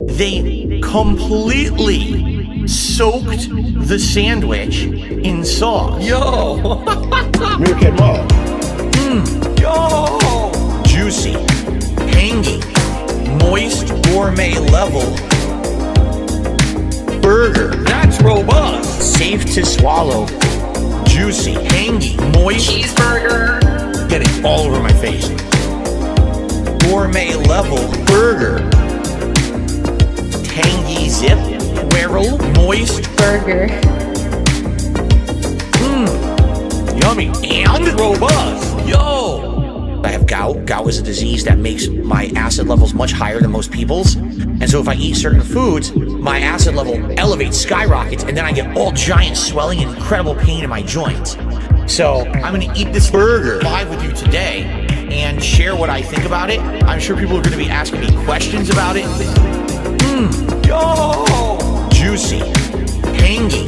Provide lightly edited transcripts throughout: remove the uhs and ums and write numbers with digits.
They completely soaked the sandwich in sauce. Yo! Meerkat Mall. Yo! Juicy, tangy, moist, gourmet level burger. That's robust! Safe to swallow. Juicy, tangy, moist Cheeseburger! getting all over my face. Gourmet level burger. Tangy zip, whirl, moist Burger. Yummy and robust. Yo! I have gout. Gout is a disease that makes my acid levels much higher than most people's. And so if I eat certain foods, my acid level elevates, skyrockets, and then I get all giant swelling and incredible pain in my joints. So I'm gonna eat this burger live with you today and share what I think about it. I'm sure people are gonna be asking me questions about it. Yo! Juicy, tangy,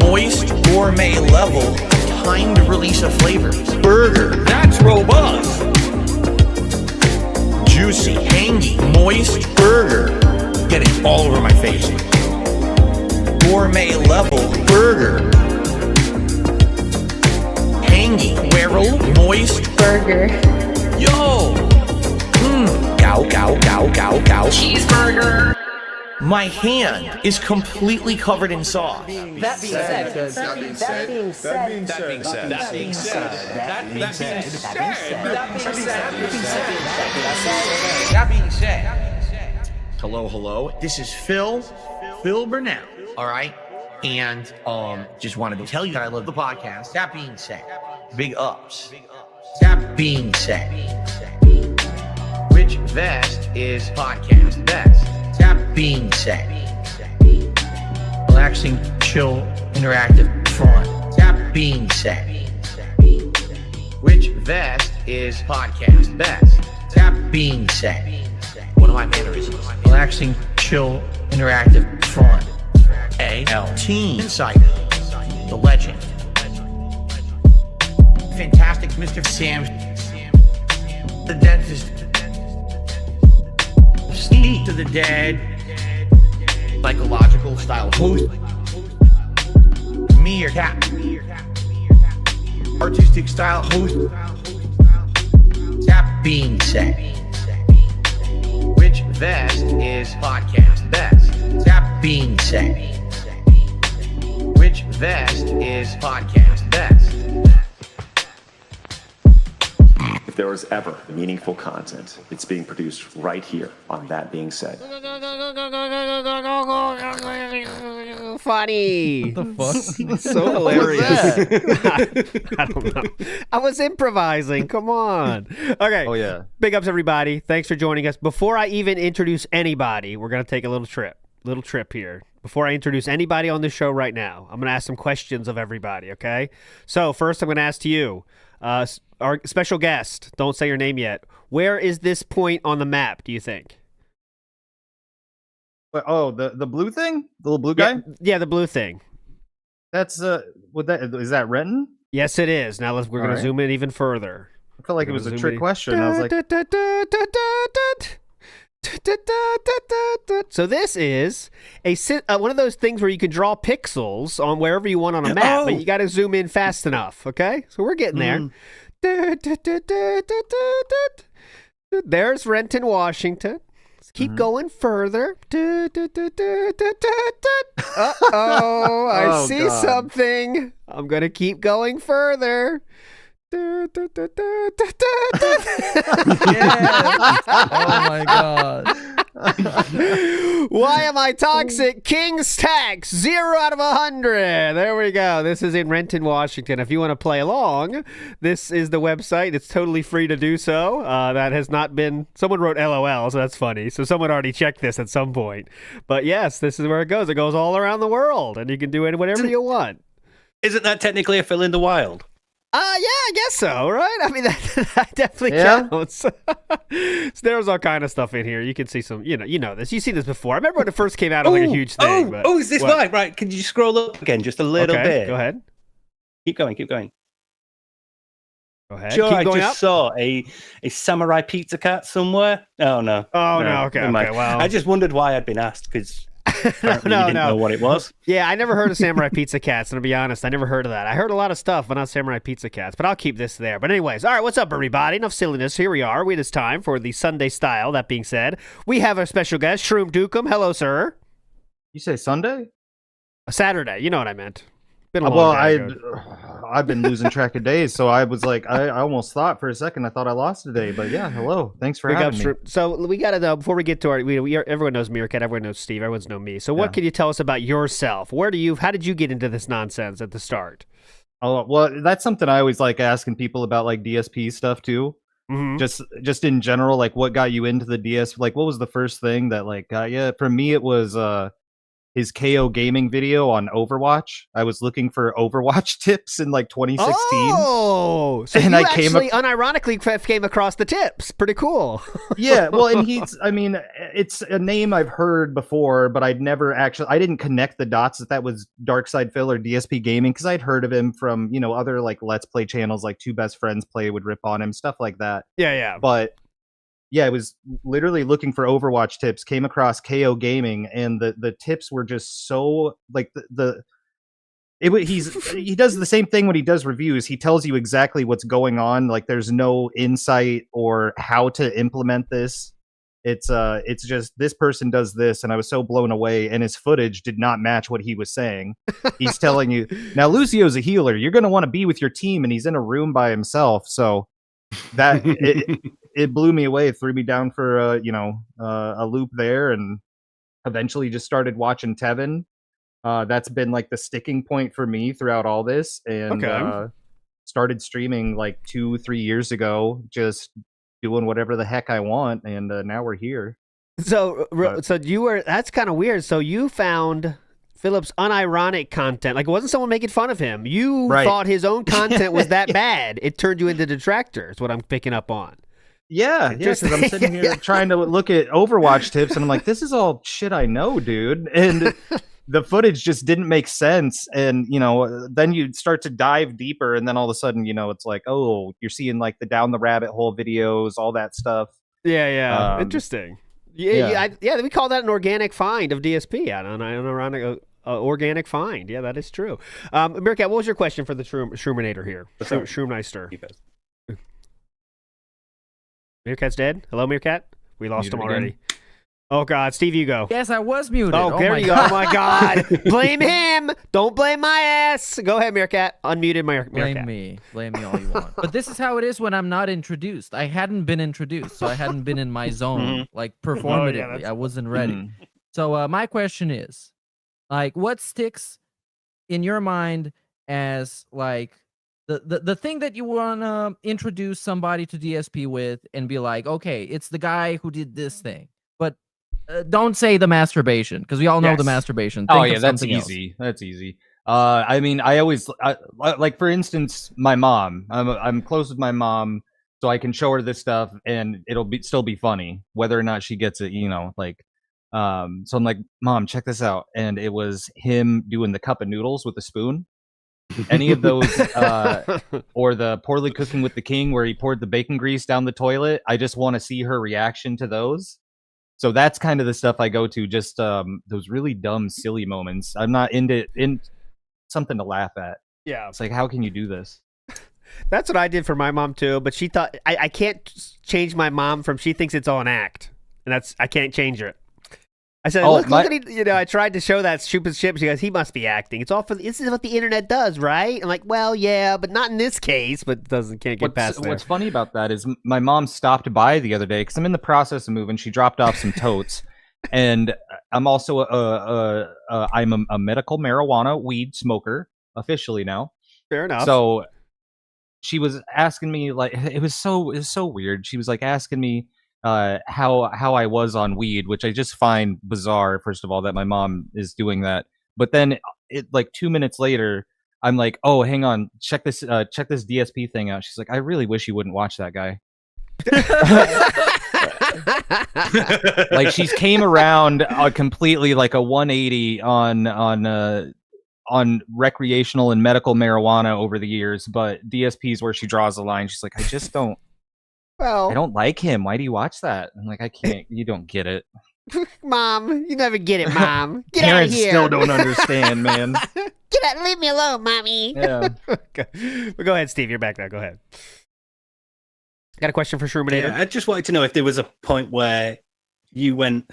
moist, gourmet level, timed release of flavors. Burger. That's robust! Juicy, tangy, moist burger. Getting all over my face. Gourmet level burger. Tangy, whirl, moist Burger. Yo! Gow, gow, gow, gow, gow. Cheeseburger! My hand is completely covered in sauce. That being said, That being said. That being said, hello. This is Phil Burnell. All right, and just wanted to tell you that I love the podcast. That being said, big ups. That being said, which vest is podcast best? That being said, relaxing, chill, interactive, fun. That being said, which vest is podcast best? That being said, one of my mannerisms. Relaxing, chill, interactive, fun. A.L. Team Insider, the legend. Fantastic Mr. Sam, the dentist. Speak to the dead. Psychological style host. Meerkat. Artistic style host. That being said, which vest is podcast best? That being said, which vest is podcast best? If there was ever meaningful content, it's being produced right here on That Being Said. Funny. What the fuck? So hilarious. I don't know. I was improvising. Come on. Okay. Oh, yeah. Big ups, everybody. Thanks for joining us. Before I even introduce anybody, we're going to take a little trip here. Before I introduce anybody on the show right now, I'm going to ask some questions of everybody, okay? So first I'm going to ask to you, our special guest, don't say your name yet. Where is this point on the map, do you think? Oh, the blue thing? The little blue guy? Yeah, the blue thing. That's is that Renton? Yes, it is. Now we're going to zoom in even further. I felt like it was a trick question. I was like, so this is one of those things where you can draw pixels on wherever you want on a map, but you got to zoom in fast enough. Okay, so we're getting there. There's Renton, Washington. Let's keep going further. Uh-oh, I see something. I'm going to keep going further. yes. Oh my god. Why am I toxic? King's Tax, 0 out of 100. There we go. This is in Renton, Washington. If you want to play along, this is the website. It's totally free to do so. That has not been... Someone wrote LOL, so that's funny. So someone already checked this at some point. But yes, this is where it goes. It goes all around the world, and you can do it whatever you want. Isn't that technically a fill in the wild? Yeah, I guess so, right? I mean, that definitely counts. So there's all kind of stuff in here. You can see some, you know this. You've seen this before. I remember when it first came out, it was like a huge thing. Is this right? Right. Can you scroll up again just a little bit? Go ahead. Keep going. Go ahead. Sure, Keep I going just up. saw a samurai pizza cat somewhere. Oh no. Oh, no, okay, never mind. okay, well. I just wondered why I'd been asked because apparently No, you didn't no. know what it was. Yeah, I never heard of Samurai Pizza Cats, and to be honest, I never heard of that. I heard a lot of stuff, but not Samurai Pizza Cats. But I'll keep this there. But anyways, all right, what's up, everybody? Enough silliness. Here we are. It is time for the Sunday style. That being said, we have our special guest, Shroom Dukem. Hello, sir. You say Sunday? A Saturday. You know what I meant. Been a long day ago. I've been losing track of days, so I was like, I almost thought for a second I thought I lost a day, but yeah, hello, thanks for Big up, having me. Shroom. So we got to know before we get to our. Everyone knows Meerkat. Everyone knows Steve. Everyone's know me. So what Yeah. can you tell us about yourself? How did you get into this nonsense at the start? Oh well, that's something I always like asking people about, like DSP stuff too. Mhm. Just in general, like what got you into the DS? Like what was the first thing that like got you? For me, it was his KO gaming video on Overwatch. I was looking for Overwatch tips in like 2016. Oh, so And you I came actually unironically came across the tips. Pretty cool. Yeah, well, and I mean, it's a name I've heard before, but I didn't connect the dots that was Darkside Phil or DSP Gaming, because I'd heard of him from, other like Let's Play channels, like Two Best Friends Play would rip on him, stuff like that. Yeah. But yeah, I was literally looking for Overwatch tips, came across KO Gaming, and the tips were just so like he does the same thing when he does reviews. He tells you exactly what's going on. Like there's no insight or how to implement this. It's just this person does this, and I was so blown away. And his footage did not match what he was saying. He's telling you now, Lucio's a healer. You're going to want to be with your team, and he's in a room by himself. So that it blew me away. It threw me down for a loop there, and eventually just started watching Tevin. That's been like the sticking point for me throughout all this, and started streaming like 2-3 years ago, just doing whatever the heck I want, and now we're here. So that's kind of weird. So you found Philip's unironic content. Like it wasn't someone making fun of him. You thought his own content was that bad. It turned you into detractor. Is what I'm picking up on. Yeah, because I'm sitting here trying to look at Overwatch tips, and I'm like, this is all shit I know, dude. And the footage just didn't make sense. And, then you start to dive deeper, and then all of a sudden, it's like, oh, you're seeing like the down the rabbit hole videos, all that stuff. Yeah. Interesting. Yeah, we call that an organic find of DSP. An ironic organic find. Yeah, that is true. Meerkat, what was your question for the Shroominator here? Shroomneister. Meerkat's dead? Hello, Meerkat? We lost him already. Oh, God. Steve, you go. Yes, I was muted. Oh, there you go. Oh, my God. Blame him. Don't blame my ass. Go ahead, Meerkat. Unmuted Meerkat. Blame me all you want. But this is how it is when I'm not introduced. I hadn't been introduced, so I hadn't been in my zone, like performatively. I wasn't ready. So my question is, like, what sticks in your mind as like the thing that you want to introduce somebody to DSP with and be like, okay, it's the guy who did this thing, but don't say the masturbation, because we all know the masturbation. Think of that's something easy. else. That's easy. I mean, I always like, for instance, my mom. I'm close with my mom, so I can show her this stuff, and it'll still be funny, whether or not she gets it. So I'm like, Mom, check this out, and it was him doing the cup of noodles with a spoon. Any of those, or the poorly cooking with the king, where he poured the bacon grease down the toilet. I just want to see her reaction to those. So that's kind of the stuff I go to, just those really dumb, silly moments. I'm not in something to laugh at. Yeah. It's like, how can you do this? That's what I did for my mom, too. But she thought, I can't change my mom she thinks it's all an act. And I can't change it. I said, look at it. I tried to show that stupid shit. She goes, he must be acting. This is what the internet does, right? I'm like, well, yeah, but not in this case. But can't get past that. What's funny about that is my mom stopped by the other day because I'm in the process of moving. She dropped off some totes, and I'm also I'm a medical marijuana weed smoker officially now. Fair enough. So she was asking me, like, it was so weird. She was like asking me how I was on weed, which I just find bizarre, first of all, that my mom is doing that. But then like 2 minutes later, I'm like, oh, hang on, check this DSP thing out. She's like, I really wish you wouldn't watch that guy. Like, she's came around completely, like a 180 on on recreational and medical marijuana over the years, but DSP is where she draws the line. She's like, I just don't. Well, I don't like him. Why do you watch that? I'm like, I can't. You don't get it. Mom, you never get it, Mom. Get out of Parents here. still don't understand, man. Get out. Leave me alone, Mommy. Yeah. Okay. But go ahead, Steve. You're back now. Go ahead. Got a question for Shroominator? Yeah, I just wanted to know if there was a point where you went,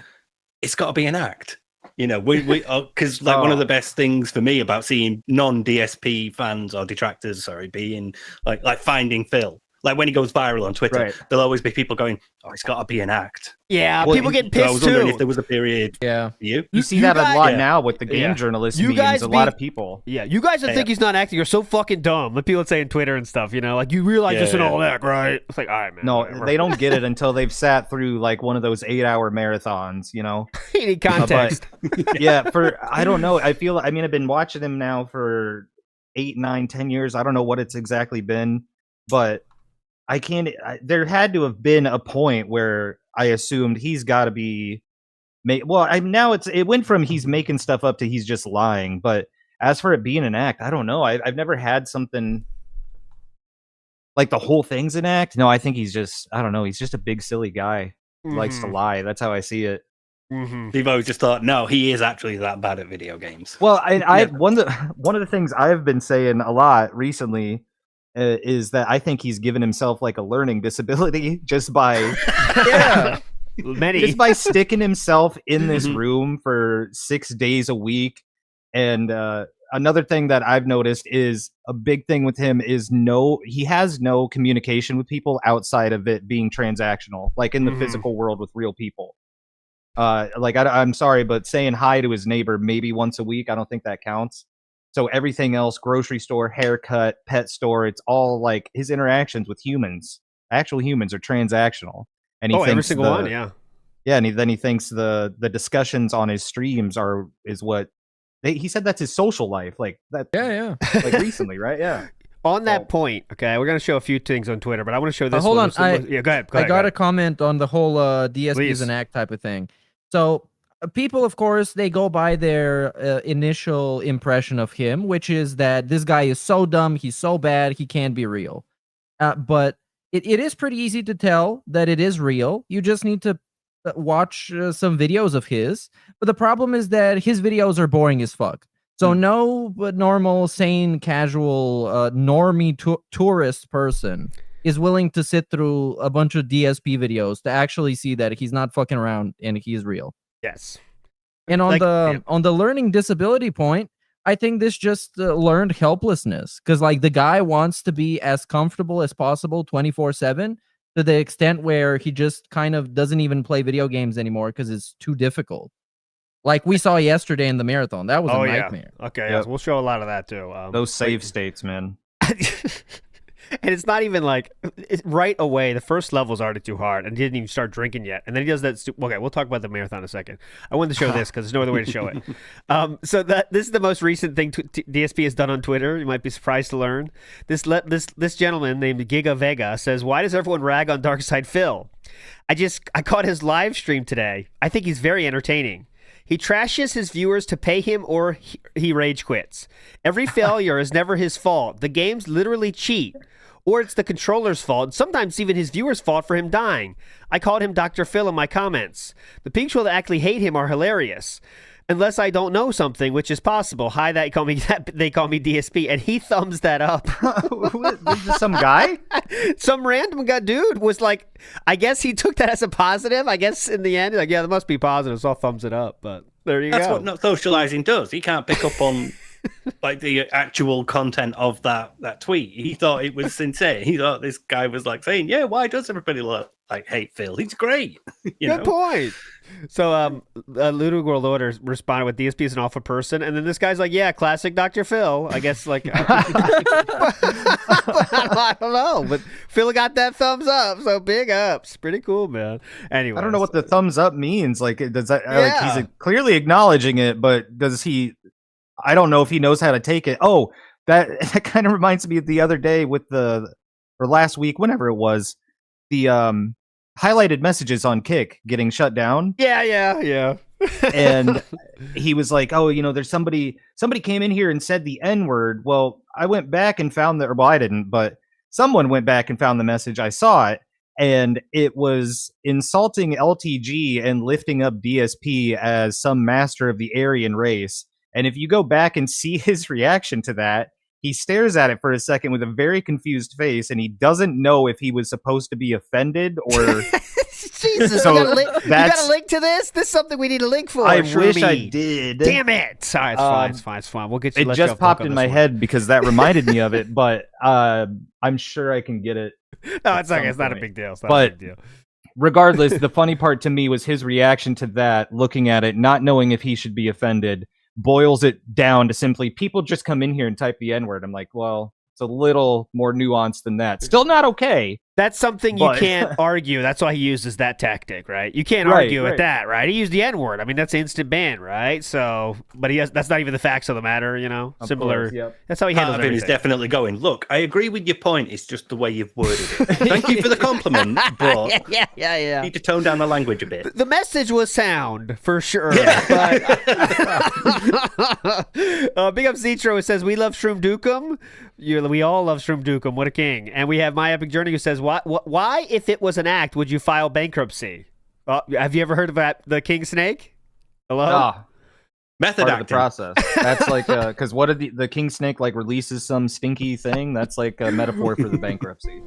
it's got to be an act. You know, we because like one of the best things for me about seeing non-DSP fans or detractors, being like finding Phil. Like when he goes viral on Twitter, Right. there'll always be people going, "Oh, it's got to be an act." Yeah, Well, people getting So I pissed was wondering too. if there was a period. Yeah. For you. You see You that guys- a lot Yeah. now with the game Yeah. journalist You memes. guys A lot be- of people. Yeah, you guys that think he's not acting are so fucking dumb. Like people say on Twitter and stuff, you know, like you realize this and all that, right? It's like, all right, man. No, whatever. they don't get it until they've sat through like one of those 8-hour marathons, you know? You need context. Yeah, I don't know. I've been watching him now for 8, 9, 10 years. I don't know what it's exactly been, but there had to have been a point where I assumed he's got to be it went from he's making stuff up to he's just lying. But as for it being an act, I don't know. I've never had something like the whole thing's an act. No, I think he's just, I don't know. He's just a big silly guy who likes to lie. That's how I see it. You've always just thought, no, he is actually that bad at video games. Well, one of the things I've been saying a lot recently is that I think he's given himself like a learning disability just by just by sticking himself in this room for 6 days a week. And another thing that I've noticed is a big thing with him is he has no communication with people outside of it being transactional, like in the physical world with real people. I'm sorry, but saying hi to his neighbor maybe once a week, I don't think that counts. So everything else, grocery store, haircut, pet store, it's all like his interactions with actual humans are transactional. And he thinks every single one, yeah. Yeah, and then he thinks the discussions on his streams is what he said that's his social life, like that. Yeah. Like recently, right? Yeah. On that point, okay, we're gonna show a few things on Twitter, but I want to show this. Hold one. on, Yeah, go ahead. I got a comment on the whole DSP is an act type of thing. So people, of course, they go by their initial impression of him, which is that this guy is so dumb, he's so bad, he can't be real. But it is pretty easy to tell that it is real. You just need to watch some videos of his. But the problem is that his videos are boring as fuck. So no normal, sane, casual, normie tourist person is willing to sit through a bunch of DSP videos to actually see that he's not fucking around and he's real. Yes. And on the learning disability point, I think this just learned helplessness, because like the guy wants to be as comfortable as possible 24/7 to the extent where he just kind of doesn't even play video games anymore because it's too difficult. Like we saw yesterday in the marathon, that was a nightmare. Yeah. Okay, yes, we'll show a lot of that too. Those save states, man. And it's not even like right away. The first level's already too hard, and he didn't even start drinking yet. And then he does that. Okay, we'll talk about the marathon in a second. I wanted to show this because there's no other way to show it. So this is the most recent thing DSP has done on Twitter. You might be surprised to learn this gentleman named Giga Vega says, "Why does everyone rag on Darkside Phil? I caught his live stream today. I think he's very entertaining. He trashes his viewers to pay him, or he rage quits. Every failure is never his fault. The games literally cheat. Or it's the controller's fault, sometimes even his viewers' fault for him dying. I called him Dr. Phil in my comments. The people that actually hate him are hilarious. Unless I don't know something, which is possible. Hi, they call me DSP, and he thumbs that up." Is this some guy? Some random guy dude was like, I guess he took that as a positive. I guess in the end, like, yeah, that must be positive, so I'll thumbs it up. But there you go. That's what not socializing does. He can't pick up on like the actual content of that tweet. He thought it was sincere. He thought this guy was like saying, "Yeah, why does everybody hate Phil? He's great." Good point. So Ludwig World Order responded with, "DSP is an awful person," and then this guy's like, "Yeah, classic Dr. Phil." I guess like I don't know, but Phil got that thumbs up, so big ups. Pretty cool, man. Anyway, I don't know what the thumbs up means. Like, does that like he's clearly acknowledging it, but does he? I don't know if he knows how to take it. Oh, that kind of reminds me of the other day or last week, whenever it was, the highlighted messages on Kick getting shut down. Yeah. And he was like, "Oh, there's somebody came in here and said the N-word." Well, I went back and found that, well, I didn't, but someone went back and found the message. I saw it, and it was insulting LTG and lifting up DSP as some master of the Aryan race. And if you go back and see his reaction to that, he stares at it for a second with a very confused face, and he doesn't know if he was supposed to be offended or... Jesus, So you got a link to this? This is something we need a link for. I Shroomy. wish I did. Damn it! Sorry, it's fine. It's fine. We'll get you. It let just you off popped hook on in this my one. head because that reminded me of it, but I'm sure I can get it. No, it's okay. some It's not a point. big deal. It's not But- a big deal. Regardless, the funny part to me was his reaction to that, looking at it, not knowing if he should be offended, boils it down to simply, people just come in here and type the N-word. I'm like, well, it's a little more nuanced than that. Still not okay. That's something you can't argue. That's why he uses that tactic, right? You can't argue with that, right? He used the N-word. I mean, that's instant ban, right? So, but that's not even the facts of the matter, Of Similar. course, yep. That's how he handles Part of him is everything. definitely going, look, I agree with your point. It's just the way you've worded it. Thank you for the compliment, but yeah. you need to tone down the language a bit. The message was sound for sure. But big up Zitro who says we love Shroom Dukem. We all love Shroom Dukem. What a king! And we have My Epic Journey who says why if it was an act would you file bankruptcy? Have you ever heard of the king snake? Hello. Ah, Method part of the acting. process. That's like, because what did the king snake like releases some stinky thing? That's like a metaphor for the bankruptcy.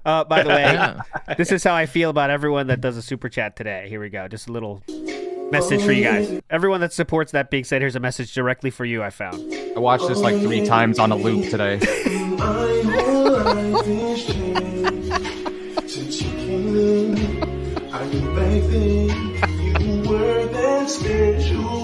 By the way, Yeah. this is how I feel about everyone that does a super chat today. Here we go. Just a little message for you guys. Everyone that supports That Being Said, here's a message directly for you. I found. I watched this like 3 times on a loop today. Since you came in, I knew back then you were that special.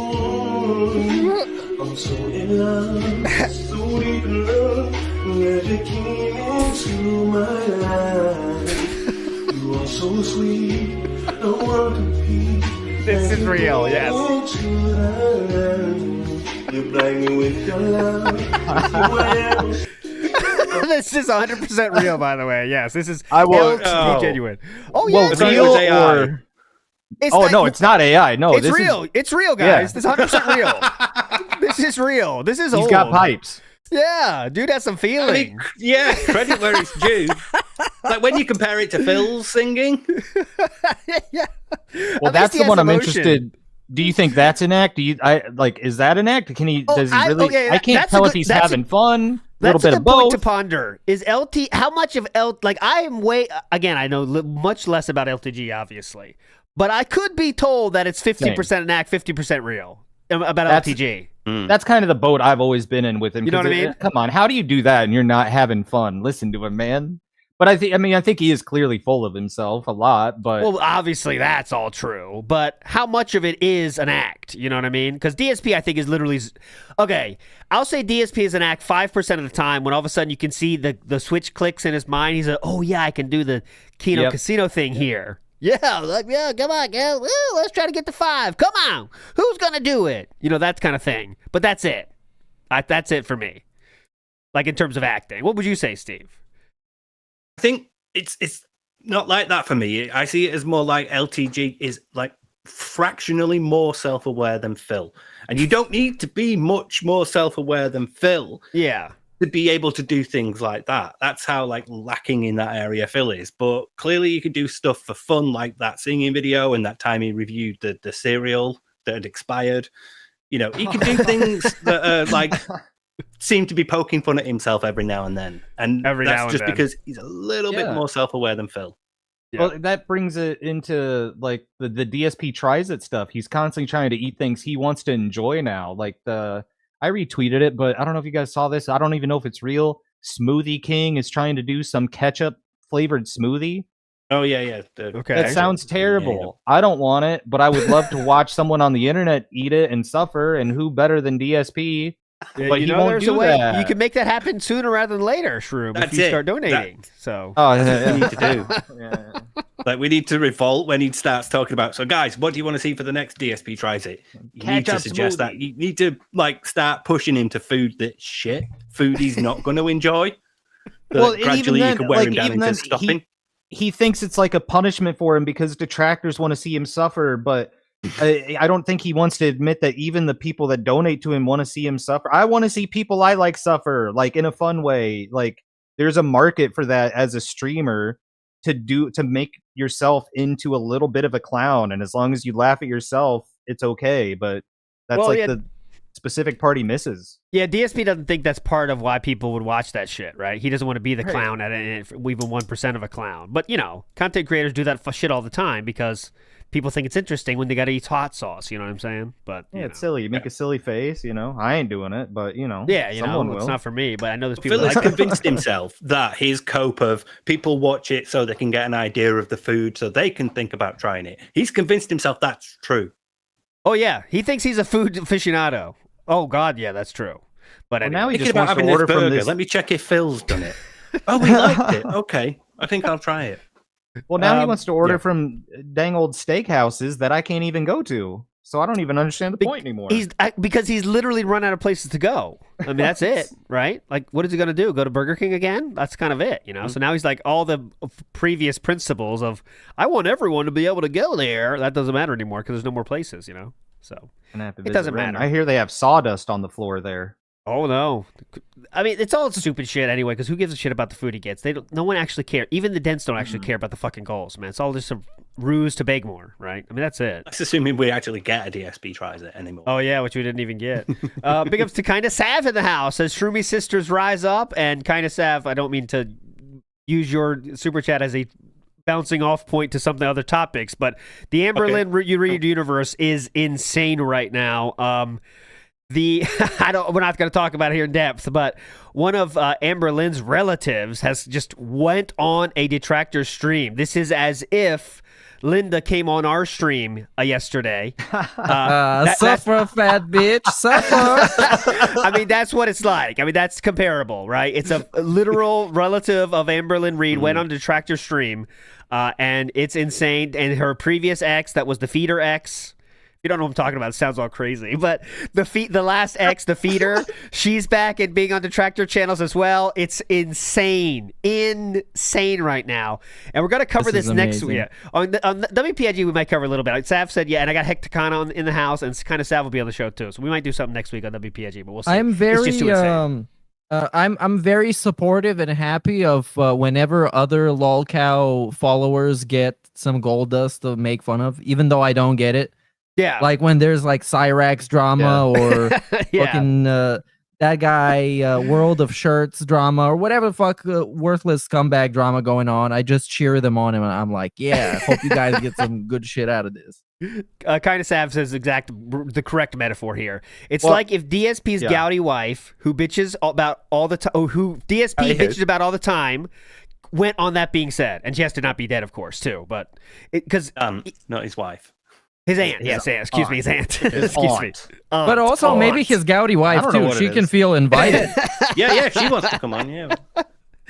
I'm so in love, so deep in love, that you came into my life. You are so sweet, no one compete. This is real, yes. You blind me with your love. This is 100% real, by the way. Yes, this is I will- genuine. Oh yeah, Well, it's real real AI. or... no, it's not AI. No, It's this real. Is, It's real, Yeah. guys. This is 100% real. This is real. This is he's old. got pipes. Yeah, dude has some I feeling. mean, yeah, credit where it's due. Like when you compare it to Phil's singing, Yeah. Well, At that's least he the one has I'm emotion. interested. Do you think that's an act? Is that an act? Can he? Oh, Does he really? okay, I can't that's a tell good- if he's that's a- having fun. A little That's bit a of good point to both. ponder. Is LT how much of like I am way again? I know much less about LTG, obviously, but I could be told that it's 50% an act, 50% real about That's- LTG. That's kind of the boat I've always been in with him. You know 'cause what I mean? Come on, how do you do that and you're not having fun? Listen to him, man. But I think he is clearly full of himself a lot. But Well, obviously that's all true, but how much of it is an act? You know what I mean? Because DSP, I think, is literally okay. I'll say DSP is an act 5% of the time. When all of a sudden you can see the switch clicks in his mind, he's like, "Oh yeah, I can do the Kino Yep. Casino thing here." Yeah, like yeah, come on, girl. Woo, let's try to get to 5. Come on, who's gonna do it? You know, that kind of thing. But that's it. That's it for me. Like in terms of acting, what would you say, Steve? I think it's not like that for me. I see it as more like LTG is like fractionally more self-aware than Phil. And you don't need to be much more self-aware than Phil Yeah. to be able to do things like that. That's how like lacking in that area Phil is. But clearly you could do stuff for fun, like that singing video and that time he reviewed the cereal that had expired. You know, he can do things that are like seem to be poking fun at himself every now and then. And Every now that's and just then. because he's a little bit Yeah. more self-aware than Phil. Well, that brings it into like the DSP tries it stuff. He's constantly trying to eat things he wants to enjoy now. Like I retweeted it, but I don't know if you guys saw this. I don't even know if it's real. Smoothie King is trying to do some ketchup flavored smoothie. Oh yeah. Okay. That sounds terrible. I don't want it, but I would love to watch someone on the internet eat it and suffer. And who better than DSP? Yeah, But you he know, won't there's do a way that. you can make that happen sooner rather than later, Shroom, That's if you it. start donating. So Oh, That's what we need to do. yeah. Like we need to revolt when he starts talking about. So guys, what do you want to see for the next DSP tries it? You need to Ketchup suggest that. smoothie. You need to like start pushing him to food that's shit. Food he's not going to enjoy. Well, Well, gradually you can wear him down even into then, stopping. he thinks it's like a punishment for him because detractors want to see him suffer, but I don't think he wants to admit that even the people that donate to him want to see him suffer. I want to see people I like suffer, like in a fun way. Like there's a market for that as a streamer to make yourself into a little bit of a clown, and as long as you laugh at yourself, it's okay. But that's the specific party misses. Yeah, DSP doesn't think that's part of why people would watch that shit, right? He doesn't want to be the clown at it, even 1% of a clown. But, content creators do that shit all the time because people think it's interesting when they got to eat hot sauce, you know what I'm saying? But it's silly. You make a silly face, I ain't doing it, but, someone will. It's not for me, but I know there's people Phil has convinced himself that his cope of people watch it so they can get an idea of the food so they can think about trying it. He's convinced himself that's true. Oh, yeah. He thinks he's a food aficionado. Oh, God, yeah, that's true. But now he just about wants to having order this burger. from this. Let me check if Phil's done it. Oh, he liked it. Okay. I think I'll try it. Well, now he wants to order from dang old steakhouses that I can't even go to. So I don't even understand the point anymore. Because he's literally run out of places to go. I mean, that's it, right? Like, what is he going to do? Go to Burger King again? That's kind of it, So now he's like all the previous principles of, I want everyone to be able to go there. That doesn't matter anymore because there's no more places, So it doesn't matter. I hear they have sawdust on the floor there. Oh, no. I mean, it's all stupid shit anyway, because who gives a shit about the food he gets? No one actually cares. Even the dents don't actually care about the fucking goals, man. It's all just a ruse to beg more, right? I mean, that's it. That's assuming we actually get a DSP tries it anymore. Oh, yeah, which we didn't even get. Big ups to Kinda Sav in the house. As Shroomy sisters rise up, and Kinda Sav, I don't mean to use your super chat as a bouncing off point to some of the other topics, but the Amberlynn Reed universe is insane right now. We're not going to talk about it here in depth, but one of Amberlynn's relatives has just went on a detractor stream. This is as if Linda came on our stream yesterday. Suffer, fat bitch, suffer. I mean, that's what it's like. I mean, that's comparable, right? It's a literal relative of Amberlynn Reed went on a detractor stream, and it's insane. And her previous ex, that was the feeder ex. You don't know what I'm talking about. It sounds all crazy. But the last ex, the feeder, she's back and being on detractor channels as well. It's insane. Insane right now. And we're going to cover this next week. Yeah. On WPIG, we might cover a little bit. Sav said, and I got Hecticana in the house, and kind of Sav will be on the show too. So we might do something next week on WPIG, but we'll see. I'm very supportive and happy of whenever other lolcow followers get some gold dust to make fun of, even though I don't get it. Yeah, like when there's like Cyrax drama or fucking that guy World of Shirts drama or whatever the fuck worthless scumbag drama going on. I just cheer them on and I'm like, yeah, hope you guys get some good shit out of this. Kind of Sav says the correct metaphor here. It's like if DSP's gouty wife, who bitches about all the time, who DSP bitches about all the time, went on That Being Said, and she has to not be dead, of course, too. But because not his wife. His aunt, yes, excuse me, his aunt. Excuse me. But also maybe his gouty wife too. She can feel invited. yeah, she wants to come on. Yeah,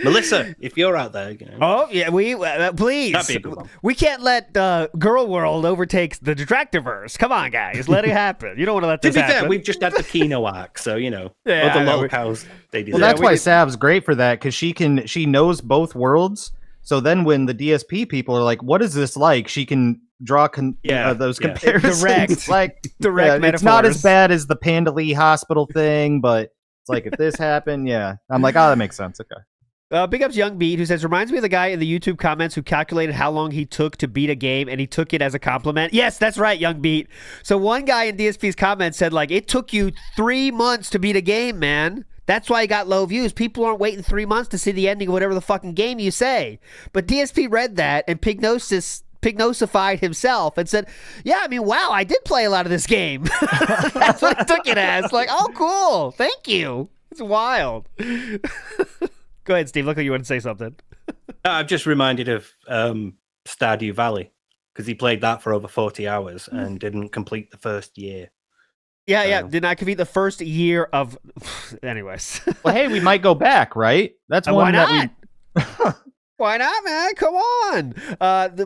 Melissa, if you're out there, oh yeah, we please. That'd be a good one. We can't let Girl World overtake the Detractorverse. Come on, guys, let it happen. You don't want to let this happen. To be fair, we've just had the Kino arc, so other lolcows they deserve. Well, that's why Sav's great for that because she knows both worlds. So then when the DSP people are like, "What is this like?" she can draw those comparisons. Direct metaphors. It's not as bad as the Pandalea Hospital thing, but it's like if this happened, I'm like, that makes sense. Okay. Big ups Young Beat, who says, reminds me of the guy in the YouTube comments who calculated how long he took to beat a game, and he took it as a compliment. Yes, that's right, Young Beat. So one guy in DSP's comments said, like, it took you 3 months to beat a game, man. That's why he got low views. People aren't waiting 3 months to see the ending of whatever the fucking game you say. But DSP read that, and Pignosified himself and said, yeah, I mean, wow, I did play a lot of this game. That's what I took it as. Like, oh, cool. Thank you. It's wild. Go ahead, Steve. Look like you want to say something. I'm just reminded of Stardew Valley because he played that for over 40 hours and didn't complete the first year. Yeah. Did not complete the first year of... Anyways. Well, hey, we might go back, right? That's one why not? That we... Why not, man? Come on.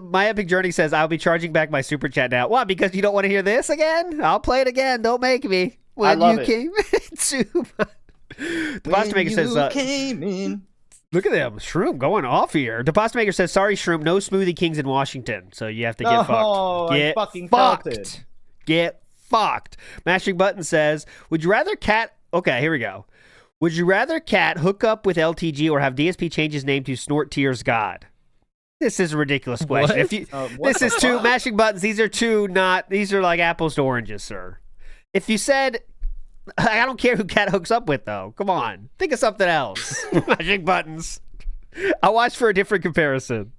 My Epic Journey says, I'll be charging back my super chat now. Why? Because you don't want to hear this again? I'll play it again. Don't make me. When I love you came into the Pasta Maker says, came in. Look at them. Shroom going off here. The Pasta Maker says, sorry, Shroom, no Smoothie Kings in Washington. So you have to get fucked. Get fucking fucked. felt it. Get fucked. Mashing Button says, would you rather Cat... Okay, here we go. Would you rather Cat hook up with LTG or have DSP change his name to Snort Tears God? This is a ridiculous question. If you, this is two Mashing Buttons. These are like apples to oranges, sir. If you said, I don't care who Cat hooks up with, though. Come on. Think of something else. Mashing Buttons. I'll watch for a different comparison.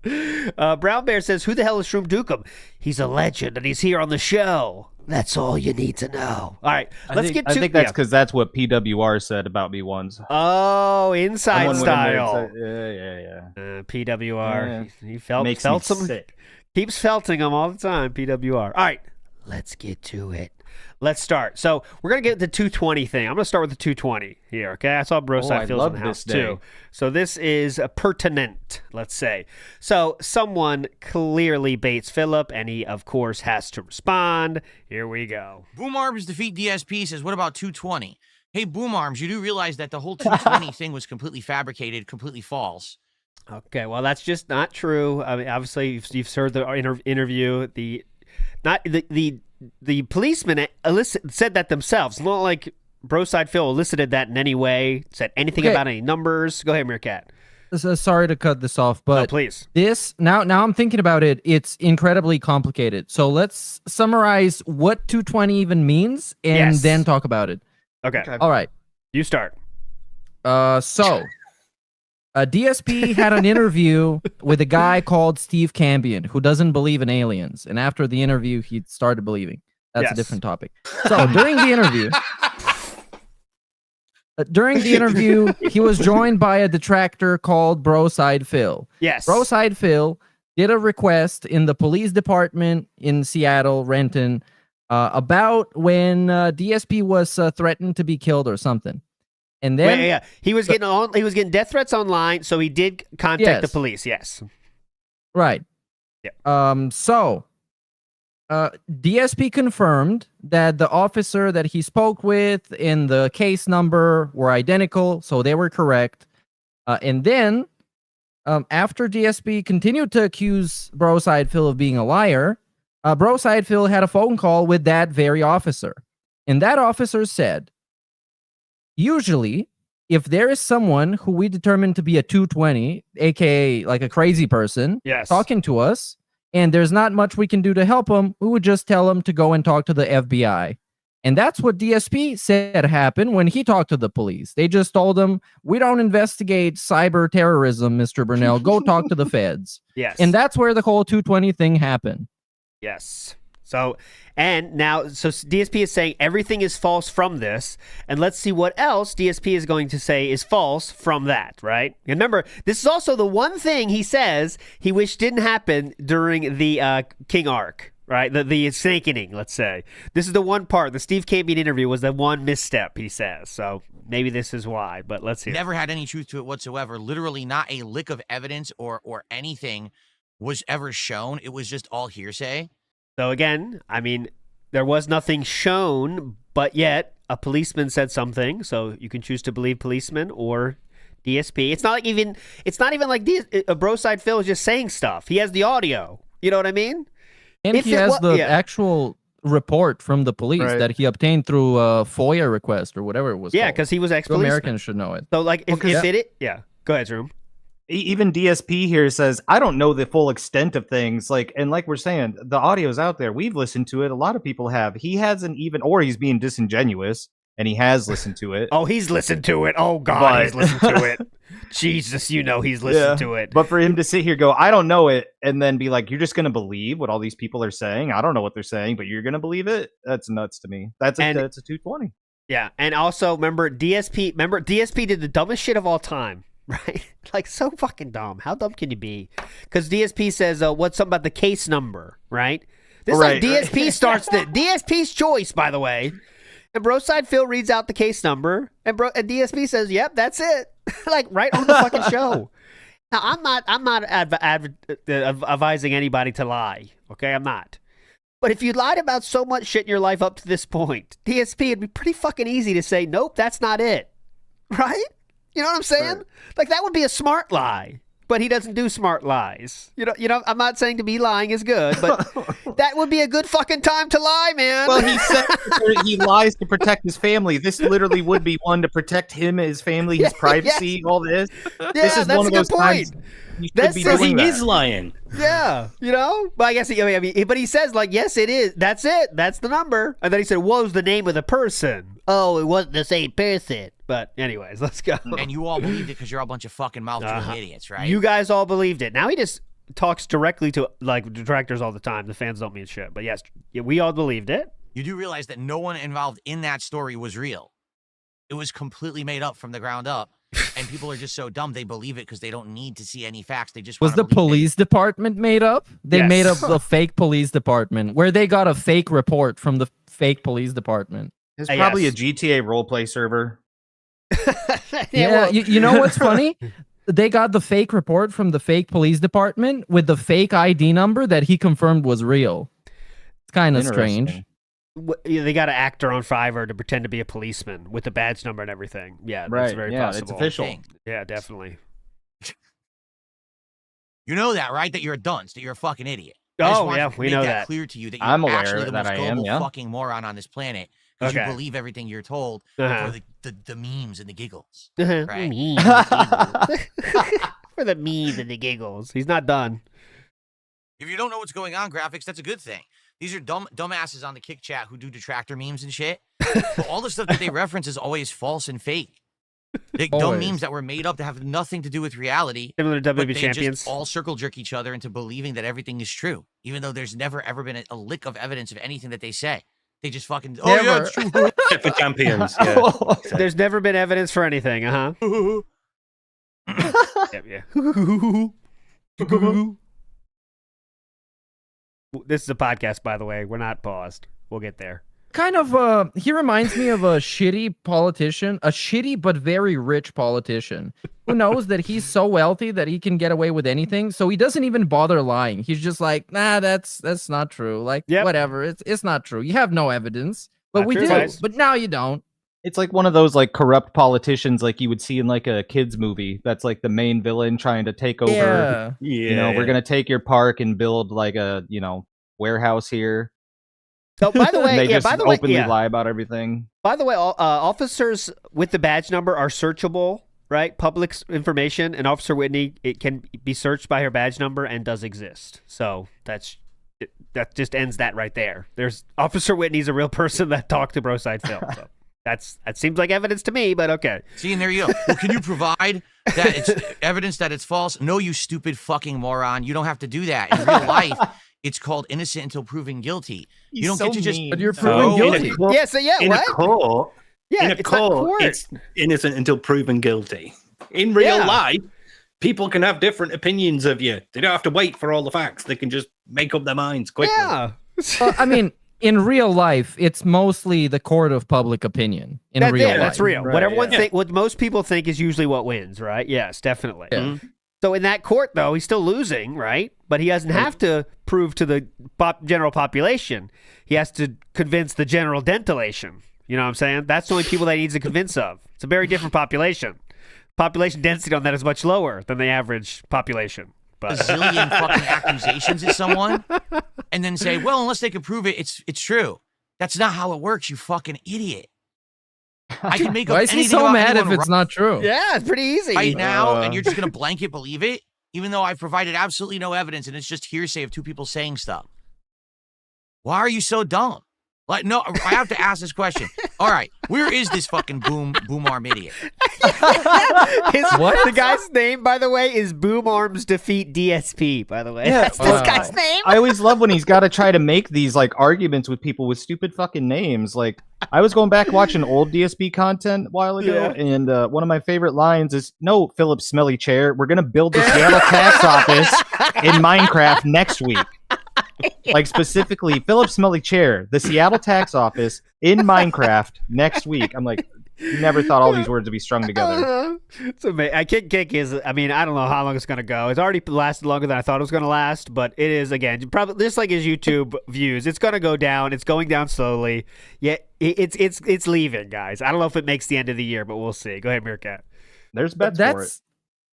Brown Bear says, who the hell is Shroom Dukem? He's a legend and he's here on the show. That's all you need to know. All right, I think that's because that's what PWR said about me once. Oh, inside style. Yeah. PWR. Yeah. He felt Makes me some sick. Keeps felting them all the time. PWR. All right, let's get to it. Let's start. So we're gonna get the 220 thing. I'm gonna start with the 220 here. Okay, I saw Broside feels in the house too. So this is pertinent. Let's say. So someone clearly baits Philip, and he of course has to respond. Here we go. Boom Arms defeat DSP says, "What about 220?" Hey, Boom Arms, you do realize that the whole 220 thing was completely fabricated, completely false. Okay, well that's just not true. I mean, obviously you've heard the interview. The policeman said that themselves. It's not like Broside Phil elicited that in any way, said anything about any numbers. Go ahead, Meerkat. Sorry to cut this off, but please. This now I'm thinking about it. It's incredibly complicated. So let's summarize what 220 even means, and then talk about it. Okay. All right. You start. DSP had an interview with a guy called Steve Cambion who doesn't believe in aliens. And after the interview, he started believing. That's a different topic. So during the interview, he was joined by a detractor called Broside Phil. Yes. Broside Phil did a request in the police department in Seattle, Renton, about when DSP was threatened to be killed or something. And then he was getting death threats online, so he did contact the police. Yes, right. Yeah. DSP confirmed that the officer that he spoke with and the case number were identical, so they were correct. And then, after DSP continued to accuse Broside Phil of being a liar, Broside Phil had a phone call with that very officer, and that officer said, usually, if there is someone who we determine to be a 220, aka like a crazy person, talking to us, and there's not much we can do to help him, we would just tell him to go and talk to the FBI. And that's what DSP said happened when he talked to the police. They just told him, we don't investigate cyber terrorism, Mr. Burnell. Go talk to the feds. Yes. And that's where the whole 220 thing happened. Yes. So DSP is saying everything is false from this, and let's see what else DSP is going to say is false from that, right? And remember, this is also the one thing he says he wished didn't happen during the King arc, right? The snakening, let's say. This is the one part, the Steve Cambion interview was the one misstep, he says. So maybe this is why, but let's hear. Never had any truth to it whatsoever. Literally not a lick of evidence or anything was ever shown. It was just all hearsay. So again, I mean, there was nothing shown, but yet a policeman said something. So you can choose to believe policeman or DSP. It's not even like Broside Phil is just saying stuff. He has the audio. You know what I mean? And he has the actual report from the police that he obtained through a FOIA request or whatever it was. Yeah, because he was ex-policeman. Americans should know it. So like, Go ahead, Shroom. Even DSP here says, I don't know the full extent of things. Like we're saying, the audio's out there. We've listened to it. A lot of people have. He hasn't even, or he's being disingenuous, and he has listened to it. Oh, he's listened to it. Oh, God, he's listened to it. Jesus, he's listened to it. But for him to sit here go, I don't know it, and then be like, you're just going to believe what all these people are saying? I don't know what they're saying, but you're going to believe it? That's nuts to me. That's a 220. Yeah, and also, remember, DSP did the dumbest shit of all time. Right? Like, so fucking dumb. How dumb can you be? Because DSP says, what's something about the case number, right? This DSP starts the DSP's choice, by the way. And Broside Phil reads out the case number, and DSP says, yep, that's it. Like, right on the fucking show. Now, I'm not advising anybody to lie, okay? I'm not. But if you lied about so much shit in your life up to this point, DSP, it'd be pretty fucking easy to say, nope, that's not it. Right? You know what I'm saying? Right. Like, that would be a smart lie. but he doesn't do smart lies. I'm not saying to be lying is good, but that would be a good fucking time to lie, man. Well, he said he lies to protect his family. This literally would be one to protect him, his family, his privacy, all this. This is that's one a of those good point. times you should That's be so doing He that. is lying. Yeah, but I guess but he says like, yes, it is. That's it. That's the number. And then he said, what was the name of the person? Oh, it wasn't the same person. But anyways, let's go. And you all believed it because you're all a bunch of fucking mouth-drooling idiots, right? You guys all believed it. Now he just talks directly to like detractors all the time. The fans don't mean shit. But yes, we all believed it. You do realize that no one involved in that story was real. It was completely made up from the ground up. And people are just so dumb they believe it because they don't need to see any facts. They just Was the police department made up? They made up the fake police department where they got a fake report from the fake police department. It's probably a GTA roleplay server. Yeah, you know what's funny? They got the fake report from the fake police department with the fake ID number that he confirmed was real. It's kind of strange. They got an actor on Fiverr to pretend to be a policeman with the badge number and everything. Yeah, that's very possible. It's official. Yeah, definitely. You know that, right? That you're a dunce, that you're a fucking idiot. Oh, yeah, we know that. Clear to you that you're I'm aware actually the that most I am, global fucking moron on this planet because Okay. you believe everything you're told Uh-huh. for the memes and the giggles. Uh-huh. Right. For the memes and the giggles. He's not done. If you don't know what's going on, graphics, that's a good thing. These are dumbasses on the Kick Chat who do detractor memes and shit. But all the stuff that they reference is always false and fake. Like dumb Always. memes that were made up that have nothing to do with reality. Similar to But WWE they champions. just all circle jerk each other into believing that everything is true, even though there's never ever been a lick of evidence of anything that they say. They just fucking yeah, it's true. Except for champions. Yeah. There's never been evidence for anything, yeah. This is a podcast, by the way. We're not paused. We'll get there. Kind of, he reminds me of a shitty politician, a shitty but very rich politician who knows that he's so wealthy that he can get away with anything. So he doesn't even bother lying. He's just like, nah, that's not true. Like, whatever. It's not true. You have no evidence, but Not we true, do. guys. But now you don't. It's like one of those like corrupt politicians like you would see in like a kids movie. That's like the main villain trying to take over. Yeah. Yeah. You know, we're gonna take your park and build like a warehouse here. Oh, by the way, And they just by the way, openly lie about everything. By the way, officers with the badge number are searchable, right? Public information. And Officer Whitney, it can be searched by her badge number and does exist. So that just ends that right there. There's Officer Whitney's a real person that talked to Broside Film. So that seems like evidence to me, but okay. See, and there you go. Well, can you provide that it's evidence that it's false? No, you stupid fucking moron. You don't have to do that in real life. It's called innocent until proven guilty. You don't get to just. But you're proven guilty. Yeah, so in what? a court, Yeah, in a it's not court, court. it's innocent until proven guilty. In real Yeah. life, people can have different opinions of you. They don't have to wait for all the facts. They can just make up their minds quickly. Yeah. Well, I mean, in real life, it's mostly the court of public opinion. In real life. That's real. Right, What everyone yeah. think, what most people think is usually what wins, right? Yes, definitely. Yeah. So in that court, though, he's still losing, right? But he doesn't have to prove to the general population. He has to convince the general dentilation. You know what I'm saying? That's the only people that he needs to convince of. It's a very different population. Population density on that is much lower than the average population. A But zillion fucking accusations at someone, and then say, "Well, unless they can prove it, it's true." That's not how it works, you fucking idiot. I can make up Why is he anything so about mad if anyone it's not true? yeah, it's pretty easy. right now, and you're just gonna blanket believe it, even though I've provided absolutely no evidence, and it's just hearsay of two people saying stuff. Why are you so dumb? Like, no, I have to ask this question. All right, where is this fucking boom arm idiot? The guy's name, by the way, is Boom Arms Defeat DSP, by the way. Yeah, That's this wow. guy's name. I always love when he's got to try to make these like arguments with people with stupid fucking names. Like I was going back watching old DSP content a while ago, and one of my favorite lines is, "No, Philip Smelly Chair, we're gonna build the Seattle tax office in Minecraft next week." Like specifically, Philip Smelly Chair, the Seattle tax office in Minecraft next week. I'm like, never thought all these words would be strung together. It's amazing. I can't kick his. I mean, I don't know how long it's gonna go. It's already lasted longer than I thought it was gonna last, but it is again probably just like his YouTube views. It's gonna go down. It's going down slowly. Yeah, it's leaving, guys. I don't know if it makes the end of the year, but we'll see. Go ahead, Meerkat. There's bets for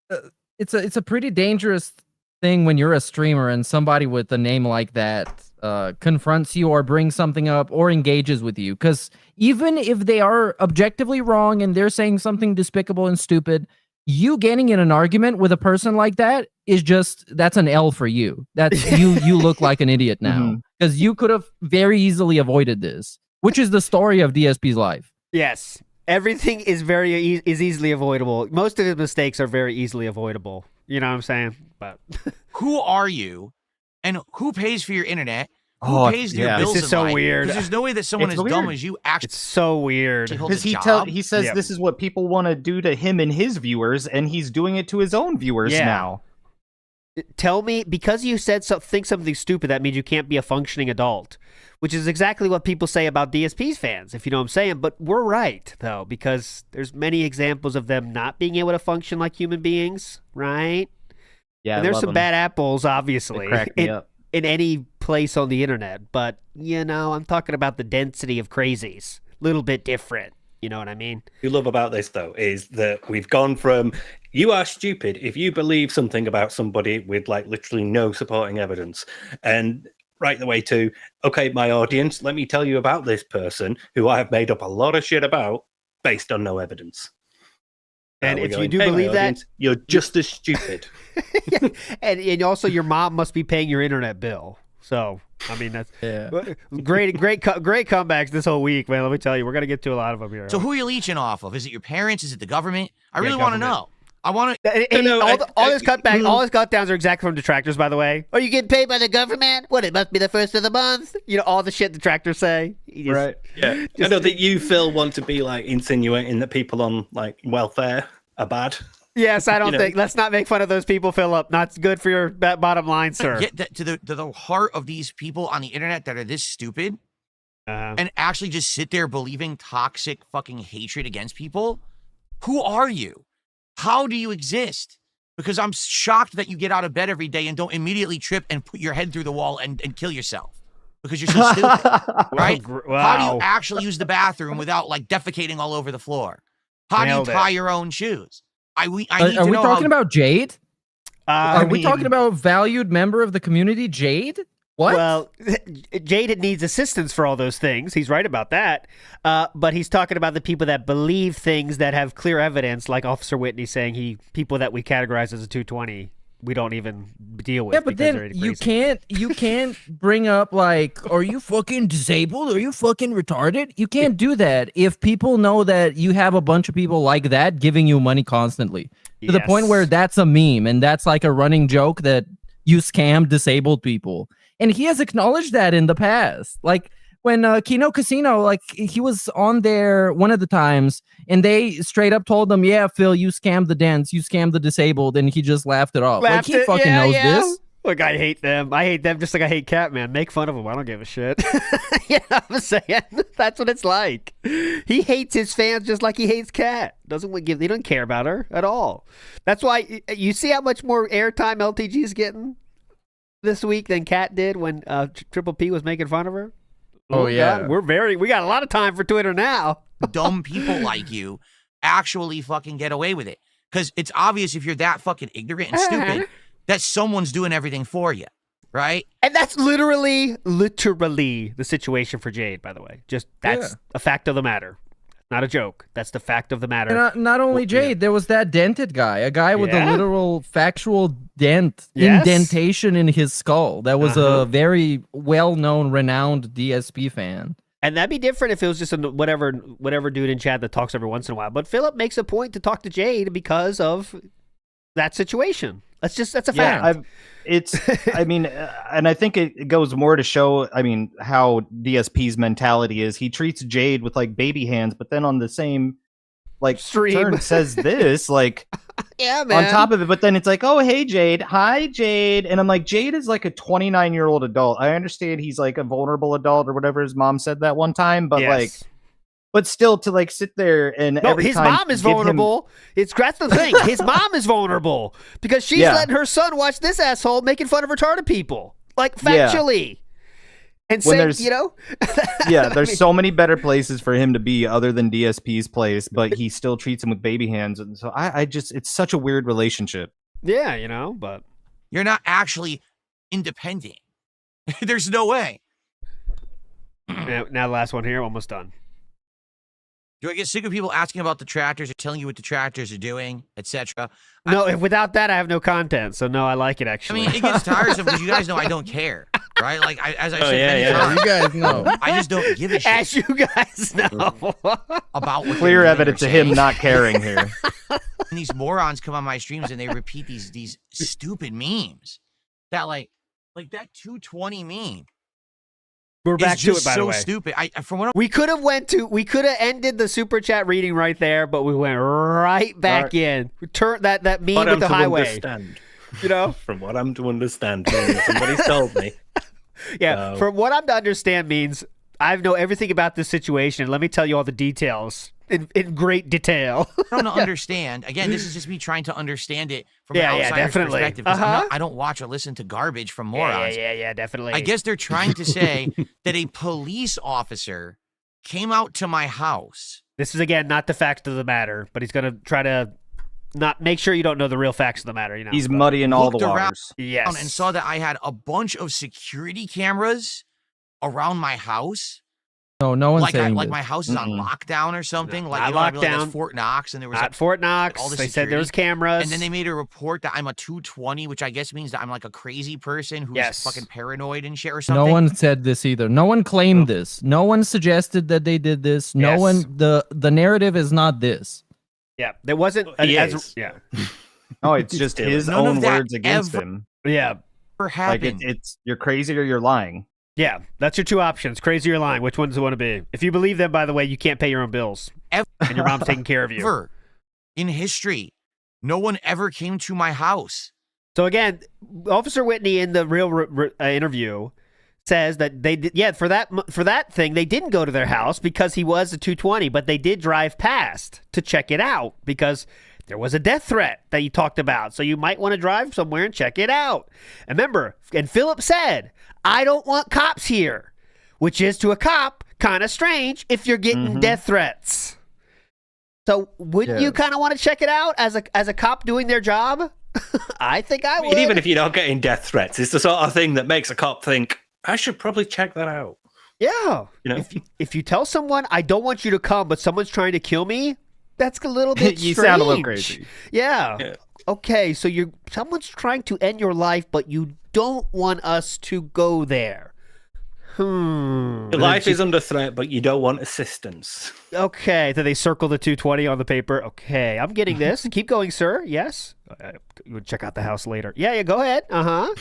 it. it's a pretty dangerous thing when you're a streamer and somebody with a name like that confronts you or brings something up or engages with you. Because even if they are objectively wrong and they're saying something despicable and stupid, you getting in an argument with a person like that is that's an L for you. That's you look like an idiot now because you could have very easily avoided this, which is the story of DSP's life. Yes. Everything is is easily avoidable. Most of his mistakes are very easily avoidable. You know what I'm saying? But who are you, and who pays for your internet? Who pays your bills? This is so in life? weird. Because there's no way that someone as dumb as you actually. It's so weird. Because he says this is what people want to do to him and his viewers, and he's doing it to his own viewers now. Tell me, because you said think something stupid, that means you can't be a functioning adult, which is exactly what people say about DSP's fans, if you know what I'm saying. But we're right, though, because there's many examples of them not being able to function like human beings, right? Yeah, and there's some bad apples, obviously, in any place on the internet. But, I'm talking about the density of crazies. A little bit different. You know what I mean? What you love about this, though, is that we've gone from you are stupid if you believe something about somebody with literally no supporting evidence, and right the way to, okay, my audience, let me tell you about this person who I have made up a lot of shit about based on no evidence. And if you do believe that, you're just as stupid. and also your mom must be paying your internet bill. So, I mean, that's great comebacks this whole week, man. Let me tell you, we're going to get to a lot of them here. So who are you leeching off of? Is it your parents? Is it the government? I really want to know. I want to. All his cutdowns are exactly from detractors, by the way. Are you getting paid by the government? What, it must be the first of the month? All the shit detractors say. Right. Yeah. I know that you, Phil, want to be insinuating that people on welfare are bad. Yes, I don't think. Let's not make fun of those people, Philip. Not good for your bottom line, sir. Get to the heart of these people on the internet that are this stupid and actually just sit there believing toxic fucking hatred against people. Who are you? How do you exist? Because I'm shocked that you get out of bed every day and don't immediately trip and put your head through the wall and kill yourself because you're so stupid, right? Wow. How do you actually use the bathroom without defecating all over the floor? How do you tie your own shoes? Are we talking about Jade? Are we talking about valued member of the community, Jade? What? Well, Jade needs assistance for all those things. He's right about that. But he's talking about the people that believe things that have clear evidence, like Officer Whitney saying people that we categorize as a 220, we don't even deal with. Yeah, but then you can't bring up are you fucking disabled? Are you fucking retarded? You can't do that if people know that you have a bunch of people like that giving you money constantly to the point where that's a meme and that's a running joke that you scam disabled people. And he has acknowledged that in the past. When Kino Casino, he was on there one of the times and they straight up told him, yeah, Phil, you scammed the dance, you scammed the disabled, and he just laughed it off. He fucking knows this. Look, I hate them. I hate them just like I hate Catman. Make fun of them. I don't give a shit. You know what I'm saying? That's what it's like. He hates his fans just like he hates Cat. He doesn't care about her at all. That's why you see how much more airtime LTG is getting this week than Cat did when Triple P was making fun of her. Oh yeah, God, we got a lot of time for Twitter now. Dumb people like you actually fucking get away with it because it's obvious if you're that fucking ignorant and stupid that someone's doing everything for you, right? And that's literally the situation for Jade. By the way, that's a fact of the matter. Not a joke. That's the fact of the matter. And not only Jade, there was that dented guy, a guy with a literal factual indentation in his skull. That was a very well-known, renowned DSP fan. And that'd be different if it was just a whatever dude in chat that talks every once in a while. But Philip makes a point to talk to Jade because of that situation. That's a fact. And I think it goes more to show, how DSP's mentality is. He treats Jade with baby hands, but then on the same stream turn says this, yeah, man. On top of it, but then it's oh, hey, Jade. Hi, Jade. And I'm Jade is a 29-year-old adult. I understand he's a vulnerable adult or whatever his mom said that one time, but but still to sit there and every his time mom is vulnerable. That's the thing. His mom is vulnerable because she's letting her son watch this asshole making fun of retarded people, factually. Yeah. And there's there's so many better places for him to be other than DSP's place, but he still treats him with baby hands, and so I just it's such a weird relationship. Yeah, but You're not actually independent. There's no way. now the last one here, almost done. Do I get sick of people asking about the tractors or telling you what the tractors are doing, etc.? No, if without that, I have no content. So no, I like it I actually. mean, it gets tiresome because you guys know I don't care, right? Like, as I said many You times, guys know. I just don't give a shit As you guys know. about what Clear they're evidence of saying. him not caring here. And these morons come on my streams and they repeat these stupid memes that like that 220 meme. We're back is to just it, by the so way. stupid. From what We could have ended the super chat reading right there, but we went right back in. We turned that meme What with I'm the to highway. understand. From what I'm to understand, somebody's told me. Yeah, from what I'm to understand means I know everything about this situation. Let me tell you all the details in great detail. I don't understand. Again, this is just me trying to understand it from Yeah, an yeah, outsider's definitely. perspective. 'Cause I don't watch or listen to garbage from morons. Yeah, definitely. I guess they're trying to say that a police officer came out to my house. This is, again, not the facts of the matter, but he's going to try to not make sure you don't know the real facts of the matter. He's muddying all the Looked around waters. Yes. and saw that I had a bunch of security cameras around my house. No, no one's Like saying like this. my house is on lockdown or something. No, like not you know, I'd be like, lockdown. that's Fort Knox, and there was At Fort Knox, all the they said there was security. cameras. And then they made a report that I'm a 220, which I guess means that I'm like a crazy person who's Yes. fucking paranoid and shit or something. No one said this either. No one claimed this. No one suggested that they did this. No Yes. one. The narrative is not this. Yeah, there wasn't. He as- is. Yeah, Oh, it's just his None of own that words against ever- him. yeah, Never Like happened. it's you're crazy or you're lying. yeah. That's your two options: crazy or lying. Which ones do you want to be? If you believe them, by the way, you can't pay your own bills, Ever and your mom's taking care of you. Ever in history, no one ever came to my house. So again, Officer Whitney in the real interview says that they did, for that thing they didn't go to their house because he was a 220, but they did drive past to check it out because there was a death threat that you talked about. So you might want to drive somewhere and check it out. And remember, and Philip said, "I don't want cops here," which is to a cop kind of strange if you're getting death threats. So wouldn't you kind of want to check it out as a cop doing their job? I think I would. Even if you're not getting death threats, it's the sort of thing that makes a cop think, I should probably check that out. Yeah. You know? If you tell someone, I don't want you to come, but someone's trying to kill me, that's a little bit You strange. sound a little crazy. Yeah. Yeah. Okay, so someone's trying to end your life, but you don't want us to go there. Your life is under threat, but you don't want assistance. Okay, then they circle the 220 on the paper. Okay, I'm getting this. Keep going, sir. Yes. We'll check out the house later. Yeah, go ahead.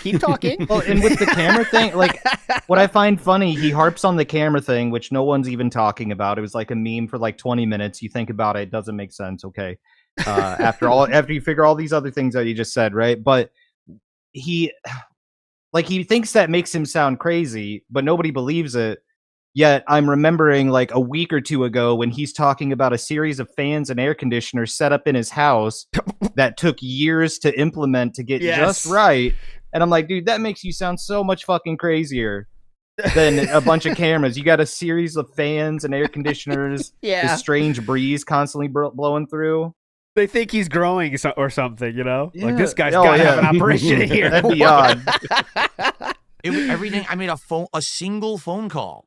Keep talking. Well, and with the camera thing, like what I find funny, he harps on the camera thing, which no one's even talking about. It was like a meme for like 20 minutes. You think about it, it doesn't make sense. Okay. After you figure all these other things that you just said, right? But he thinks that makes him sound crazy, but nobody believes it. Yet I'm remembering like a week or two ago when he's talking about a series of fans and air conditioners set up in his house that took years to implement to get just right. And I'm like, dude, that makes you sound so much fucking crazier than a bunch of cameras. You got a series of fans and air conditioners, this strange breeze constantly blowing through. They think he's growing or something, Like, this guy's Oh, got to yeah. have an operation in here. That'd be odd. It was everything. I made a single phone call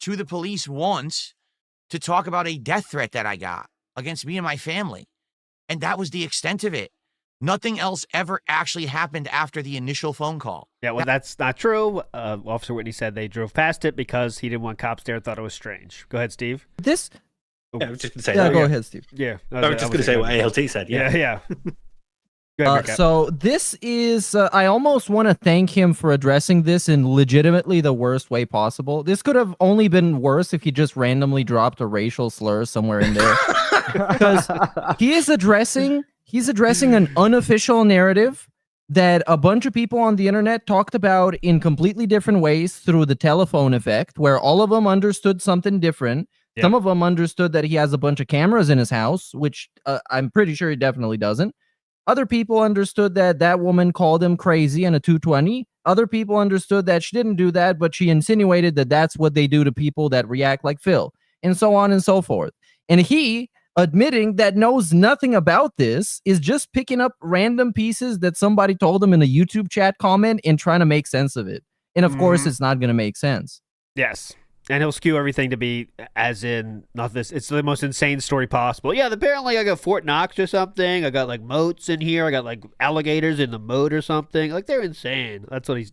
to the police once to talk about a death threat that I got against me and my family. And that was the extent of it. Nothing else ever actually happened after the initial phone call. Yeah, well, that's not true. Officer Whitney said they drove past it because he didn't want cops there, thought it was strange. Go ahead, Steve. This. Yeah, I was just going to say Yeah, that. go ahead, Steve. Yeah. I was just going to say what ALT said. Yeah. Yeah. Go ahead, Rick. So this is, I almost want to thank him for addressing this in legitimately the worst way possible. This could have only been worse if he just randomly dropped a racial slur somewhere in there. Because he's addressing an unofficial narrative that a bunch of people on the internet talked about in completely different ways through the telephone effect, where all of them understood something different. Yeah. Some of them understood that he has a bunch of cameras in his house, which I'm pretty sure he definitely doesn't. Other people understood that that woman called him crazy and a 220. Other people understood that she didn't do that, but she insinuated that that's what they do to people that react like Phil, and so on and so forth. And he admitting that knows nothing about this, is just picking up random pieces that somebody told him in a YouTube chat comment and trying to make sense of it. And of course, it's not going to make sense. Yes. And he'll skew everything to be as in not this. It's the most insane story possible. Yeah, apparently I got Fort Knox or something. I got like moats in here. I got like alligators in the moat or something. Like they're insane. That's what he's,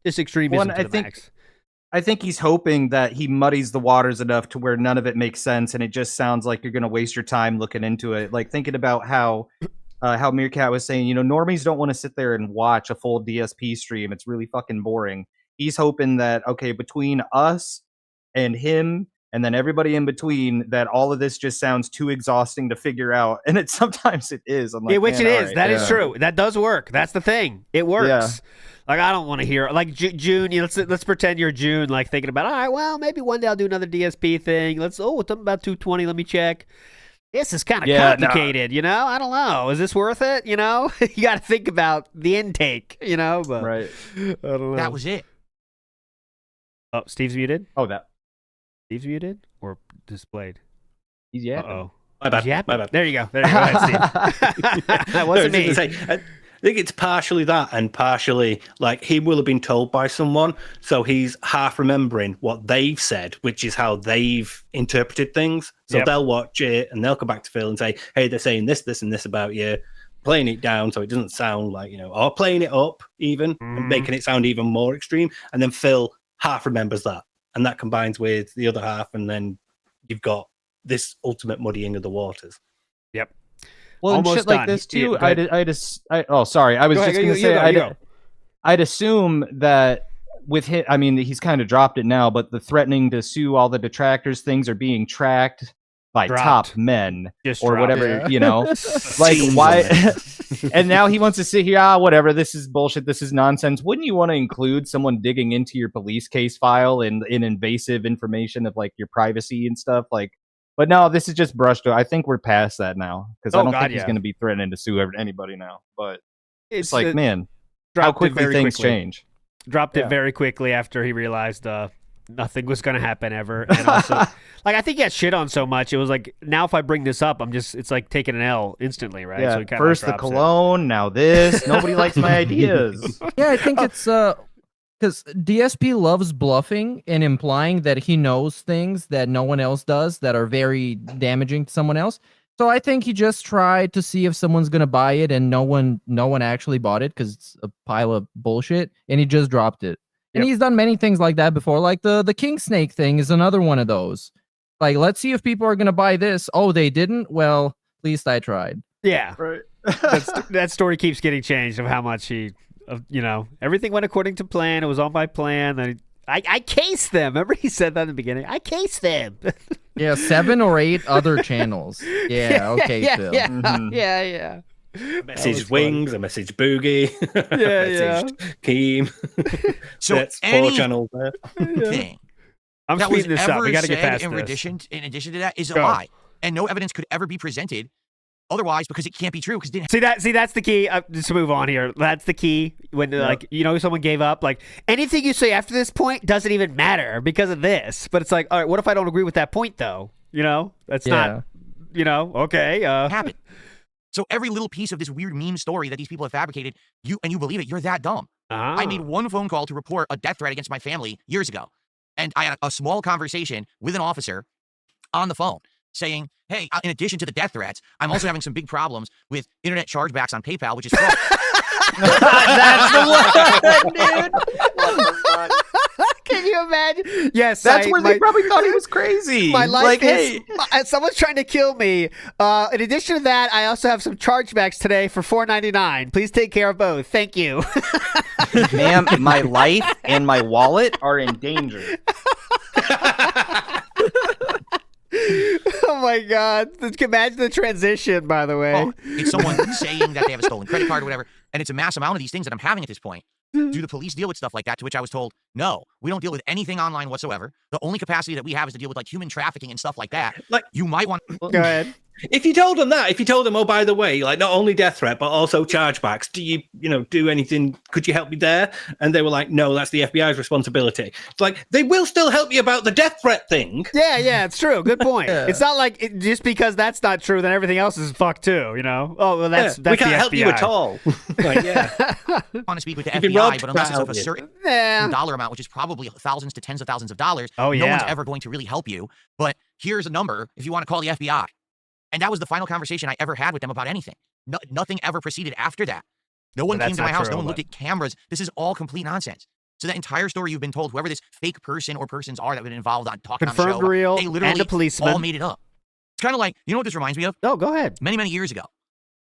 this extremism to the max. I think he's hoping that he muddies the waters enough to where none of it makes sense, and it just sounds like you're going to waste your time looking into it. Like thinking about how Meerkat was saying, normies don't want to sit there and watch a full DSP stream. It's really fucking boring. He's hoping that, okay, between us and him and then everybody in between, that all of this just sounds too exhausting to figure out. And sometimes it is. I'm like, which it is. Right, that is true. That does work. That's the thing. It works. Yeah. Like, I don't want to hear like June. Let's pretend you're June, like thinking about, all right, well, maybe one day I'll do another DSP thing. It's something about 220. Let me check. This is kind of complicated, I don't know. Is this worth it? You got to think about the intake, but right. I don't know. That was it. Oh, Steve's muted? Oh, Steve's muted or displayed? He's yapping. Uh-oh. My bad. There you go. There you go. Ahead, Steve. That wasn't me. I think it's partially that and partially like he will have been told by someone. So he's half remembering what they've said, which is how they've interpreted things. So they'll watch it and they'll come back to Phil and say, hey, they're saying this, this, and this about you, playing it down so it doesn't sound like, or playing it up even and making it sound even more extreme. And then Phil half remembers that. And that combines with the other half. And then you've got this ultimate muddying of the waters. Yep. Well, and shit like this too. Sorry. I was just going to say, I'd assume that with him, I mean, he's kind of dropped it now, but the threatening to sue all the detractors things are being tracked by top men or whatever, like why? And now he wants to sit here. Whatever. This is bullshit. This is nonsense. Wouldn't you want to include someone digging into your police case file and in invasive information of like your privacy and stuff like? But no, this is just brushed over. I think we're past that now because I don't think he's going to be threatening to sue anybody now. But it's like, man, how quickly things change. Dropped it very quickly after he realized nothing was going to happen ever. And also, like, I think he got shit on so much. It was like, now if I bring this up, it's like taking an L instantly, right? Yeah, so first the cologne, now this. Nobody likes my ideas. Yeah, I think it's because DSP loves bluffing and implying that he knows things that no one else does that are very damaging to someone else. So I think he just tried to see if someone's gonna buy it, and no one actually bought it because it's a pile of bullshit, and he just dropped it. And he's done many things like that before. Like the King Snake thing is another one of those. Like, let's see if people are gonna buy this. Oh, they didn't? Well, at least I tried. Yeah, right. That story keeps getting changed of how much everything went according to plan. It was on my plan. And I cased them. Remember he said that in the beginning? I cased them. Yeah, 7 or 8 other channels. Yeah, okay, Phil. Yeah, mm-hmm. yeah. A message Wings, a message Boogie, a message Keem. So that's 4 channels there. Thing I'm speeding this up. We got to get past in this. In addition to that, is a lie, and no evidence could ever be presented otherwise because it can't be true. Because see that's the key. Just to move on here, that's the key. When like someone gave up, like anything you say after this point doesn't even matter because of this. But it's like, all right, what if I don't agree with that point though? That's not. Okay. Happen. So every little piece of this weird meme story that these people have fabricated, you believe it, you're that dumb. I made one phone call to report a death threat against my family years ago. And I had a small conversation with an officer on the phone saying, hey, in addition to the death threats, I'm also having some big problems with internet chargebacks on PayPal, which is fraud. That's the one, dude. Can you imagine? Yes, that's where they probably thought he was crazy. My life someone's trying to kill me. In addition to that, I also have some chargebacks today for $4.99. Please take care of both. Thank you. Ma'am, my life and my wallet are in danger. Oh my God. Imagine the transition, by the way. Oh, it's someone saying that they have a stolen credit card or whatever, and it's a mass amount of these things that I'm having at this point. Do the police deal with stuff like that? To which I was told, no, we don't deal with anything online whatsoever. The only capacity that we have is to deal with like human trafficking and stuff like that. Like, you might want Go ahead. If you told them that, if you told them, oh, by the way, like not only death threat, but also chargebacks, do you do anything? Could you help me there? And they were like, no, that's the FBI's responsibility. It's like, they will still help you about the death threat thing. Yeah, it's true. Good point. It's not like just because that's not true, then everything else is fucked too, Oh, well, that's we can't the help you FBI. at all. Like, yeah. I want to speak with the been FBI, robbed, but unless it's of a can't help certain Yeah. dollar amount, which is probably thousands to tens of thousands of dollars, Oh, no one's yeah. ever going to really help you. But here's a number if you want to call the FBI. And that was the final conversation I ever had with them about anything. Nothing ever proceeded after that. No one But came that's to my not house. true, No one but- looked at cameras. This is all complete nonsense. So that entire story you've been told, whoever this fake person or persons are that have been involved on talking on the Confirmed show, real they literally and a policeman. all made it up. It's kind of like, you know what this reminds me of? Oh, go ahead. Many, many years ago,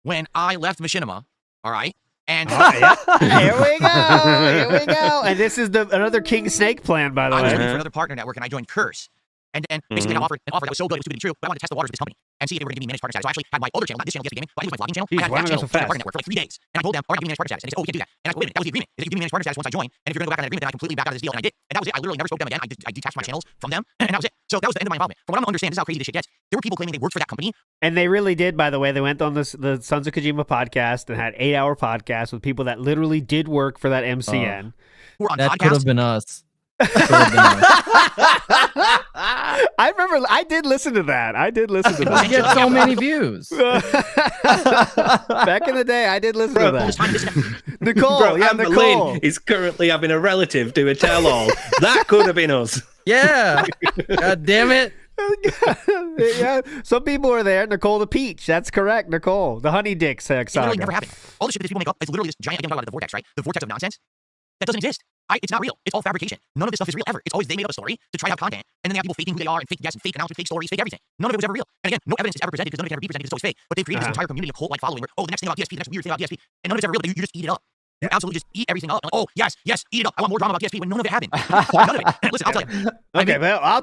when I left Machinima, all right? And Here we go. And this is another King Snake plan, by the I was way. working for another partner network, and I joined Curse. And basically, an offer that was so good, it was too good to be true. But I wanted to test the waters of this company and see if they were going to give me managed partner status. So I actually had my other channel, not this channel, DSP Gaming, but I think it was my vlogging channel. Jeez, I had why that am I channel so on the fast? partner network for like 3 days. And I told them, all right, give me managed partner status. And they said, oh, we can't do that. And I go, wait a minute, that was the agreement. They give me managed partner status once I join. And if you're going to go back on that agreement, then I completely back out of this deal. And I did. And that was it. I literally never spoke to them again. I detached my channels from them. And that was it. So that was the end of my involvement. From what I'm understanding, this is how crazy this shit gets. There were people claiming they worked for that company. And they really did, by the way. They went on the Sons of Kojima podcast and had 8-hour podcasts with people that literally did work for that MCN. Who were on That could have podcasts. been us. Could have been us. I remember I did listen to that. We get so many views. Back in the day, I did listen to that. Nicole, Bro, yeah, Amber Nicole. Lynn is currently having a relative do a tell-all. That could have been us. Yeah. God damn it. Yeah, some people were there. Nicole the Peach. That's correct, Nicole. The Honey Dick sex It literally saga. never happened. All the shit that these people make up is literally this giant, again, I'm talking about the vortex, right? The vortex of nonsense. That doesn't exist. It's not real. It's all fabrication. None of this stuff is real ever. It's always they made up a story to try to have content, and then they have people faking who they are and fake guests and fake announcements, fake stories, fake everything. None of it was ever real. And again, no evidence is ever presented because none of it can ever be presented because it's always fake. But they've created this entire community, a cult-like following where, oh, the next thing about DSP, the next weird thing about DSP, and none of it's ever real. But you just eat it up. You absolutely just eat everything up. Like, oh, yes, eat it up. I want more drama about DSP when none of it happened. None of it. And listen, I'll tell you. Okay, well, I'll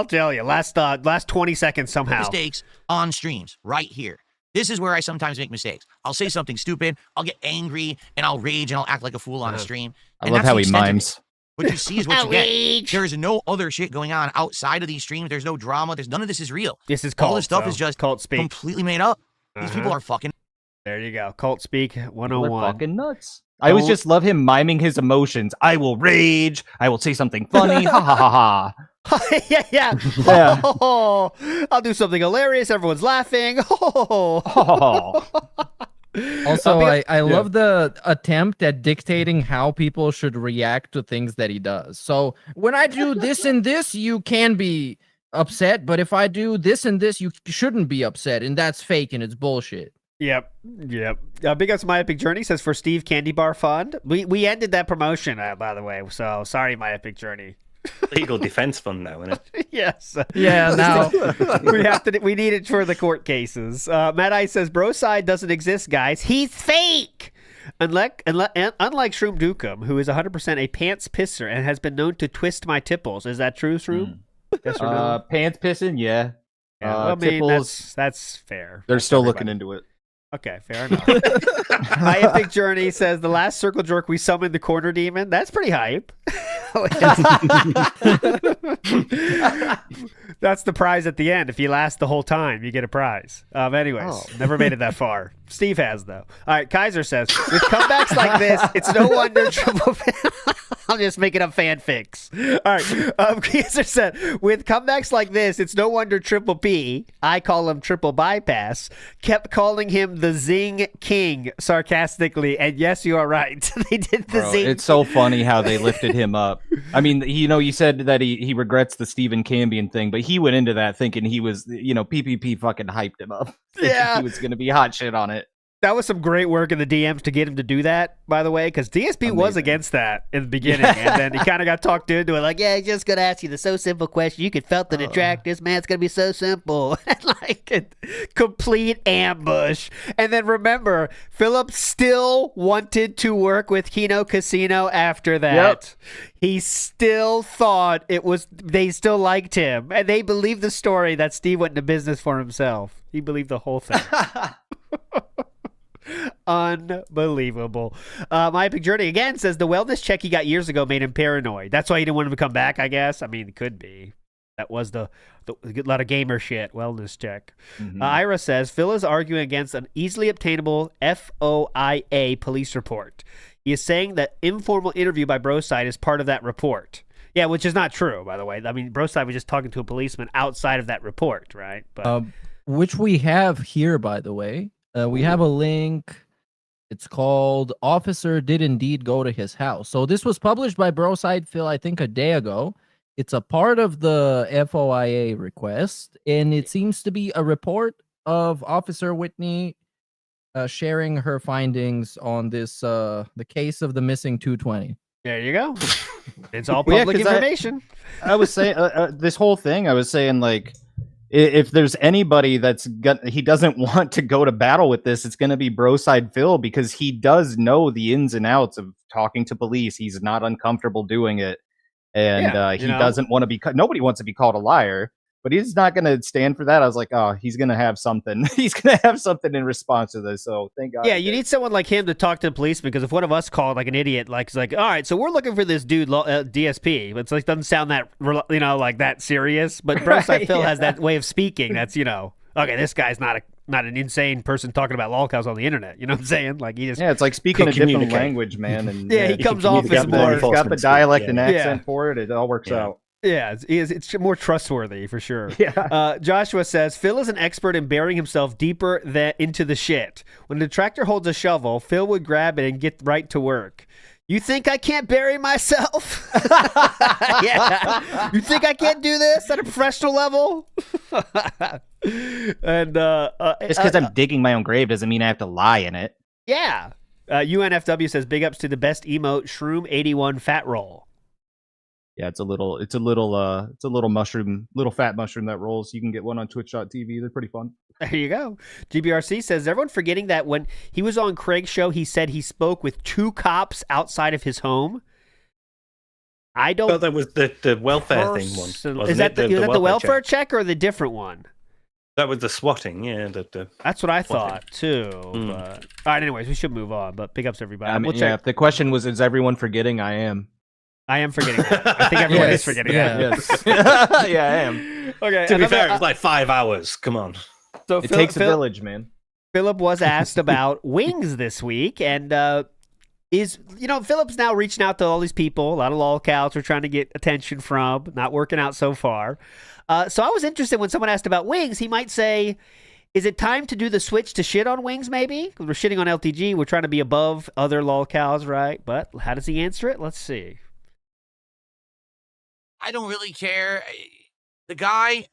tell you. Last 20 seconds somehow. Mistakes on streams right here. This is where I sometimes make mistakes. I'll say something stupid, I'll get angry, and I'll rage, and I'll act like a fool on a stream. I And love that's how the he extent of it. mimes. What you see is what you get. There is no other shit going on outside of these streams. There's no drama. None of this is real. This is All cult. this stuff so is just cult speak. completely made up. These people are fucking. There you go. Cult speak They're 101. fucking nuts. I always just love him miming his emotions. I will rage. I will say something funny. Ha ha ha ha. yeah. Yeah. Oh, I'll do something hilarious. Everyone's laughing. Oh. Also, I love the attempt at dictating how people should react to things that he does. So when I do this and this, you can be upset, but if I do this and this, you shouldn't be upset, and that's fake and it's bullshit. Yep. Big ups My Epic Journey says for Steve Candy Bar Fund. We ended that promotion, by the way. So sorry, My Epic Journey. Legal defense fund now, isn't it? Yes. Yeah, now we need it for the court cases. Matt Ice says bro side doesn't exist, guys. He's fake. Unlike Shroom Dukem, who is 100% a pants pisser and has been known to twist my tipples. Is that true, Shroom? Yes or no? Pants pissing, yeah. Yeah, well, I mean, tipples, that's fair. they're That's still everybody. looking into it. Okay, fair enough. My Epic Journey says the last circle jerk we summoned the corner demon. That's pretty hype. That's the prize at the end. If you last the whole time, you get a prize. Anyways, never made it that far. Steve has though. All right, Kaiser says with comebacks like this, it's no wonder triple. I'm just making up fanfics. All right, Kaiser said with comebacks like this, it's no wonder Triple P, I call him Triple Bypass, kept calling him the Zing King sarcastically. And yes, you are right. They did the Bro, Zing. it's so funny how they lifted him up. I mean, you said that he regrets the Stephen Cambion thing, but he went into that thinking he was, PPP fucking hyped him up. Yeah. He was going to be hot shit on it. That was some great work in the DMs to get him to do that, by the way, because DSP was against that in the beginning, and then he kind of got talked into it, like, yeah, he's just going to ask you the so simple question. You could felt the attractors, man. It's going to be so simple. Like, a complete ambush. And then remember, Philip still wanted to work with Kino Casino after that. Yep. He still thought they still liked him, and they believed the story that Steve went into business for himself. He believed the whole thing. Unbelievable. My Epic Journey again says the wellness check he got years ago made him paranoid. That's why he didn't want him to come back, I guess. I mean, it could be. That was the a lot of gamer shit. Wellness check. Ira says Phil is arguing against an easily obtainable FOIA police report. He is saying that informal interview by Broside is part of that report. Yeah, which is not true, by the way. I mean, Broside was just talking to a policeman outside of that report, right? But which we have here, by the way. We have a link. It's called "Officer Did Indeed Go to His House." So this was published by Broside Phil, I think, a day ago. It's a part of the FOIA request, and it seems to be a report of Officer Whitney sharing her findings on this the case of the missing 220. there you go. It's all public information. I was saying this whole thing. I was saying like, if there's anybody he doesn't want to go to battle with this, it's going to be Broside Phil, because he does know the ins and outs of talking to police. He's not uncomfortable doing it. And he doesn't want to be. Nobody wants to be called a liar, but he's not going to stand for that. I was like, oh, he's going to have something. He's going to have something in response to this. So thank God. Yeah, you need someone like him to talk to the police, because if one of us called like an idiot, like it's like, all right, so we're looking for this dude, DSP. It's like doesn't sound that like that serious. But Broside Phil has that way of speaking. That's okay, this guy's not an insane person talking about lolcows on the internet. You know what I'm saying? Like he just it's like speaking a different language, man. And he comes off as more. He's got the dialect and accent for it. It all works out. Yeah, it's more trustworthy for sure. Yeah. Joshua says Phil is an expert in burying himself deeper into the shit. When the detractor holds a shovel, Phil would grab it and get right to work. You think I can't bury myself? Yeah. You think I can't do this at a professional level? And just because I'm digging my own grave doesn't mean I have to lie in it. Yeah. UNFW says big ups to the best emote, Shroom 81 fat roll. Yeah, it's a little mushroom, little fat mushroom that rolls. You can get one on twitch.tv. They're pretty fun. There you go. GBRC says, is everyone forgetting that when he was on Craig's show, he said he spoke with 2 cops outside of his home? I don't. Well, that was the welfare thing one. Is that the welfare check or the different one? That was the swatting, yeah. That's what I thought too. But, all right, anyways, we should move on. But big ups everybody. I mean, if the question was, is everyone forgetting? I am forgetting that. I think everyone is forgetting that. Yes. Yeah, I am. Okay. To be fair, it was like 5 hours. Come on. So it takes a village, man. Philip was asked about wings this week, and Philip's now reaching out to all these people. A lot of lolcows we're trying to get attention from. Not working out so far. So I was interested when someone asked about wings. He might say, is it time to do the switch to shit on wings, maybe? Because we're shitting on LTG. We're trying to be above other lolcows, right? But how does he answer it? Let's see. I don't really care. The guy,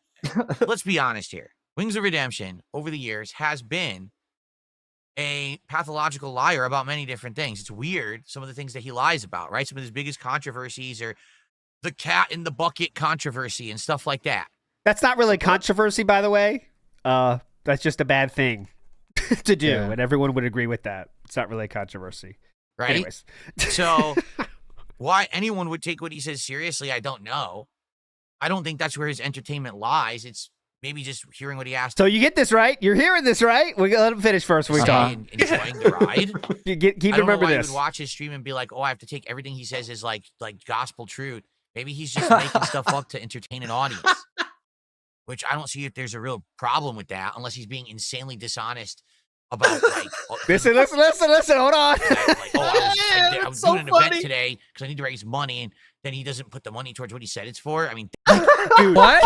let's be honest here. Wings of Redemption, over the years, has been a pathological liar about many different things. It's weird, some of the things that he lies about, right? Some of his biggest controversies are the cat in the bucket controversy and stuff like that. That's not really controversy, by the way. That's just a bad thing to do, and everyone would agree with that. It's not really a controversy. Right? Anyways. So why anyone would take what he says seriously, I don't know. I don't think that's where his entertainment lies. It's maybe just hearing what he asked. So you get this right? You're hearing this right? We let him finish first. We talk. Enjoying the ride. Keep remember this. I would watch his stream and be like, "Oh, I have to take everything he says as like gospel truth." Maybe he's just making stuff up to entertain an audience, which I don't see if there's a real problem with that, unless he's being insanely dishonest about like. Listen. Hold on. I was doing an event today because I need to raise money, and then he doesn't put the money towards what he said it's for. I mean, dude, what?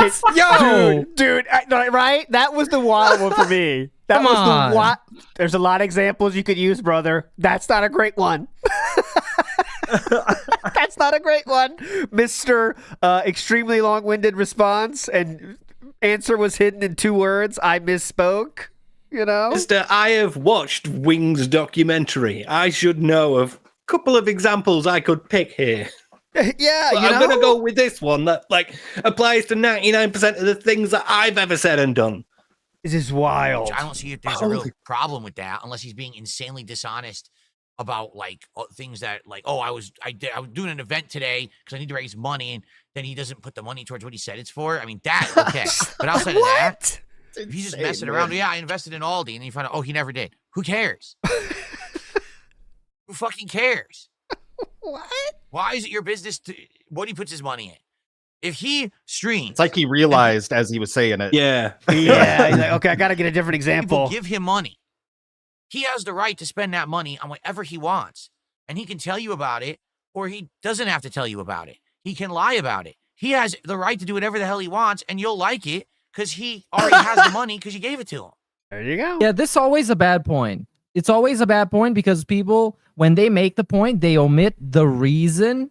Dude, right? That was the wild one for me. That was the what? There's a lot of examples you could use, brother. That's not a great one. That's not a great one, Mr. Extremely long-winded response, and answer was hidden in 2 words. I misspoke. Mr. I have watched Wings documentary. I should know of a couple of examples I could pick here. Yeah, I'm going to go with this one that applies to 99% of the things that I've ever said and done. This is wild. I don't see if there's a real problem with that, unless he's being insanely dishonest about things that I was doing an event today because I need to raise money, and then he doesn't put the money towards what he said it's for. I mean, that's okay. But outside of that, if he's just messing around, I invested in Aldi, and then you find out, he never did. Who cares? Who fucking cares? What? Why is it your business what he puts his money in? if he streams, It's like he realized as he was saying it. Yeah. Yeah, he's like, okay, I got to get a different people example. give him money. He has the right to spend that money on whatever he wants. And he can tell you about it, or he doesn't have to tell you about it. He can lie about it. He has the right to do whatever the hell he wants, and you'll like it because he already has the money because you gave it to him. There you go. Yeah, this is always a bad point. It's always a bad point because people, when they make the point, they omit the reason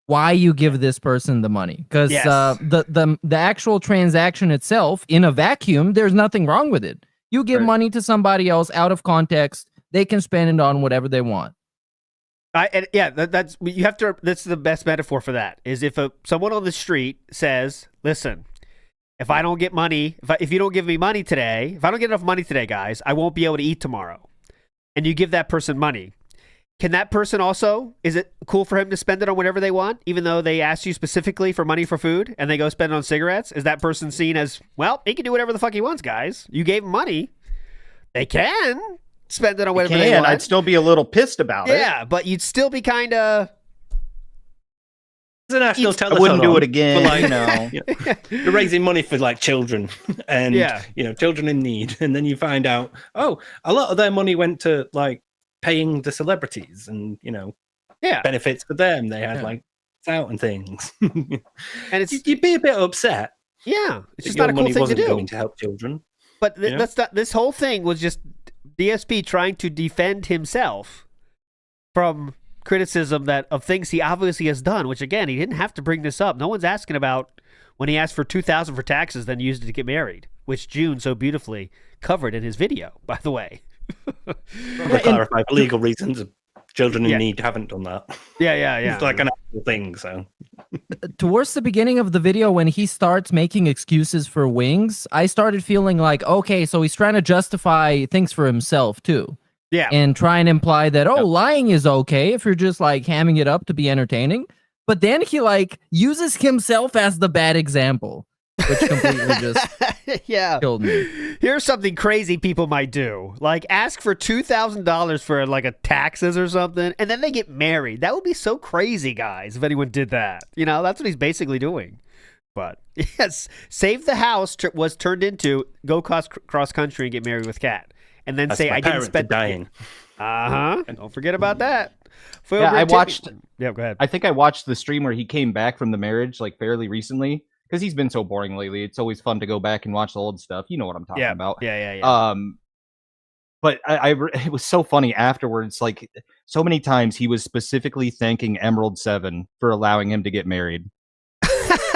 why you give this person the money. Because Yes. the actual transaction itself, in a vacuum, there's nothing wrong with it. You give Right. money to somebody else out of context, they can spend it on whatever they want. That's you have to. That's the best metaphor for that. Is if someone on the street says, "Listen, if I don't get money, if you don't give me money today, if I don't get enough money today, guys, I won't be able to eat tomorrow," and you give that person money, can that person also? Is it cool for him to spend it on whatever they want, even though they asked you specifically for money for food, and they go spend it on cigarettes? Is that person seen as, well, he can do whatever the fuck he wants, guys? You gave him money, they can spend it on whatever they want. I'd still be a little pissed about it. Yeah, but you'd still be kind of. It's a national I wouldn't do it again. Like, You know, you're raising money for like children and Yeah. children in need, and then you find out, oh, a lot of their money went to like paying the celebrities and Yeah, benefits for them. They had Yeah. like out and things. and it's You'd be a bit upset. yeah, it's just that not a your cool money thing to wasn't do. going to help children. But Yeah. that's not. This whole thing was just DSP trying to defend himself from criticism of things he obviously has done. Which again, he didn't have to bring this up. No one's asking about when he asked for $2,000 for taxes, then used it to get married, which June so beautifully covered in his video. By the way. To clarify, for legal reasons, children in Yeah. need haven't done that. Yeah. It's like an actual thing. So Towards the beginning of the video, when he starts making excuses for wings, I started feeling like, okay, so he's trying to justify things for himself too. Yeah. And try and imply that, lying is okay if you're just like hamming it up to be entertaining. But then he like uses himself as the bad example, which completely just yeah. killed me. Here's something crazy people might do. Like ask for $2,000 for like a taxes or something, and then they get married. That would be so crazy, guys, if anyone did that. That's what he's basically doing. But yes, Save the House was turned into go cross country and get married with Kat. And then that's say my I didn't parents spend dying. Don't forget about that. Yeah, I watched. Yeah, go ahead. I think I watched the stream where he came back from the marriage like fairly recently because he's been so boring lately. It's always fun to go back and watch the old stuff. You know what I'm talking about. Yeah. But it was so funny afterwards. Like so many times he was specifically thanking Emerald 7 for allowing him to get married.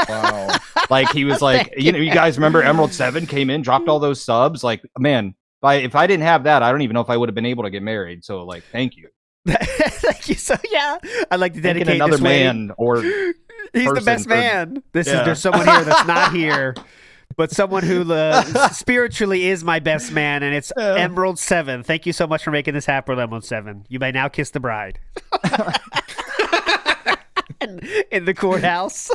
Wow. Like he was like, you guys remember Emerald 7 came in, dropped all those subs. Like, man, if I didn't have that, I don't even know if I would have been able to get married. So like, thank you. Thank you. So yeah, I'd like to dedicate another this way. man or He's the person best for- man. Yeah. There's someone here that's not here, but someone who spiritually is my best man, and it's Emerald 7. Thank you so much for making this happen, Emerald 7. You may now kiss the bride. In the courthouse.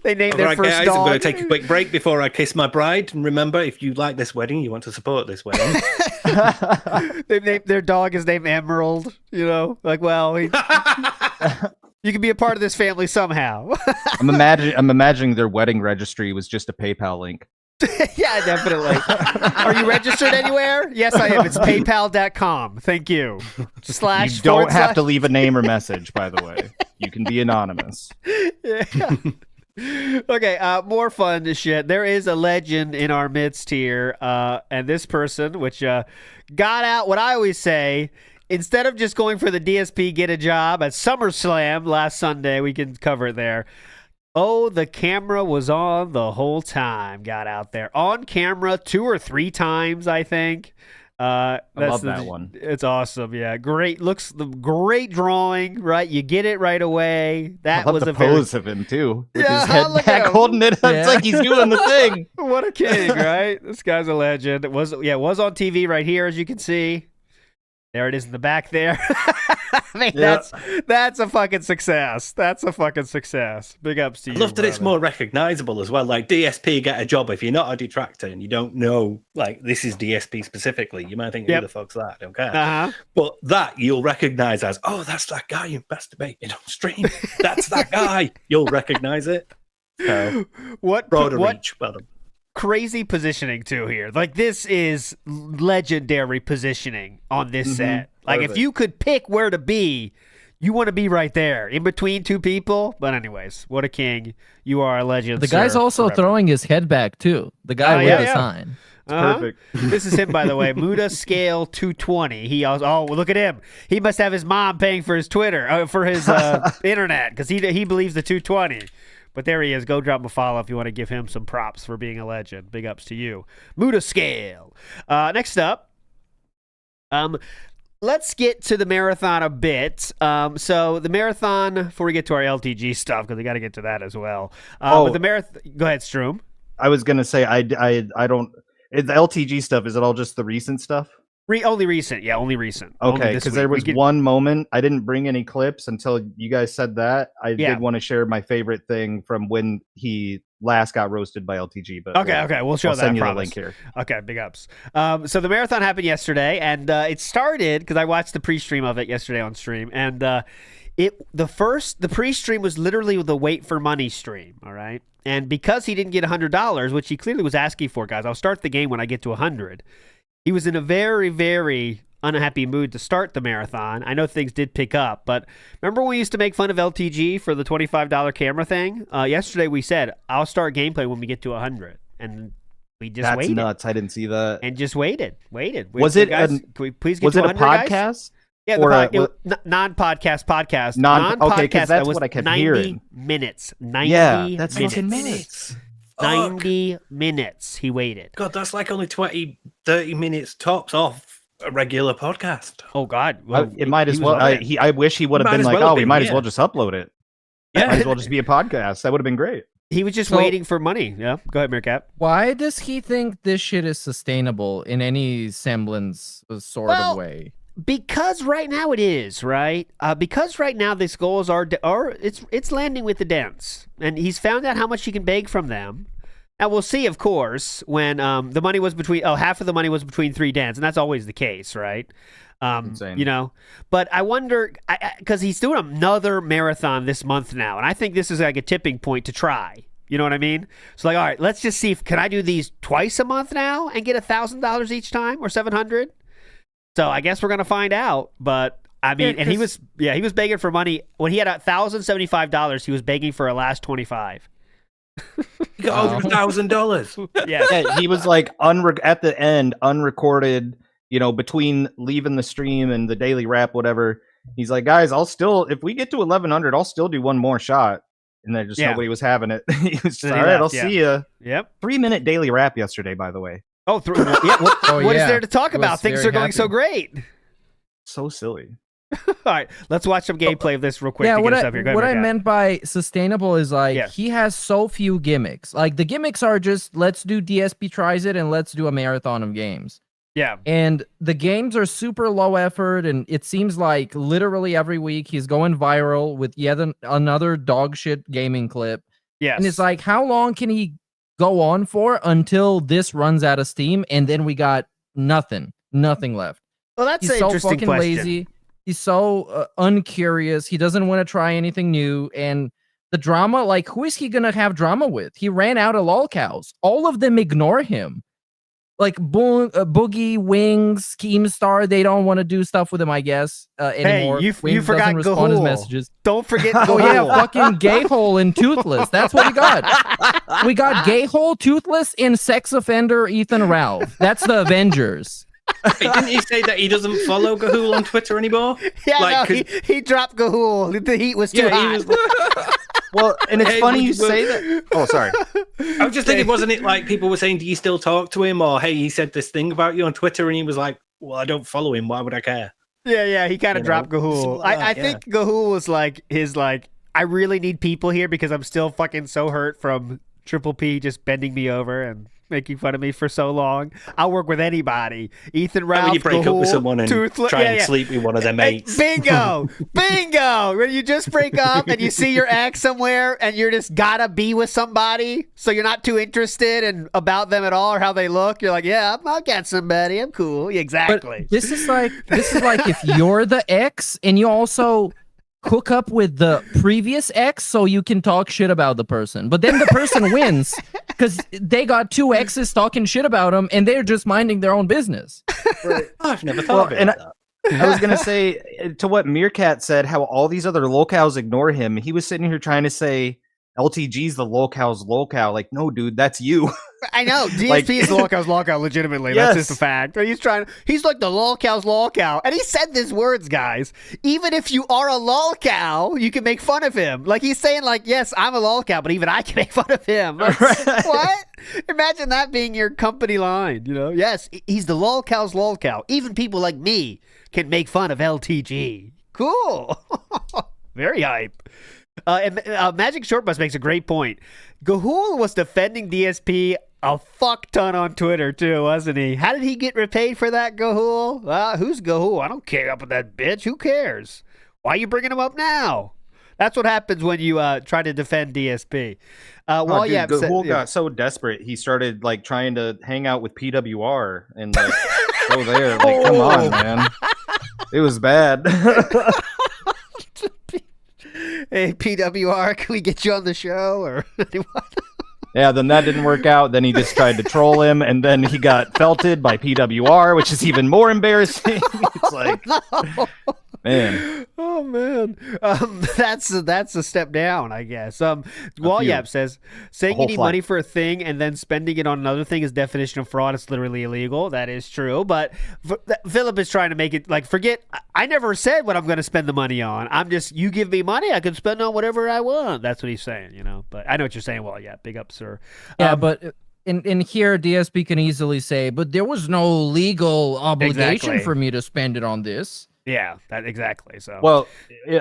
They named their Alright, first guys, dog. I'm going to take a quick break before I kiss my bride. And remember, if you like this wedding, you want to support this wedding. They named their dog is named Emerald. Like, well, you can be a part of this family somehow. I'm imagining their wedding registry was just a PayPal link. Yeah, definitely. Are you registered anywhere? Yes, I am. It's paypal.com. Thank you. You don't have to leave a name or message, by the way. You can be anonymous. Yeah. Okay, more fun shit. There is a legend in our midst here, and this person, which got out what I always say, instead of just going for the DSP get a job at SummerSlam last Sunday, we can cover it there. Oh, the camera was on the whole time. Got out there on camera 2 or 3 times, I think. I love that one. It's awesome. Yeah, great. Looks the great drawing. Right, you get it right away. That I love was the a pose of him too, with Yeah, his head look at back, him. holding it. Yeah. It's like he's doing the thing. What a king, right? This guy's a legend. It was on TV right here, as you can see. There it is in the back there. mean, Yeah. that's a fucking success. That's a fucking success. Big ups to I you. love that it's brother. more recognizable as well. Like DSP get a job if you're not a detractor and you don't know, like this is DSP specifically. You might think, who Yep. the fuck's that? I don't care. Uh-huh. But that you'll recognize as, oh, that's that guy who masturbated on stream. That's that guy. You'll recognize it. So, What broader reach. Well done. crazy positioning too here. Like this is legendary positioning on this set. Like if Perfect. you could pick where to be, you want to be right there in between two people. But anyways, what a king. You are a legend. The guy's sir, also forever. throwing his head back too. The guy Oh, with yeah, the yeah. sign. Uh-huh. Perfect. This is him, by the way. Muda Scale 220. He also, oh, look at him. He must have his mom paying for his Twitter, for his internet, because he believes the 220. But there he is. Go drop him a follow if you want to give him some props for being a legend. Big ups to you. Muda Scale. Next up, let's get to the marathon a bit. So the marathon, before we get to our LTG stuff, because we got to get to that as well. But the marathon, go ahead, Shroom. I was gonna say I don't. The LTG stuff, is it all just the recent stuff? Only recent. Yeah, only recent. Only Okay, this because week. there We was get- one moment I didn't bring any clips until you guys said that. I Yeah. did want to share my favorite thing from when he last got roasted by LTG. But Okay, we'll show I'll that. send I you the promise. link here. Okay, big ups. So the marathon happened yesterday, and it started because I watched the pre-stream of it yesterday on stream, and the pre-stream was literally the wait for money stream. All right, and because he didn't get $100, which he clearly was asking for, guys, I'll start the game when I get to 100. He was in a very, very unhappy mood to start the marathon. I know things did pick up, but remember when we used to make fun of LTG for the $25 camera thing? Yesterday we said, I'll start gameplay when we get to 100. And we just That's waited. nuts. I didn't see that. And just waited. Was it guys, an- can we please get Was to it a 100, guys? podcast? Yeah, Or a- non-podcast podcast. Okay, 'cause Non-podcast, that's that was what I kept 90 hearing. minutes. 90 Yeah, that's minutes. fucking Minutes. 90 minutes he waited. God, that's like only 20, 30 minutes tops off a regular podcast. Oh, God. Well, It might he as was well. loving it. I wish he would have Might been as like, well have oh, we been, might as well yeah. just upload it. Yeah. Might as well just be a podcast. That would have been great. He was just So- waiting for money. Yeah. Go ahead, Meerkat. Why does he think this shit is sustainable in any semblance sort Well, of way? Because right now it is, right? Because right now these goals are it's landing with the dents, and he's found out how much he can beg from them. Now we'll see, of course, when the money was between half of the money was between 3 dens, and that's always the case, right? Insane. You know, but I wonder because he's doing another marathon this month now, and I think this is like a tipping point to try. You know what I mean? So like, all right, let's just see can I do these twice a month now and get $1,000 each time or 700? So I guess we're gonna find out. But I mean, Yeah, and he was begging for money when he had $1,075. He was begging for a last 25. You got over $1,000. Yeah, Yeah, he was like at the end, unrecorded. You know, between leaving the stream and the daily wrap, whatever. He's like, guys, I'll still, if we get to 1,100, I'll still do one more shot. And then just Yeah. nobody was having it. He was just, Then all he right, left, I'll see you. yep. 3-minute daily wrap yesterday, by the way. Oh, yeah. Oh, What is yeah. there to talk He about? was Things very are going so happy. great. So silly. All right, let's watch some gameplay of this real quick. Yeah, to what get us I, up here. Go ahead, what I Meerkat. meant by sustainable is like Yeah. he has so few gimmicks. Like the gimmicks are just let's do DSP tries it and let's do a marathon of games. Yeah, And the games are super low effort, and it seems like literally every week he's going viral with yet another dog shit gaming clip. yes. And it's like, how long can he go on for until this runs out of steam? And then we got nothing left. well, that's He's an so interesting fucking question. lazy. He's so uncurious. He doesn't want to try anything new. And the drama, like, who is he going to have drama with? He ran out of lolcows. All of them ignore him. Like Boogie, Wings, Keemstar, they don't want to do stuff with him, I guess, anymore. you Wings forgot doesn't respond to his Gahul. messages. Don't forget. Oh yeah, Gahul. fucking gay hole and toothless. That's what we got. We got gay hole, toothless, and sex offender Ethan Ralph. That's the Avengers. Wait, didn't he say that he doesn't follow Gahul on Twitter anymore? Yeah, Like, no, he dropped Gahul. The heat was too Yeah, hot. he was. Well, and it's Hey, funny you well- say that. Oh, sorry. I was just thinking, wasn't it like people were saying, "Do you still talk to him?" Or, "Hey, he said this thing about you on Twitter," and he was like, "Well, I don't follow him. Why would I care?" Yeah, he kind of You know, dropped Gahul. something like I that, think Gahul was like I really need people here because I'm still fucking so hurt from Triple P just bending me over and making fun of me for so long. I'll work with anybody. Ethan, Ralph, when you break up with someone and try and sleep with one of their mates. Bingo! Bingo! When you just break up and you see your ex somewhere and you're just gotta be with somebody, so you're not too interested in about them at all or how they look. You're like, yeah, I'll get somebody. I'm cool. Exactly. But this is like if you're the ex and you also hook up with the previous ex so you can talk shit about the person, but then the person wins because they got two exes talking shit about them and they're just minding their own business. I've never thought of it. I was gonna say to what Meerkat said, how all these other locals ignore him. He was sitting here trying to say LTG's the local's local. Like, no, dude, that's you. I know. DSP is the local's local, legitimately. Yes. That's just a fact. He's like the local's local. And he said these words, guys. Even if you are a local, you can make fun of him. Like, he's saying, like, yes, I'm a local, but even I can make fun of him. Like, what? Imagine that being your company line, you know? Yes, he's the local's local. Even people like me can make fun of LTG. Cool. Very hype. Magic Short Bus makes a great point. Gahul was defending DSP a fuck ton on Twitter too, wasn't he? How did he get repaid for that, Gahul? Who's Gahul? I don't care up with that bitch. Who cares? Why are you bringing him up now? That's what happens when you try to defend DSP. Gahul got so desperate, he started like trying to hang out with PWR and like go there. Like, come on, man. It was bad. Hey, PWR, can we get you on the show? Or yeah, then that didn't work out. Then he just tried to troll him, and then he got felted by PWR, which is even more embarrassing. It's like, man. Oh man, that's a step down, I guess. Walyap says saying you need money for a thing and then spending it on another thing is definition of fraud. It's literally illegal. That is true. But Philip is trying to make it like forget. I never said what I'm going to spend the money on. I'm just you give me money, I can spend on whatever I want. That's what he's saying, you know. But I know what you're saying. Walyap, big up, sir. Yeah, but. In here, DSP can easily say, but there was no legal obligation for me to spend it on this. Yeah, exactly. So, well,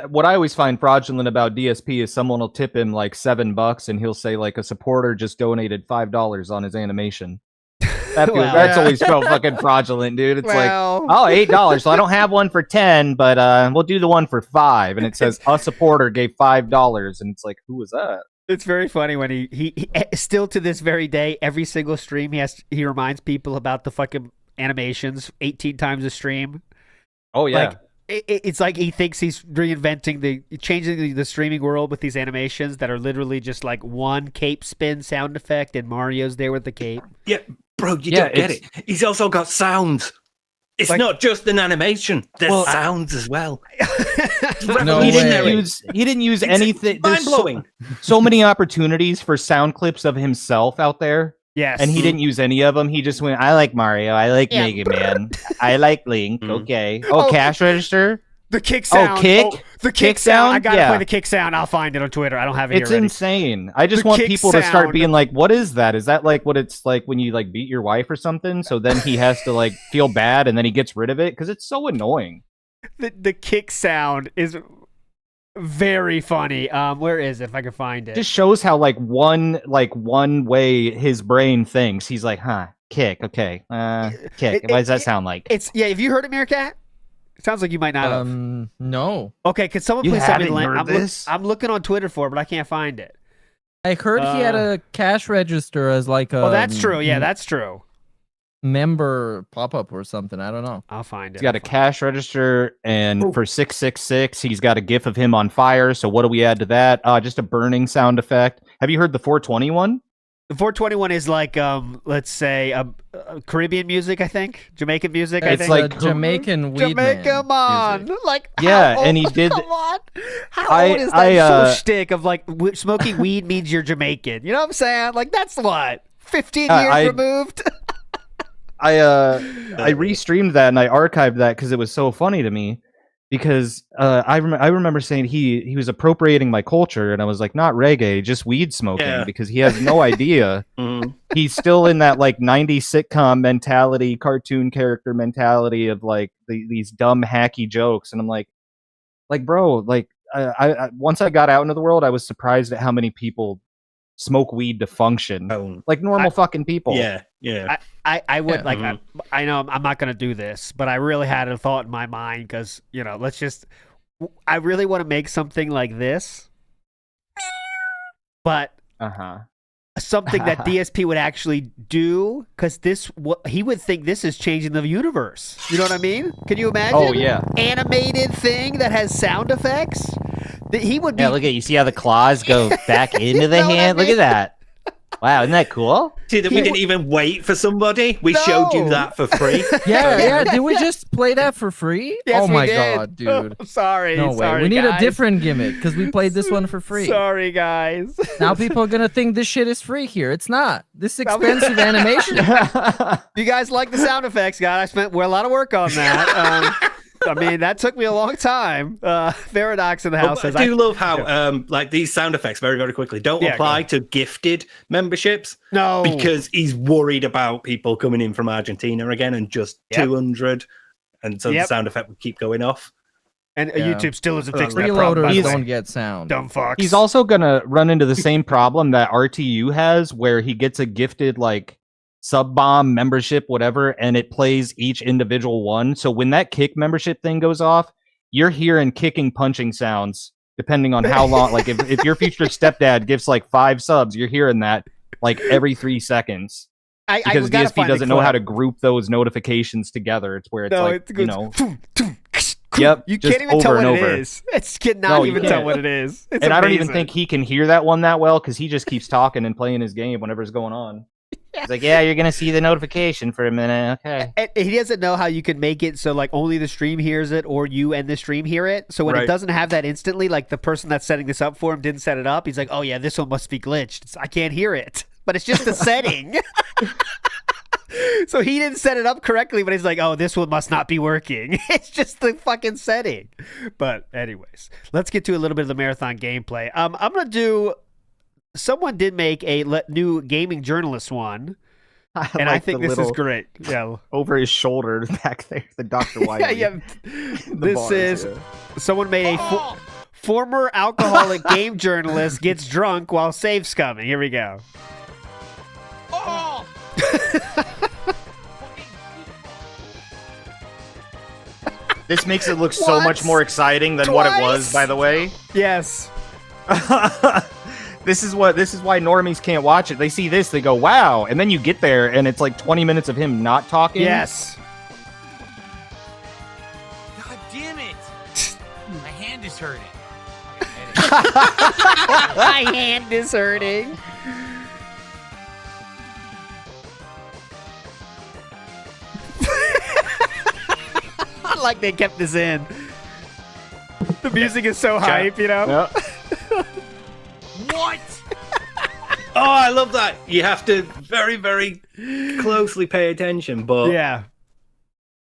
what I always find fraudulent about DSP is someone will tip him like $7 and he'll say like a supporter just donated $5 on his animation. That's always so fucking fraudulent, dude. It's like, oh, $8. So I don't have one for 10, but we'll do the one for 5. And it says a supporter gave $5, and it's like, who was that? It's very funny when he still to this very day, every single stream he reminds people about the fucking animations 18 times a stream. Oh yeah. Like, it's like he thinks he's changing the streaming world with these animations that are literally just like one cape spin sound effect and Mario's there with the cape. Yeah, bro, you don't get it. He's also got sounds. It's like, not just an animation. There's sounds as well. No, he didn't use anything. Mind blowing. So many opportunities for sound clips of himself out there. Yes. And he didn't use any of them. He just went, I like Mario. I like Mega Man. I like Link. Okay. Oh, cash register? The kick sound. The kick sound. I gotta play the kick sound. I'll find it on Twitter. I don't have it. It's insane. I just want people to start being like, "What is that? Is that like what it's like when you like beat your wife or something?" So then he has to like feel bad, and then he gets rid of it because it's so annoying. The kick sound is very funny. Where is it? If I can find it, just shows how like one way his brain thinks. He's like, "Huh, kick, okay, kick." What does that sound like? Have you heard it, Meerkat? It sounds like you might not have. No. Okay, could someone please send me the link? I'm looking on Twitter for it, but I can't find it. I heard he had a cash register as like a... Oh, that's true. Yeah, that's true. Member pop-up or something. I don't know. I'll find it. He's got a cash register, and for 666, he's got a GIF of him on fire. So what do we add to that? Just a burning sound effect. Have you heard the 421? The 421 is like, let's say, Caribbean music, I think. Jamaican music, I think. It's like Jamaican weed Jamaica man. Music. Like, and he did... Come on. How old is that shtick of, like, smoking weed means you're Jamaican? You know what I'm saying? Like, that's what? 15 years removed? I restreamed that, and I archived that because it was so funny to me. Because I remember saying he was appropriating my culture, and I was like, not reggae, just weed smoking, because he has no idea. He's still in that like 90s sitcom mentality, cartoon character mentality of like these dumb hacky jokes, and I'm like bro, like I once I got out into the world, I was surprised at how many people smoke weed to function like normal fucking people. Yeah, yeah. I would like. Mhm. I know I'm not going to do this, but I really had a thought in my mind because let's just. I really want to make something like this, but something that DSP would actually do because he would think this is changing the universe. You know what I mean? Can you imagine? Oh yeah, animated thing that has sound effects. He would be. Yeah, look at you. See how the claws go back into the hand? Look at that. Wow, isn't that cool? See that we didn't even wait for somebody. We showed you that for free. Yeah. Did we just play that for free? Yes, oh we my did. god, dude. Sorry. No way. Sorry, We need guys. a different gimmick because we played this one for free. Sorry, guys. Now people are gonna think this shit is free here. It's not. This is expensive animation. You guys like the sound effects, guys? I spent a lot of work on that. I mean, that took me a long time. Paradox in the house says, I do love how like these sound effects very, very quickly don't apply to gifted memberships. No, because he's worried about people coming in from Argentina again and just 200, and so the sound effect would keep going off. And YouTube still isn't fixing that problem. Freeloaders don't get sound. Dumb fucks. He's also gonna run into the same problem that RTU has, where he gets a gifted like sub bomb membership, whatever, and it plays each individual one. So when that kick membership thing goes off, you're hearing kicking, punching sounds depending on how long. Like if your future stepdad gives like 5 subs, you're hearing that like every 3 seconds. Because DSP doesn't know how to group those notifications together. It's where it's Yep, you just can't even tell over what and over. it is. It's cannot even tell what it is. It's and I don't even amazing. think he can hear that one that well because he just keeps talking and playing his game whenever it's going on. He's like, yeah, you're gonna see the notification for a minute, okay? And he doesn't know how you can make it so like only the stream hears it, or you and the stream hear it. So when it doesn't have that instantly, like the person that's setting this up for him didn't set it up. He's like, oh yeah, this one must be glitched. I can't hear it, but it's just the setting. So he didn't set it up correctly, but he's like, oh, this one must not be working. It's just the fucking setting. But anyways, let's get to a little bit of the marathon gameplay. I'm gonna do. Someone did make a new gaming journalist one, and I think this is great. Yeah, over his shoulder back there, the Dr. Wiley. This is someone made a former alcoholic game journalist gets drunk while save scumming. Here we go. Oh! This makes it look so much more exciting than what it was, by the way. Yes. This is why normies can't watch it. They see this, they go, wow, and then you get there and it's like 20 minutes of him not talking. Yes. God damn it! My hand is hurting. My hand is hurting. I like they kept this in. The music is so hype, you know? Yep. What? Oh, I love that. You have to very, very closely pay attention, but yeah,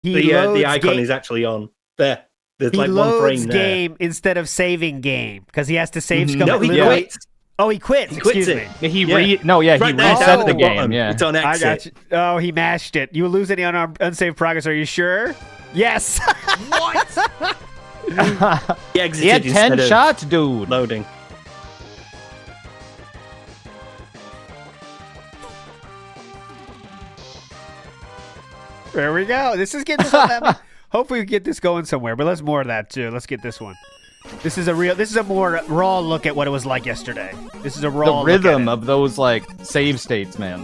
the icon is actually on there. There's like one frame there. Game instead of saving game because he has to save scum. No, he quits. Oh, he quits. He quits Excuse it. me. He right reset down the game. bottom. Yeah, it's on exit. I got you. Oh, he mashed it. You lose any on our unsaved progress. Are you sure? Yes. What? He exited he had 10 instead of shots, dude. loading. There we go. This is getting something. Hopefully we get this going somewhere, but let's more of that too. Let's get this one. This is a more raw look at what it was like yesterday. This is a raw The rhythm look of those like save states, man.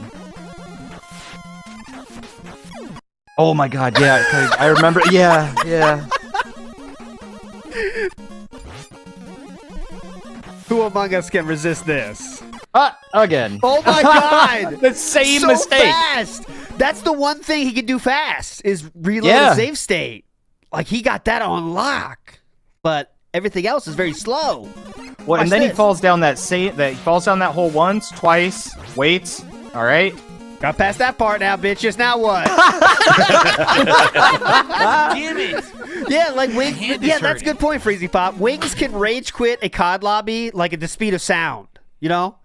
Oh my god, yeah, 'cause I remember. Yeah. Who among us can resist this? Again. Oh my god! The same so mistake. Fast. That's the one thing he can do fast is reload a save state. Like he got that on lock, but everything else is very slow. Well, and then he falls down that hole once, twice, waits. All right. Got past that part now, bitches. Now what? Damn it! Yeah, like Wings. Yeah, that's a good point, Freezy Pop. Wings can rage quit a COD lobby like at the speed of sound. You know.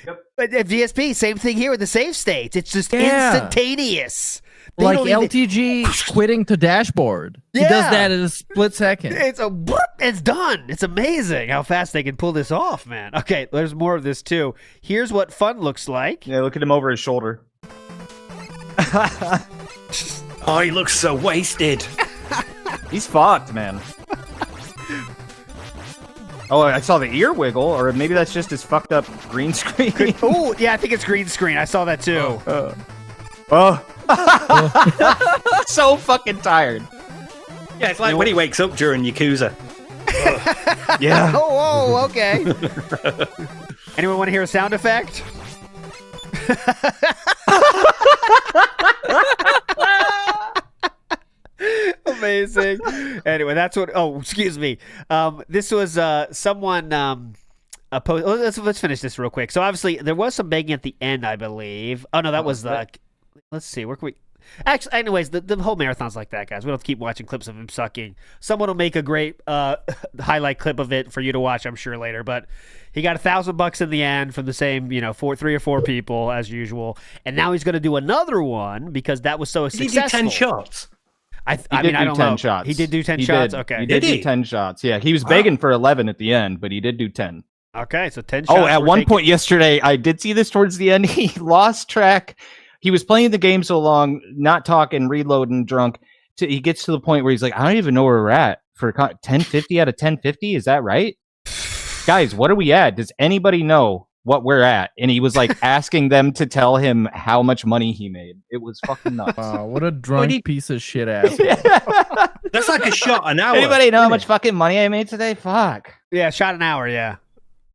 Yep. But at DSP, same thing here with the save states. It's just instantaneous. Like don't even- LTG quitting to dashboard. He does Yeah. that in a split second. It's done. It's amazing how fast they can pull this off, man. Okay, there's more of this too. Here's what fun looks like. Yeah, look at him over his shoulder. Oh, he looks so wasted. He's fucked, man. Oh, I saw the ear wiggle, or maybe that's just his fucked up green screen. Oh, yeah, I think it's green screen. I saw that too. So fucking tired. Yeah, it's like when he wakes up during Yakuza. Yeah. Oh, okay. Anyone want to hear a sound effect? Amazing. Anyway, that's what. Oh, excuse me. This was someone. Let's finish this real quick. So obviously there was some begging at the end, I believe. Oh no, that was the. Let's see. Where can we? Actually, anyways, the whole marathon's like that, guys. We don't have to keep watching clips of him sucking. Someone will make a great highlight clip of it for you to watch, I'm sure, later. But he got $1,000 in the end from the same, 3 or 4 people as usual. And now he's going to do another one because that was so Did he successful. do 10 shots? I He mean, did I do don't 10 know. shots. He did do 10 He shots. did. Okay. He did Did do he? 10 shots. Yeah, he was begging for 11 at the end, but he did do 10. Okay, so 10 shots. Oh, at were one taken. point yesterday, I did see this towards the end. He lost track. He was playing the game so long, not talking, reloading, drunk. He gets to the point where he's like, I don't even know where we're at for 1050 out of 1050. Is that right? Guys, what are we at? Does anybody know what we're at? And he was like asking them to tell him how much money he made. It was fucking nuts. Wow, what a drunk piece of shit ass. That's like a shot an hour. Anybody know how much fucking money I made today? Fuck. Yeah, shot an hour, yeah.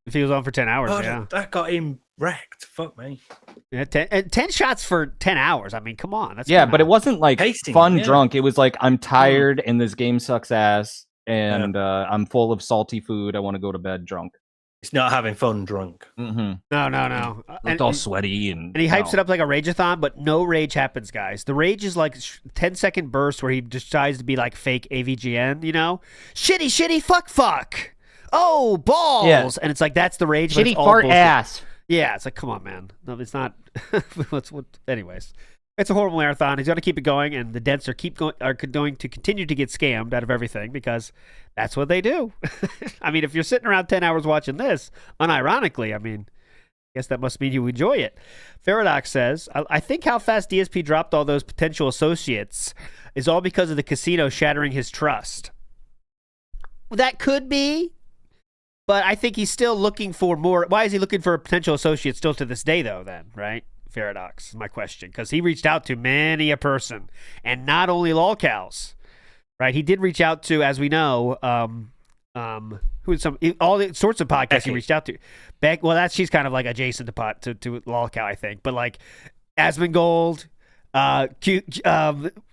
If he was on for 10 hours, Oh, yeah. that got him wrecked. Fuck me. Yeah, 10 shots for 10 hours. I mean, come on. That's Yeah, kinda- but it wasn't like Tasting, fun yeah. drunk. It was like, I'm tired and this game sucks ass and I'm full of salty food. I want to go to bed drunk. It's not having fun drunk. Mm-hmm. No. It's all sweaty and he hypes it up like a rageathon, but no rage happens, guys. The rage is like 10-second bursts where he decides to be like fake AVGN, Shitty, fuck. Oh, balls. Yeah. And it's like, that's the rage. but shitty it's all fart bullshit. ass. Yeah, it's like, come on, man. No, it's not. Anyways, it's a horrible marathon. He's going to keep it going, and the dents are going to continue to get scammed out of everything because that's what they do. I mean, if you're sitting around 10 hours watching this, unironically, I mean, I guess that must mean you enjoy it. Faradox says, I think how fast DSP dropped all those potential associates is all because of the casino shattering his trust. That could be. But I think he's still looking for more. Why is he looking for a potential associate still to this day, though, then, right? Faradox is my question. Because he reached out to many a person. And not only lolcows, right? He did reach out to, as we know, all the sorts of podcasts he reached out to. She's kind of like adjacent to lolcow, I think. But like Asmongold,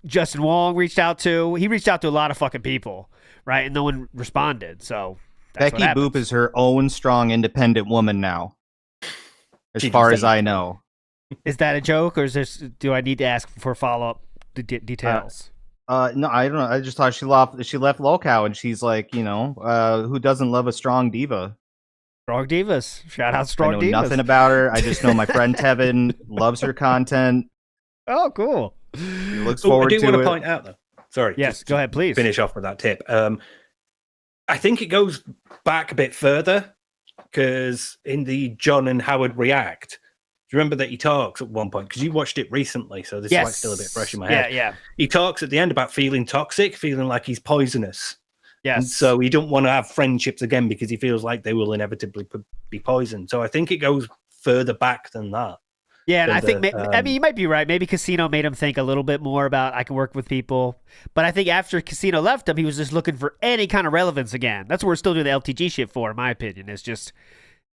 Justin Wong reached out to. He reached out to a lot of fucking people, right? And no one responded, so... Becky Boop is her own strong, independent woman now, as far as I know. Is that a joke, or is this? Do I need to ask for follow-up details? No, I don't know. I just thought she left Lolcow, and she's like, who doesn't love a strong diva? Strong divas. Shout out strong I know divas. nothing about her. I just know my friend Tevin loves her content. Oh, cool. He looks forward to it. I do want to point out, though. Sorry. Yes, go ahead, please. Finish off with that tip. I think it goes back a bit further because in the John and Howard React, do you remember that he talks at one point? Because you watched it recently, so this is like still a bit fresh in my head. Yeah. He talks at the end about feeling toxic, feeling like he's poisonous. Yes. And so he don't want to have friendships again because he feels like they will inevitably be poisoned. So I think it goes further back than that. Yeah, and I think, you might be right. Maybe Casino made him think a little bit more about I can work with people. But I think after Casino left him, he was just looking for any kind of relevance again. That's what we're still doing the LTG shit for, in my opinion. It's just,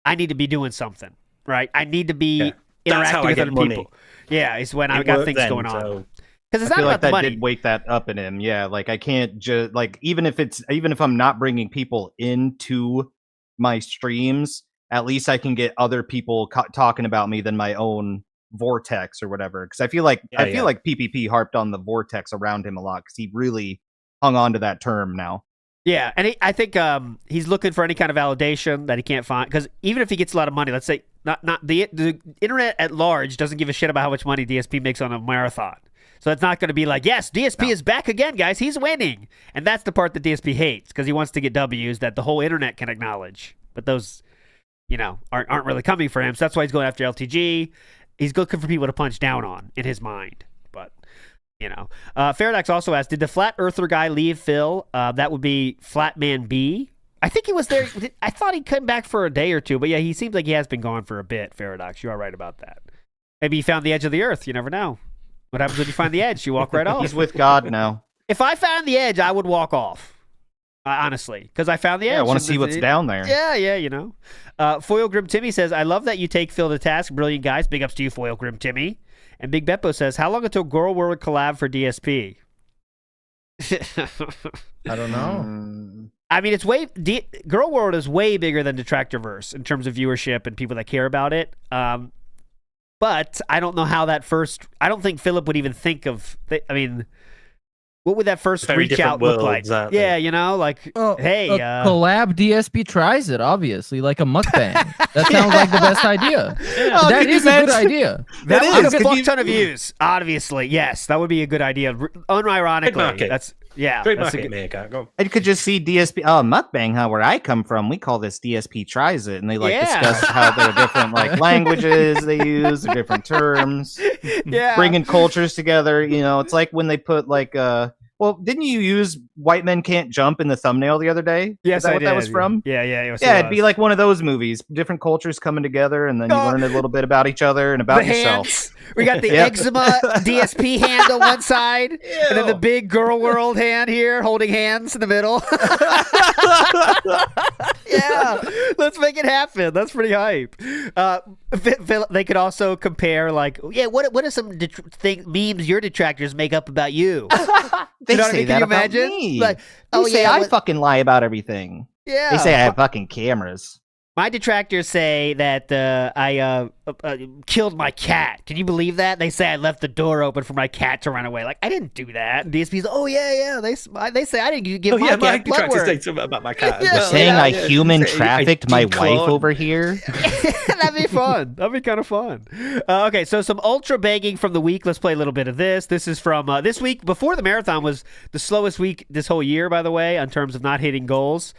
I need to be doing something, right? I need to be interacting with other people. Yeah, it's when I got things going on. Because it's not about the money. Did wake that up in him. Yeah, like I can't just even if I'm not bringing people into my streams, at least I can get other people talking about me than my own vortex or whatever. Because I feel like like PPP harped on the vortex around him a lot because he really hung on to that term now. Yeah, and I think he's looking for any kind of validation that he can't find. Because even if he gets a lot of money, let's say not the internet at large doesn't give a shit about how much money DSP makes on a marathon. So it's not going to be like, yes, DSP is back again, guys. He's winning. And that's the part that DSP hates because he wants to get W's that the whole internet can acknowledge. But those, aren't really coming for him. So that's why he's going after LTG. He's looking for people to punch down on in his mind. But, Faradox also asked, did the Flat Earther guy leave Phil? That would be Flatman B. I think he was there. I thought he'd come back for a day or two. But yeah, he seems like he has been gone for a bit, Faradox. You are right about that. Maybe he found the edge of the earth. You never know. What happens when you find the edge? You walk right off. He's with God now. If I found the edge, I would walk off. Honestly, because I found the edge. Yeah, I want to see what's down there. Yeah. Foil Grim Timmy says, I love that you take Phil to task. Brilliant, guys. Big ups to you, Foil Grim Timmy. And Big Beppo says, how long until Girl World collab for DSP? I don't know. I mean, Girl World is way bigger than Detractorverse in terms of viewership and people that care about it. But I don't know how I don't think Philip would even think of, what would that first reach out look like? Exactly. Yeah, hey. Collab DSP tries it, obviously, like a mukbang. That sounds like the best idea. Yeah. That is a good idea. That would get a fuck ton of views, obviously. Yes, that would be a good idea. Unironically. That's I could just see DSP. Oh, mukbang, huh? Where I come from, we call this DSP tries it, and they discuss how there are different languages they use, or different terms. Yeah, bringing cultures together. It's like when they put well, didn't you use White Men Can't Jump in the thumbnail the other day? Yes, I did. That was from? Yeah, it'd be like one of those movies. Different cultures coming together, and then you learn a little bit about each other and about yourself. Hands. We got the eczema DSP hand on one side, and then the big Girl World hand here, holding hands in the middle. Yeah, let's make it happen. That's pretty hype. They could also compare, what are some memes your detractors make up about you? They say that about me. They say I fucking lie about everything. Yeah. They say I have fucking cameras. My detractors say that I killed my cat. Can you believe that? They say I left the door open for my cat to run away. I didn't do that. And DSP's, they say I didn't give my cat blood work. Say something about my cat. They're saying I human trafficked my wife over here. That'd be fun. That'd be kind of fun. Okay, so some ultra begging from the week. Let's play a little bit of this. This is from this week. Before the marathon was the slowest week this whole year, by the way, in terms of not hitting goals.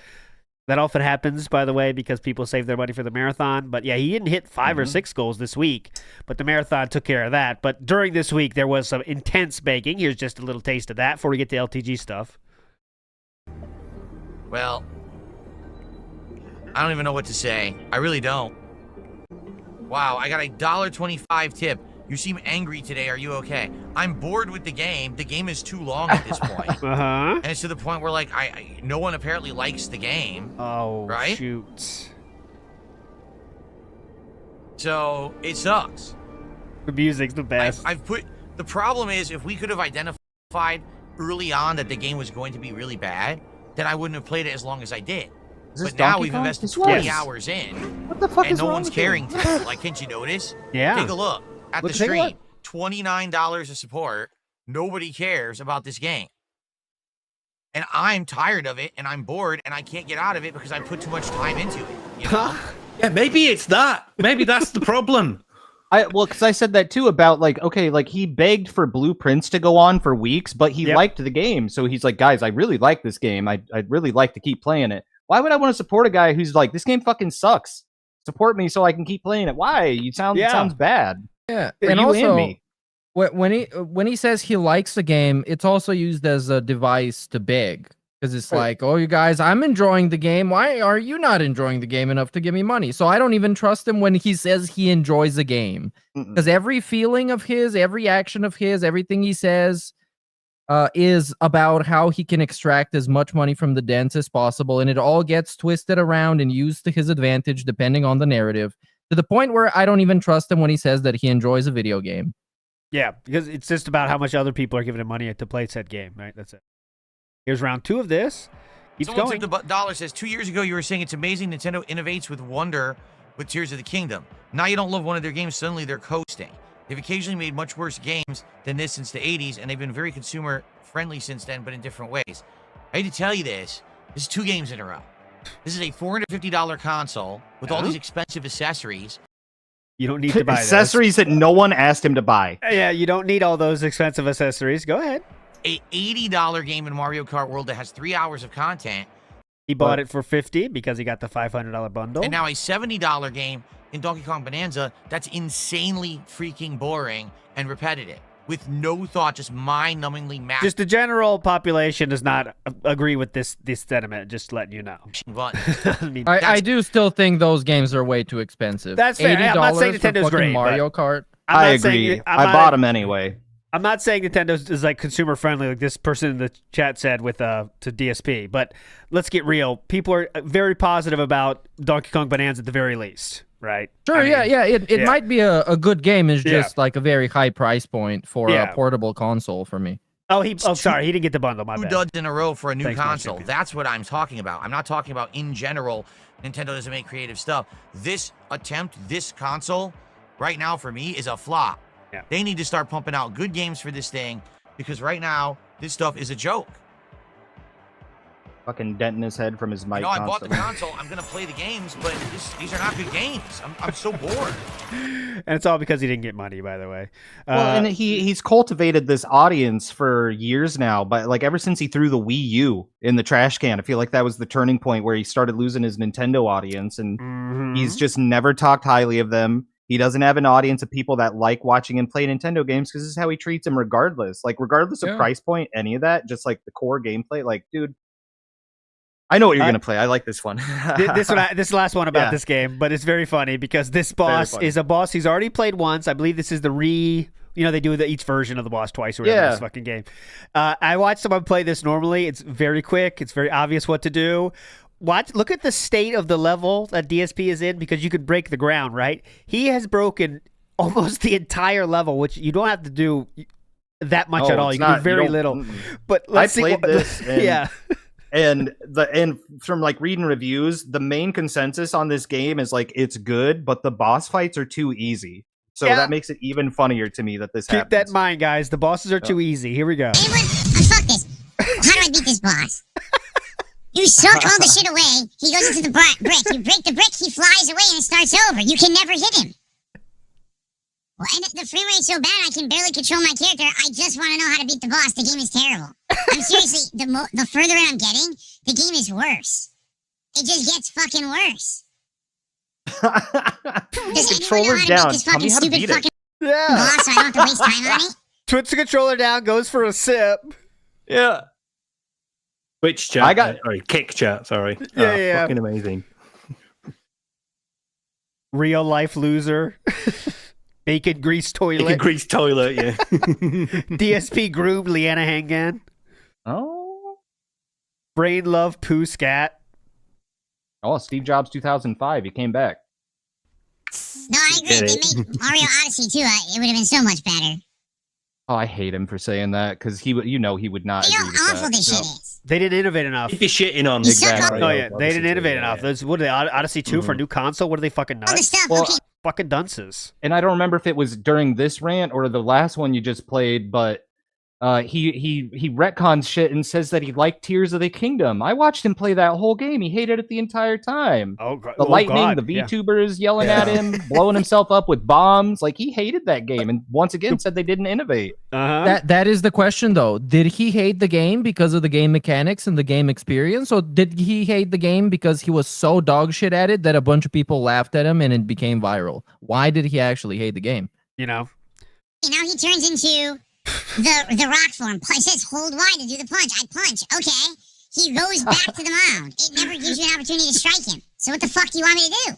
That often happens, by the way, because people save their money for the marathon. But yeah, he didn't hit 5 or 6 goals this week, but the marathon took care of that. But during this week, there was some intense begging. Here's just a little taste of that before we get to LTG stuff. Well, I don't even know what to say. I really don't. Wow, I got a $1.25 tip. You seem angry today. Are you okay? I'm bored with the game. The game is too long at this point. And it's to the point where, no one apparently likes the game. Oh, right? Shoot. So, it sucks. The music's the best. The problem is, if we could have identified early on that the game was going to be really bad, then I wouldn't have played it as long as I did. But now we've invested 20 hours in, what the fuck and is no wrong one's with caring you? today. Can't you notice? Yeah. Take a look at the stream. $29 of support. Nobody cares about this game. And I'm tired of it, and I'm bored, and I can't get out of it because I put too much time into it. Yeah, maybe it's that. Maybe that's the problem. Because I said that too about he begged for blueprints to go on for weeks, but he liked the game. So he's like, guys, I really like this game. I'd really like to keep playing it. Why would I want to support a guy who's like, this game fucking sucks? Support me so I can keep playing it. Why? It sounds bad. Yeah, and you also, and me. When he says he likes the game, it's also used as a device to beg. Because it's like, oh, you guys, I'm enjoying the game. Why are you not enjoying the game enough to give me money? So I don't even trust him when he says he enjoys the game. Because every feeling of his, every action of his, everything he says is about how he can extract as much money from the dents as possible. And it all gets twisted around and used to his advantage depending on the narrative. To the point where I don't even trust him when he says that he enjoys a video game. Yeah, because it's just about how much other people are giving him money to play said game, right? That's it. Here's round 2 of this. Keeps Someone going. took the dollar says 2 years ago you were saying it's amazing Nintendo innovates with wonder with Tears of the Kingdom. Now you don't love one of their games, suddenly they're coasting. They've occasionally made much worse games than this since the 80s, and they've been very consumer friendly since then, but in different ways. I hate to tell you this is 2 games in a row. This is a $450 console with all these expensive accessories. You don't need to buy accessories that no one asked him to buy. Yeah, you don't need all those expensive accessories. Go ahead. A $80 game in Mario Kart World that has 3 hours of content. He bought it for $50 because he got the $500 bundle. And now a $70 game in Donkey Kong Bonanza that's insanely freaking boring and repetitive with no thought, just mind-numbingly math. Just the general population does not agree with this sentiment, just letting you know. I do still think those games are way too expensive. That's fair. I'm not saying Nintendo's for great. Mario Kart. I agree. I bought them anyway. I'm not saying Nintendo is like consumer friendly, like this person in the chat said with to DSP. But let's get real. People are very positive about Donkey Kong Bonanza at the very least, right? Sure. It might be a good game. It's just like a very high price point for a portable console for me. Oh, sorry, he didn't get the bundle. My bad. 2 duds in a row for a new Thanks, console. That's what I'm talking about. I'm not talking about in general. Nintendo doesn't make creative stuff. This console, right now for me is a flop. Yeah. They need to start pumping out good games for this thing because right now this stuff is a joke. Fucking dent in his head from his mic. I bought the console. I'm gonna play the games, but these are not good games. I'm so bored. And it's all because he didn't get money, by the way. Well, and he's cultivated this audience for years now, but like ever since he threw the Wii U in the trash can, I feel like that was the turning point where he started losing his Nintendo audience, and he's just never talked highly of them. He doesn't have an audience of people that like watching him play Nintendo games because this is how he treats them regardless. Like, regardless of price point, any of that, just like the core gameplay. Like, dude, I know what you're going to play. I like this one. This is the last one about this game, but it's very funny because this boss is a boss he's already played once. I believe this is the they do each version of the boss twice or whatever this fucking game. I watched someone play this normally. It's very quick. It's very obvious what to do. Look at the state of the level that DSP is in because you could break the ground, right? He has broken almost the entire level, which you don't have to do that much at all. You can do very little. But let's see. I played this. And, and from like reading reviews, the main consensus on this game is like it's good, but the boss fights are too easy. So that makes it even funnier to me that this happens. Keep that in mind, guys. The bosses are too easy. Here we go. Fuck this. How do I beat this boss? You suck all the shit away. He goes into the brick. You break the brick, he flies away, and it starts over. You can never hit him. Well, and the frame rate's so bad I can barely control my character. I just want to know how to beat the boss. The game is terrible. I'm seriously, the further I'm getting, the game is worse. It just gets fucking worse. Does anyone know how to beat this fucking stupid fucking boss so I don't have to waste time on it? Puts the controller down, goes for a sip. Yeah. Which chat? Kick chat. Sorry. Yeah. Fucking amazing. Real life loser. Bacon grease toilet. Bacon grease toilet. Yeah. DSP groom Leanna Hangan. Oh. Brain love poo scat. Oh, Steve Jobs 2005. He came back. No, I agree. They made Mario Odyssey too. It would have been so much better. Oh, I hate him for saying that because he would not agree with awful that. this shit is. They didn't innovate enough. You'd be shitting on exactly. Oh yeah, they didn't innovate enough. Those, what are they? Odyssey 2 for a new console? What are they fucking nuts? Other stuff. Well, okay. Fucking dunces. And I don't remember if it was during this rant or the last one you just played, but he retcons shit and says that he liked Tears of the Kingdom. I watched him play that whole game. He hated it the entire time. The lightning, the VTubers yelling at him, blowing himself up with bombs. Like, he hated that game, and once again said they didn't innovate. That is the question, though. Did he hate the game because of the game mechanics and the game experience, or did he hate the game because he was so dog shit at it that a bunch of people laughed at him and it became viral? Why did he actually hate the game? Now he turns into the rock form. It says hold Y to do the punch. I punch. Okay. He goes back to the mound. It never gives you an opportunity to strike him. So what the fuck do you want me to do?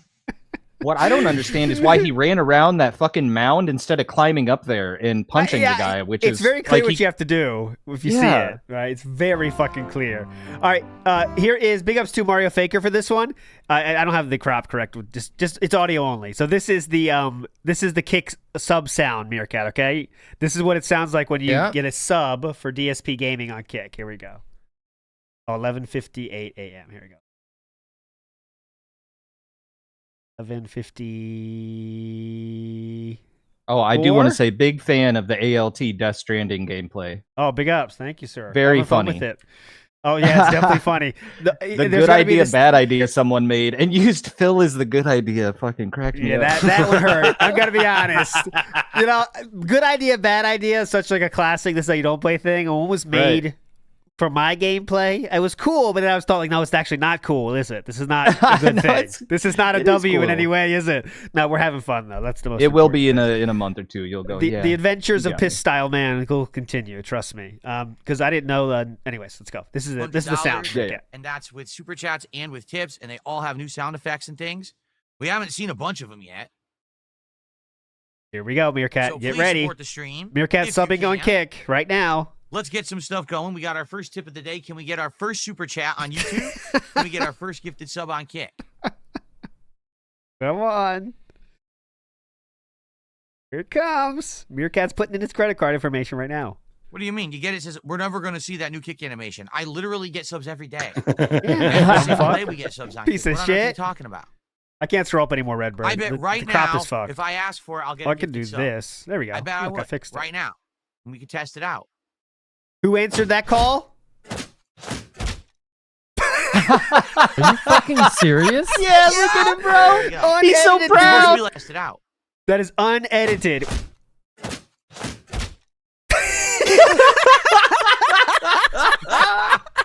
What I don't understand is why he ran around that fucking mound instead of climbing up there and punching the guy, which it's very clear what you have to do if you see it, right? It's very fucking clear. All right, here is big ups to Mario Faker for this one. I don't have the crop correct. Just it's audio only. So this is the kick sub sound, Meerkat. Okay, this is what it sounds like when you get a sub for DSP Gaming on Kick. Here we go. 11:58 a.m. Here we go. 11:50. Oh, I do want to say big fan of the ALT Death Stranding gameplay. Oh, big ups. Thank you, sir. Very Having fun funny. with it. Oh yeah, it's definitely funny. The good idea, bad idea someone made and used Phil as the good idea. Fucking cracked me up. That would hurt. I'm gonna be honest. You know, good idea, bad idea, such like a classic. This is how you don't play thing. And one was made for my gameplay. It was cool, but then I was thought like, no, it's actually not cool, is it? This is not a good thing. This is not a W in any way, is it? No, we're having fun though. That's the most. It will be in a month or two. You'll go. The adventures of Piss Style Man will continue. Trust me. Because I didn't know. Anyways, let's go. This is it. This is the sound. Yeah. And that's with super chats and with tips, and they all have new sound effects and things. We haven't seen a bunch of them yet. Here we go, Meerkat. So Get ready. Support the stream. Meerkat subbing on Kick right now. Let's get some stuff going. We got our first tip of the day. Can we get our first super chat on YouTube? Can we get our first gifted sub on Kick? Come on. Here it comes. Meerkat's putting in his credit card information right now. What do you mean? You get it says we're never going to see that new Kick animation. I literally get subs every day. Yeah. Every single day we get subs on Piece Kick. of What shit. are you talking about? I can't scroll up any more, Redbird. I bet right the crop now, is fucked. if I ask for it, I'll get I can do sub. this. There we go. I bet I Look, would. fixed it. Right now. And we can test it out. Who answered that call? Are you fucking serious? Yeah, look at him, bro. He's so Unedited. proud. We tested out. That is unedited.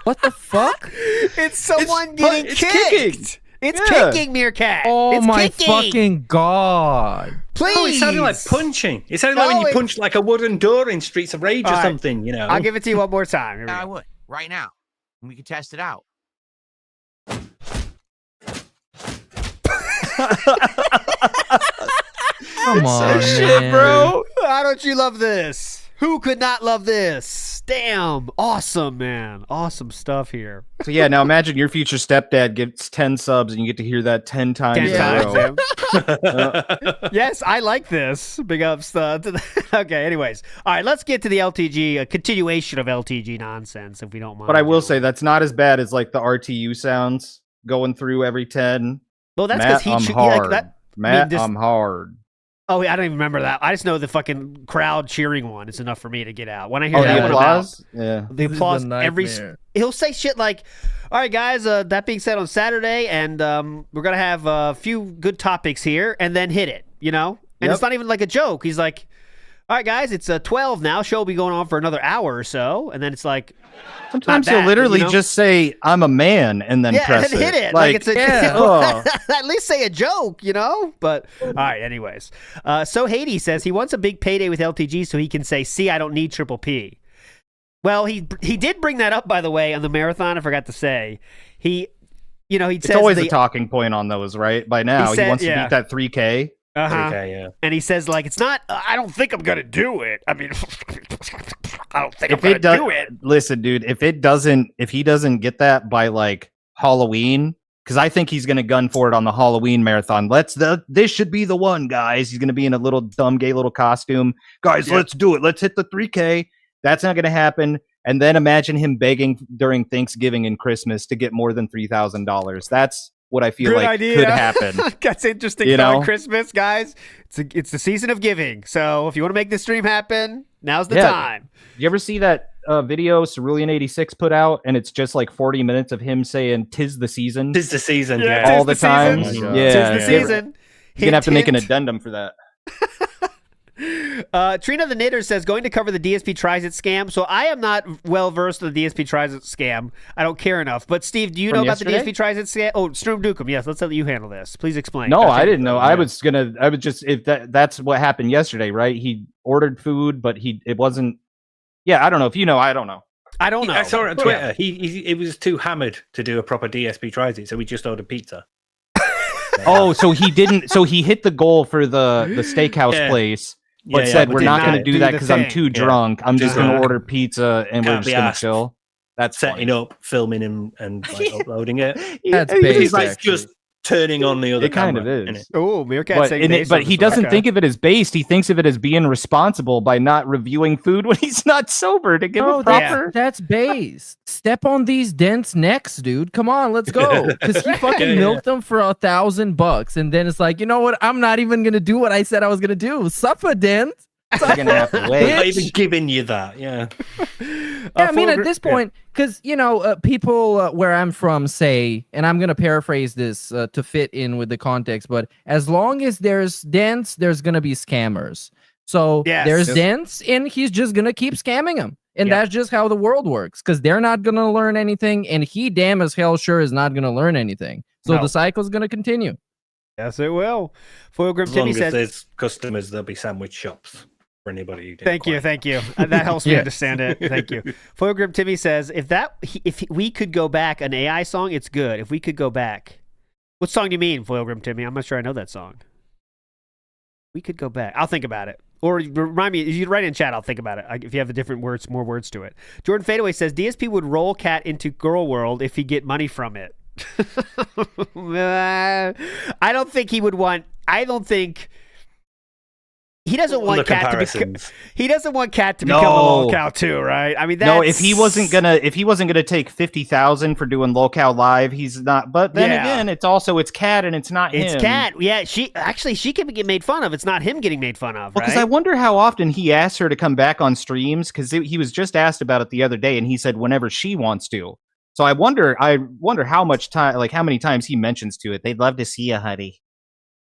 What the fuck? It's someone getting it's kicked. kicking. It's Yeah. kicking, Meerkat. Oh it's my kicking. fucking god! Please. Oh, it sounded like punching. It sounded like No, when you it- punch like a wooden door in Streets of Rage or All right. something, you know. I'll give it to you one more time. Here we Yeah, I go. would. Right now. And we can test it out. Come on, man. bro. How don't you love this? Who could not love this? Damn. Awesome, man. Awesome stuff here. So yeah, now imagine your future stepdad gets 10 subs and you get to hear that 10 times 10 in a times, row. Sam. Yes, I like this. Big ups. Okay, anyways. All right, let's get to the LTG, a continuation of LTG nonsense, if we don't mind. But I will say that's not as bad as like the RTU sounds going through every 10. Well, that's Matt, because I'm hard. like that. Matt, this- I'm hard. Oh, I don't even remember that. I just know the fucking crowd cheering one is enough for me to get out. When I hear Oh, that the one, applause? I'm out. Yeah. The This is applause a every. nightmare. He'll say shit like, "All right, guys. That being said, on Saturday, and we're gonna have a few good topics here, and then hit it. You know, and Yep. it's not even like a joke. He's like, all right, guys, it's 12 now. Show will be going on for another hour or so, and then it's like." Sometimes Not he'll that, literally you know? just say, "I'm a man," and then Yeah, press and hit it. Like, it's a, yeah, oh. at least say a joke, you know? But all right, anyways. So Haiti says he wants a big payday with LTG so he can say, "See, I don't need triple P." Well, he did bring that up, by the way, on the marathon. I forgot to say. He It's always a talking point on those, right? By now, he said- wants to yeah. beat that 3K. Uh-huh. Okay, yeah. And he says, like, it's not, I don't think I'm going to do it. I mean, I don't think I'm If going it to does, do it. listen, dude. If he doesn't get that by like Halloween, because I think he's gonna gun for it on the Halloween marathon. This should be the one, guys. He's gonna be in a little dumb gay little costume, guys. Let's do it. Let's hit the 3K. That's not gonna happen. And then imagine him begging during Thanksgiving and Christmas to get more than $3,000. That's what I feel Good like idea. could happen. That's interesting. You For know? Christmas, guys. It's the season of giving. So if you want to make this stream happen, now's the Yeah. time. You ever see that video Cerulean86 put out, and it's just like 40 minutes of him saying "'Tis the season" Tis the season, Yeah, yeah. all tis the the time. season. Oh my God. Yeah, Tis the yeah. season. You're gonna have to make an Hint, addendum for that. Trina the Knitter says, going to cover the DSP Trizit scam. So I am not well versed in the DSP Trizit scam. I don't care enough. But Steve, do you From know yesterday? about the DSP Trizit scam? Oh, Stroom Dukem. Yes, let's let you handle this. Please explain. No, Okay. I didn't know. I was just if that's what happened yesterday, right? He ordered food, but it wasn't. Yeah, I don't know if you know. I don't know. I don't know. I saw it on Yeah. Twitter. He was too hammered to do a proper DSP Trizit, so he just ordered pizza. Oh, so he didn't. So he hit the goal for the steakhouse Yeah. place, Yeah, but yeah, said but we're did not not going to do do that the because I'm thing. too Yeah. drunk. I'm just going to Drunk. order pizza and we're Can't just be going to asked. chill. That's Setting funny. up, filming him, and like, uploading it. That's He- basic. He's like actually. just turning on the other It kind camera, of innit? is. Oh, Meerkat But, saying based but on he this. doesn't Okay. think of it as based. He thinks of it as being responsible by not reviewing food when he's not sober to give No, a proper. that's base. Step on these dents next, dude. Come on, let's go. Because he fucking Yeah, yeah. milked them for $1,000, and then it's like, you know what? I'm not even gonna do what I said I was gonna do. Suffer, dent. You're gonna have to We're wait. not even giving you that. Yeah. Yeah, I mean, at this point, because people where I'm from say, and I'm gonna paraphrase this to fit in with the context, but as long as there's dents, there's gonna be scammers. So there's dents, and he's just gonna keep scamming them, and that's just how the world works. Because they're not gonna learn anything, and he damn as hell sure is not gonna learn anything. So the cycle's gonna continue. Yes, it will. Foil Grim As long Timmy as says, there's customers, there'll be sandwich shops for anybody who didn't Thank you. That helps me understand it. Thank you. Foil Grim Timmy says, if we could go back, an AI song, it's good. If we could go back. What song do you mean, Foil Grim Timmy? I'm not sure I know that song. We could go back. I'll think about it. Or remind me, if you write in chat, I'll think about it. If you have the different words, more words to it. Jordan Fadeaway says, DSP would roll Cat into Girl World if he get money from it. I don't think he would want. I don't think he doesn't want Cat to become. He doesn't want Cat to become a lolcow too, right? I mean, no. If he wasn't gonna take 50,000 for doing lolcow live, he's not. But then again, it's Cat and it's not him. It's Cat. Yeah, she can get made fun of. It's not him getting made fun of. Well, because I wonder how often he asks her to come back on streams, because he was just asked about it the other day, and he said whenever she wants to. So I wonder how much time, like how many times he mentions to it. They'd love to see you, honey.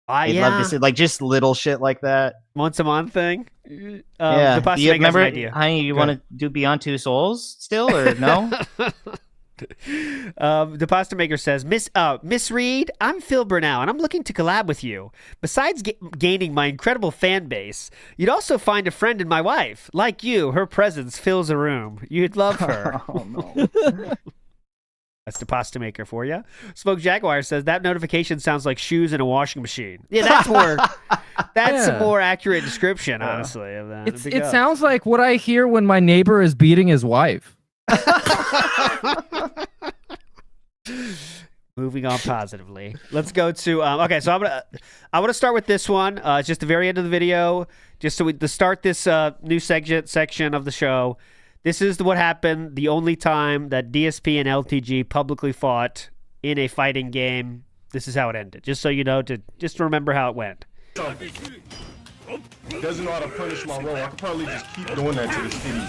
They'd love to see, like, just little shit like that. Once a month thing. Yeah. Do you remember, honey? You want to do Beyond Two Souls still, or no? The Pasta Maker says, Miss Reed, I'm Phil Burnell, and I'm looking to collab with you. Besides gaining my incredible fan base, you'd also find a friend in my wife. Like you, her presence fills a room. You'd love her. Oh, no. That's the Pasta Maker for you. Smoke Jaguar says, that notification sounds like shoes in a washing machine. Yeah, that's more. That's a more accurate description, honestly. Of that. It sounds like what I hear when my neighbor is beating his wife. Moving on positively. Let's go to okay. So I want to start with this one. It's just the very end of the video, just to start this new section of the show. This is what happened the only time that DSP and LTG publicly fought in a fighting game. This is how it ended. Just so you know, just to remember how it went. Doesn't know how to punish my role. I could probably just keep doing that to this kitty.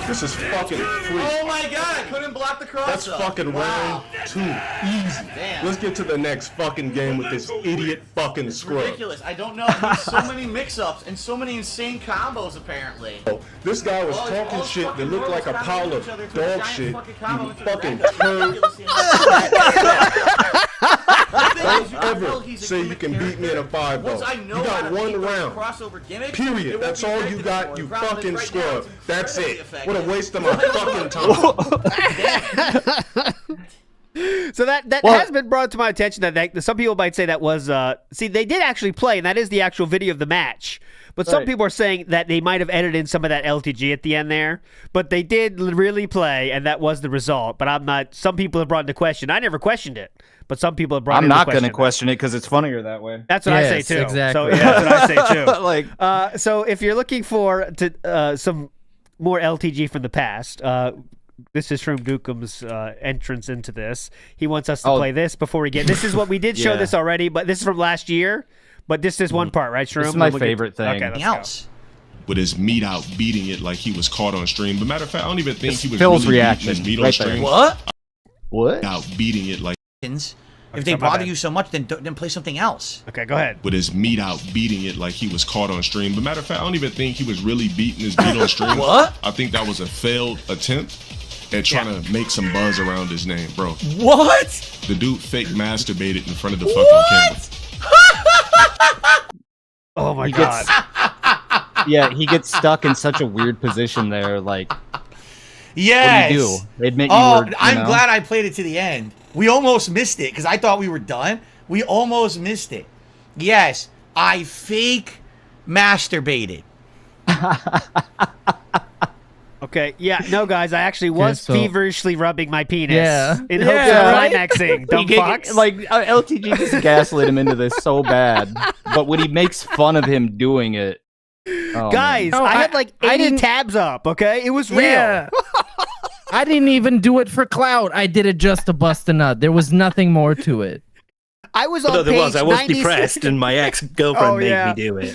This is fucking free. Oh my god, I couldn't block the cross. That's fucking round 2. Easy. Damn. Let's get to the next fucking game with this idiot fucking scrub. Ridiculous. I don't know. There's so many mix-ups and so many insane combos, apparently. This guy was talking shit that looked like a pile of dog shit. You fucking turd. Don't ever say you can beat me in a 5-0. You got one round. Period. That's all you got, you fucking scrub. That's it. What a waste of my fucking time. So that has been brought to my attention that some people might say that was see, they did actually play, and that is the actual video of the match. But some people are saying that they might have edited in some of that LTG at the end there. But they did really play, and that was the result. But I'm not. Some people have brought into question. I never questioned it, but some people have brought. I'm into not going to question it because it's funnier that way. That's what I say too. Exactly. So yeah, that's what I say too. Like, so if you're looking for some more LTG from the past, this is Shroom Dukum's entrance into this. He wants us to play this before we get. This is what we did show this already, but this is from last year. But this is one part, right, Shroom? This is my favorite thing. Okay, let's go. With his meat out beating it like he was caught on stream. But matter of fact, I don't even think he was Phil's really reaction beating his meat on right stream. there. What? Out beating it like. If they bother you so much, then play something else. Okay, go ahead. With his meat out beating it like he was caught on stream. But matter of fact, I don't even think he was really beating his meat on stream. What? I think that was a failed attempt at trying to make some buzz around his name, bro. What? The dude fake masturbated in front of the fucking camera. Oh my god. Yeah, he gets stuck in such a weird position there. Like, yes. What do you do? They admit I'm glad I played it to the end. We almost missed it because I thought we were done. We almost missed it. Yes, I fake masturbated. Okay, yeah, no, guys, I actually was feverishly rubbing my penis in hopes of climaxing. Dumb fucks. Like, LTG just gaslit him into this so bad. But when he makes fun of him doing it, guys, I had like 80 tabs up. Okay, it was real. Yeah. I didn't even do it for clout. I did it just to bust a nut. There was nothing more to it. I was on Although there page was, I was 96 depressed, and my ex-girlfriend Oh, made yeah. me do it.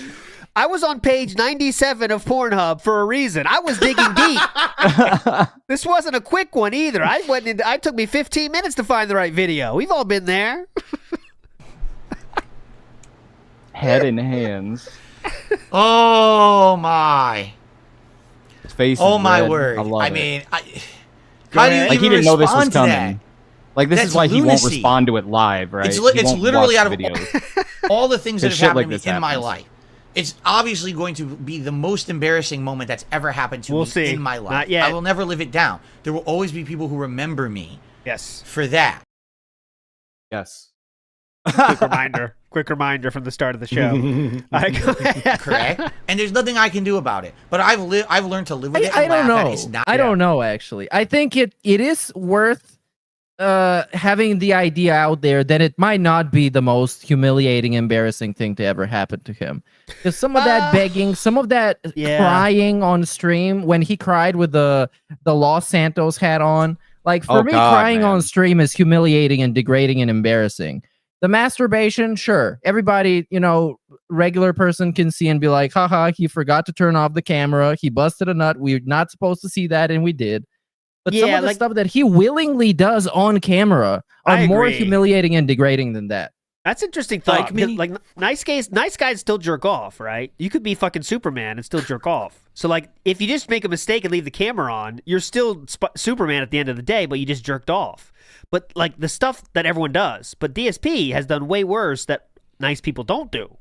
I was on page 97 of Pornhub for a reason. I was digging deep. This wasn't a quick one either. I took me 15 minutes to find the right video. We've all been there. Head in hands. Oh my. His face. Oh is my red. word. I love I it. mean, how do you like even he didn't know this was respond to that? coming. Like this That's is why he won't lunacy. respond to it live, right? It's He won't literally watch out of the videos. all the things that It's have shit like happened this to me in my happens. life. It's obviously going to be the most embarrassing moment that's ever happened to We'll me see. in my life. Not yet. I will never live it down. There will always be people who remember me Yes. for that. Yes. Quick reminder from the start of the show. All right, go ahead. Correct. And there's nothing I can do about it. But I've learned to live with it. I And don't laugh at know. it. It's not. I don't know, actually. I think it is worth having the idea out there that it might not be the most humiliating, embarrassing thing to ever happen to him. Because some of that begging, some of that crying on stream when he cried with the Los Santos hat on, like for me, crying on stream is humiliating and degrading and embarrassing. The masturbation, sure, everybody, regular person can see and be like, haha, he forgot to turn off the camera. He busted a nut. We're not supposed to see that, and we did. But some of the stuff that he willingly does on camera are more humiliating and degrading than that. That's interesting thought. Like nice guys still jerk off, right? You could be fucking Superman and still jerk off. So like, if you just make a mistake and leave the camera on, you're still Superman at the end of the day, but you just jerked off. But like the stuff that everyone does, but DSP has done way worse that nice people don't do.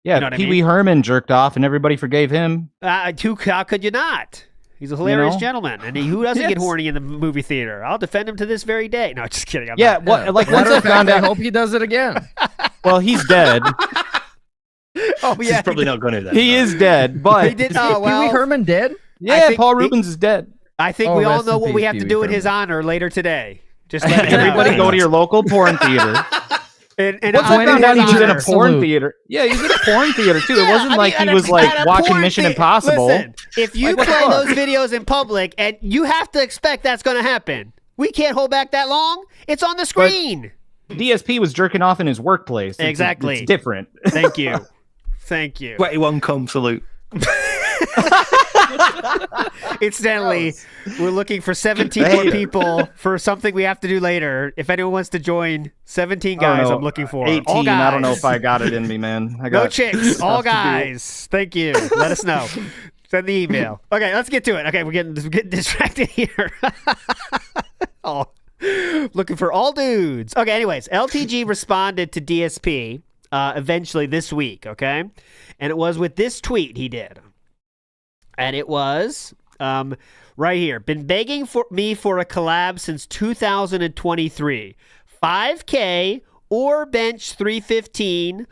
Yeah, You know what I Pee mean? Wee Herman jerked off and everybody forgave him. How could you not? He's a hilarious gentleman, and who doesn't get horny in the movie theater? I'll defend him to this very day. No, just kidding. I'm not. Like once I found I out, hope he does it again. well, he's dead. Oh yeah, He's probably not going to. He is dead, but he did. Is Oh Pee Wee well. Herman dead? yeah, Paul Rubens is dead. I think Oh, we all rest know in what we peace, have to Pee Wee do in his Herman. honor later today. Just let me Everybody go to your local porn theater. And Once I found out he was in a honor. porn Salute. theater. Yeah, he was in a porn theater too. It wasn't I like mean, he was like at a watching porn Mission thea- Impossible. Listen, if you Like, what the play fuck? those videos in public, and you have to expect that's going to happen. We can't hold back that long. It's on the screen. DSP was jerking off in his workplace. Exactly. It's different. Thank you. Thank you. 21 cum salute. Incidentally, we're looking for 17 more people for something we have to do later. If anyone wants to join, 17 I don't guys know, I'm looking for. 18. All guys. I don't know if I got it in me, man. I got No chicks. stuff All to do. guys. Thank you. Let us know. Send the email. Okay, let's get to it. Okay, we're getting distracted here. Oh, looking for all dudes. Okay, anyways, LTG responded to DSP eventually this week, okay? And it was with this tweet he did. And it was right here. Been begging for me for a collab since 2023. 5K or bench 315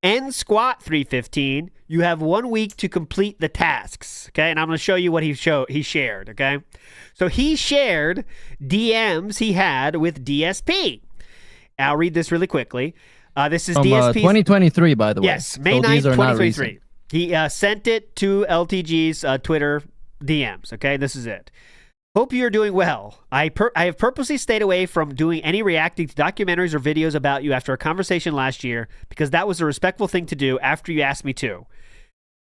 and squat 315. You have 1 week to complete the tasks. Okay, and I'm going to show you what he shared. Okay, so he shared DMs he had with DSP. I'll read this really quickly. This is From DSP's 2023, by the way. Yes, May So 9th, these are not 2023. recent. He sent it to LTG's Twitter DMs. Okay, this is it. Hope you're doing well. I have purposely stayed away from doing any reacting to documentaries or videos about you after a conversation last year because that was a respectful thing to do after you asked me to.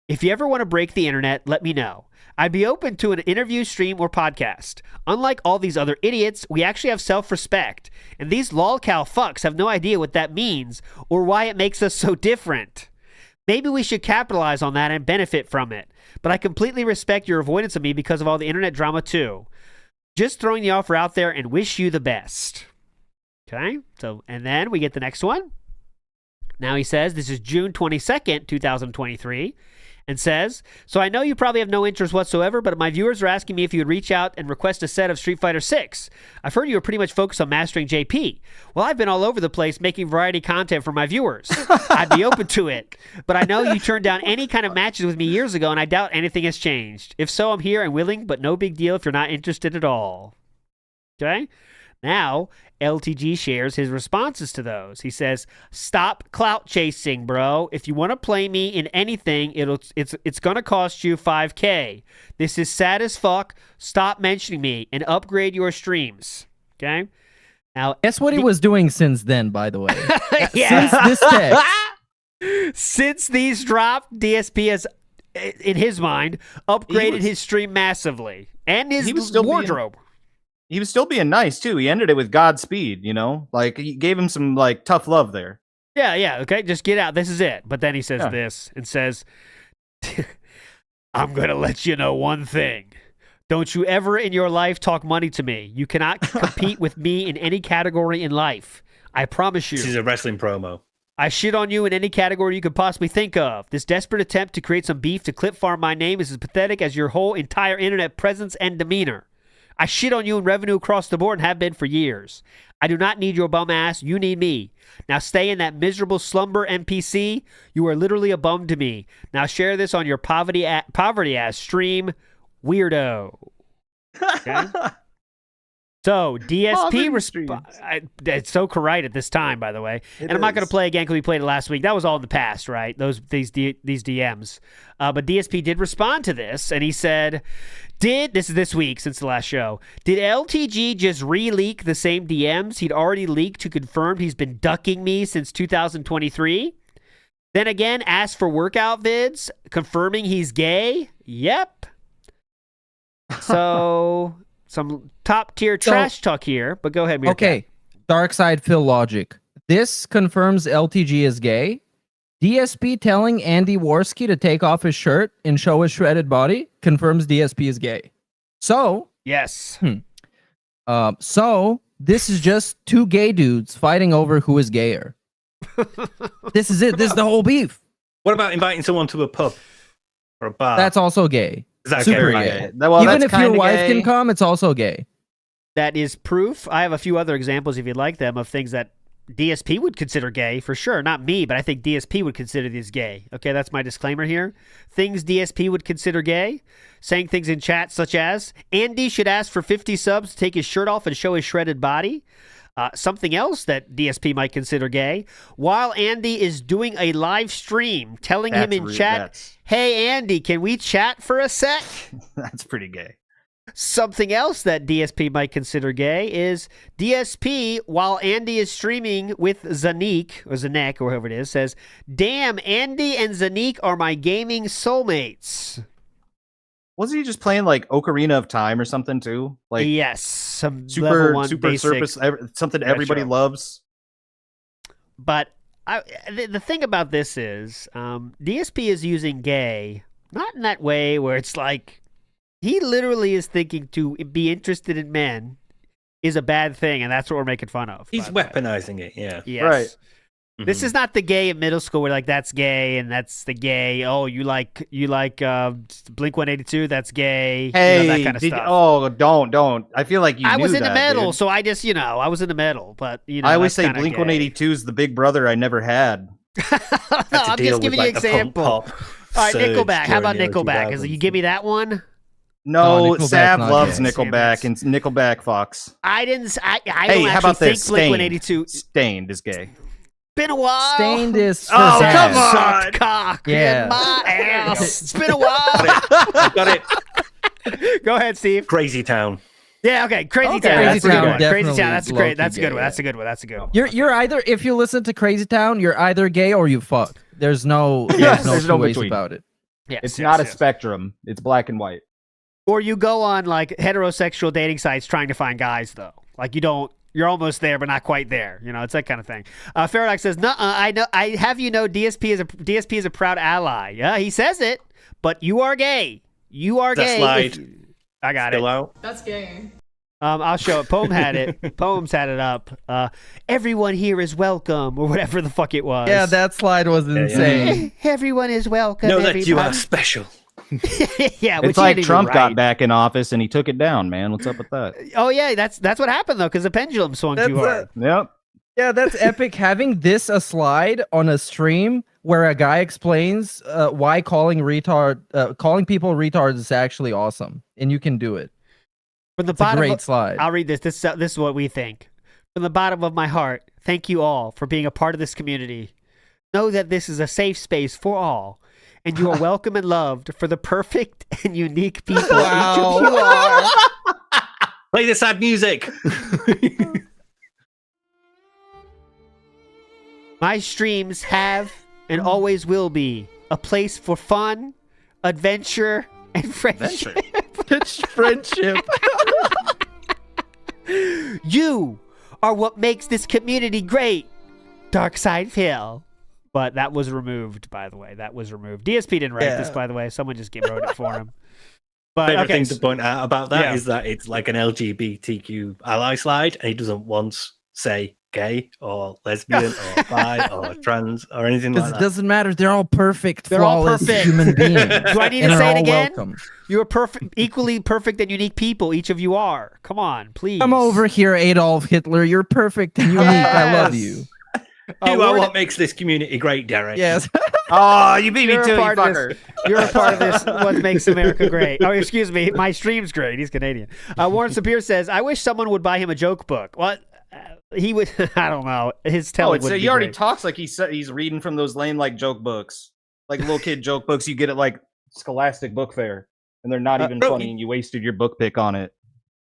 If you ever want to break the internet, let me know. I'd be open to an interview, stream, or podcast. Unlike all these other idiots, we actually have self-respect, and these lolcow fucks have no idea what that means or why it makes us so different. Maybe we should capitalize on that and benefit from it, but I completely respect your avoidance of me because of all the internet drama too. Just throwing the offer out there and wish you the best. Okay, so, and then we get the next one. Now he says, this is June 22nd, 2023. And says, so I know you probably have no interest whatsoever, but my viewers are asking me if you would reach out and request a set of Street Fighter 6. I've heard you are pretty much focused on mastering JP. Well, I've been all over the place making variety content for my viewers. I'd be open to it, but I know you turned down any kind of matches with me years ago, and I doubt anything has changed. If so, I'm here and willing, but no big deal if you're not interested at all. Okay? Now, LTG shares his responses to those. He says, stop clout chasing, bro. If you want to play me in anything, it's going to cost you $5K. This is sad as fuck. Stop mentioning me and upgrade your streams. Okay? Now, Guess what he was doing since then, by the way. yeah. Since this text. Since these dropped, DSP has, in his mind, upgraded his stream massively and his wardrobe. He was still being nice too. He ended it with Godspeed, you know? Like he gave him some like tough love there. Yeah, okay, just get out. This is it. But then he says this and says, I'm going to let you know one thing. Don't you ever in your life talk money to me. You cannot compete with me in any category in life. I promise you. This is a wrestling promo. I shit on you in any category you could possibly think of. This desperate attempt to create some beef to clip farm my name is as pathetic as your whole entire internet presence and demeanor. I shit on you in revenue across the board and have been for years. I do not need your bum ass. You need me. Now stay in that miserable slumber, NPC. You are literally a bum to me. Now share this on your poverty ass stream, weirdo. Okay? So DSP it's so correct at this time, by the way. And I'm not going to play again because we played it last week. That was all in the past, right? These DMs. But DSP did respond to this, and he said, this is this week since the last show. Did LTG just re-leak the same DMs he'd already leaked to confirm he's been ducking me since 2023? Then again, asked for workout vids, confirming he's gay? Yep. So some top tier trash talk here, but go ahead, Meerkat. Okay, Dark Side Phil logic. This confirms LTG is gay. DSP telling Andy Worski to take off his shirt and show his shredded body confirms DSP is gay. So yes. So this is just two gay dudes fighting over who is gayer. This is it. This is the whole beef. What about inviting someone to a pub or a bar? That's also gay. Is that super gay? gay? Well, even if your wife can come, it's also gay. That is proof. I have a few other examples, if you'd like them, of things that DSP would consider gay, for sure. Not me, but I think DSP would consider these gay. Okay, that's my disclaimer here. Things DSP would consider gay. Saying things in chat such as, Andy should ask for 50 subs to take his shirt off and show his shredded body. Something else that DSP might consider gay, while Andy is doing a live stream, telling him in chat, hey, Andy, can we chat for a sec? That's pretty gay. Something else that DSP might consider gay is DSP, while Andy is streaming with Zanik, or Zanek, or whoever it is, says, damn, Andy and Zanik are my gaming soulmates. Wasn't he just playing like Ocarina of Time or something too? Like yes, some super basic, surface, something everybody loves. But the thing about this is, DSP is using gay not in that way where it's like he literally is thinking to be interested in men is a bad thing, and that's what we're making fun of. He's weaponizing it, yeah. Yes. Right. This is not the gay in middle school where like that's gay and that's the gay. Oh, you like Blink-182? That's gay. Hey, that kind of stuff. Oh, don't. I feel like I was in the middle, dude. so I just I was in the middle. But I always say Blink-182 is the big brother I never had. No, I'm just giving you an example. All right, Nickelback. How about Nickelback? Is you give me that one? No, Sav loves Nickelback and Nickelback Fox. I don't how about this? Blink-182 Stained is gay. Been a while. Stained is for come on, sucked cock yeah. in my ass. It's been a while. I got it. Go ahead, Steve. Crazy Town. Yeah, okay. Crazy Town. Crazy Town. Crazy Town. That's great. low-key That's a good gay, one. yeah. That's a good one. That's a good one. You're either, if you listen to Crazy Town, you're either gay or you fuck. There's no there's no ways between. about it. Yes, It's yes, not a yes. spectrum. It's black and white. Or you go on like heterosexual dating sites trying to find guys though. Like you're almost there, but not quite there. It's that kind of thing. Faradox says, "Nuh-uh, I know. I have DSP is a proud ally. Yeah, he says it, but you are gay. You are gay. I got Still it. out? That's gay. I'll show it. Poem had it. Poems had it up. Everyone here is welcome, or whatever the fuck it was. Yeah, that slide was insane. Everyone is welcome. Know that you are everybody. special. Yeah, It's like Trump got back in office and he took it down, man. What's up with that? Oh yeah, that's what happened though, because the pendulum swung too hard. Yep. Yeah, that's epic. Having this a slide on a stream where a guy explains why calling people retards is actually awesome, and you can do it. From the It's a bottom, great slide. I'll read this. This is what we think. From the bottom of my heart, thank you all for being a part of this community. Know that this is a safe space for all, and you are welcome and loved for the perfect and unique people each of you are. Play the sad music. My streams have and always will be a place for fun, adventure, and friendship. It's friendship. You are what makes this community great. Dark Side Phil. But that was removed, by the way. That was removed. DSP didn't write this, by the way. Someone just wrote it for him. But Favorite okay, thing to point out about that is that it's like an LGBTQ ally slide, and he doesn't once say gay or lesbian or bi or trans or anything like that. It doesn't matter. They're all perfect, They're all flawless perfect. human beings. Do I need and to are say it all again? welcome. You're perfect, equally perfect and unique people. Each of you are. Come on, please. Come over here, Adolf Hitler. You're perfect and unique. I love you. You are what makes this community great, Derek. Yes. Oh, you beat me You're to a you part of fucker. this. You're a part of this. What makes America great? Oh, excuse me. My stream's great. He's Canadian. Warren Sapir says, "I wish someone would buy him a joke book." What? He would. I don't know. His telling. Oh, he already talks like he's reading from those lame like joke books, like little kid joke books you get at like Scholastic Book Fair, and they're not even funny, and you wasted your book pick on it.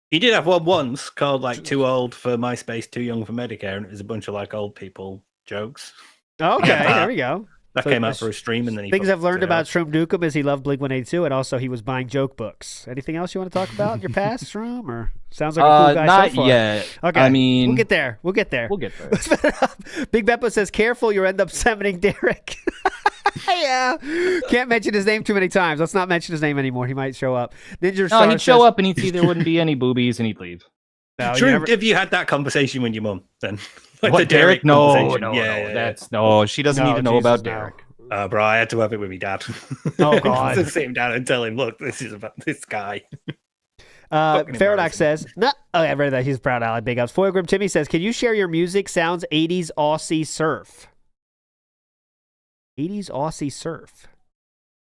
He did have one once called like "Too Old for MySpace, Too Young for Medicare," and it was a bunch of like old people jokes. Okay, there we go. That So came out for a stream, and then he things I've fucked learned it about up. Shroom Dukem is he loved Blink-182, and also he was buying joke books. Anything else you want to talk about in your past, Shroom? Or sounds like a cool guy not so far. yet. Okay, I mean, we'll get there. We'll get there. We'll get there. Let's spin it up. Big Beppo says, "Careful, you'll end up summoning Derek." Yeah, can't mention his name too many times. Let's not mention his name anymore. He might show up. Ninja No, Star he'd show says- up and he'd see there wouldn't be any boobies, and he'd leave. No, you True. never- If you had that conversation with your mum, then like What, the Derek? No, conversation. no, yeah, that's no. She doesn't No, need to know Jesus, about no. Derek. Bro, I had to have it with my dad. Oh, God. To sit him down and tell him, look, this is about this guy. Fucking Faradox says, "No." Oh, yeah, I read that. He's a proud ally. Big ups. Foil Grim Timmy says, "Can you share your music? Sounds 80s Aussie surf." 80s Aussie surf.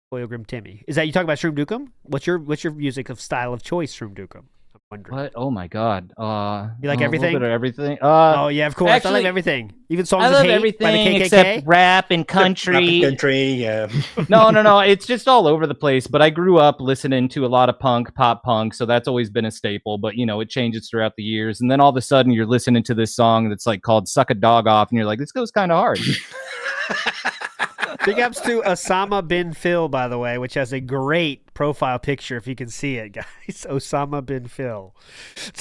Foil Grim Timmy. Is that you talking about Shroom Dukem? What's your music of style of choice, Shroom Dukem? I'm wondering. What? Oh my God. You like a little everything? bit of everything. Oh yeah, of course. I actually, love everything. Even songs I of love hate everything by the KKK. except rap and country. Country, yeah. No. It's just all over the place. But I grew up listening to a lot of pop punk, so that's always been a staple. But it changes throughout the years. And then all of a sudden, you're listening to this song that's like called "Suck a Dog Off," and you're like, "This goes kind of hard." Big ups to Osama bin Phil, by the way, which has a great profile picture if you can see it, guys. Osama bin Phil.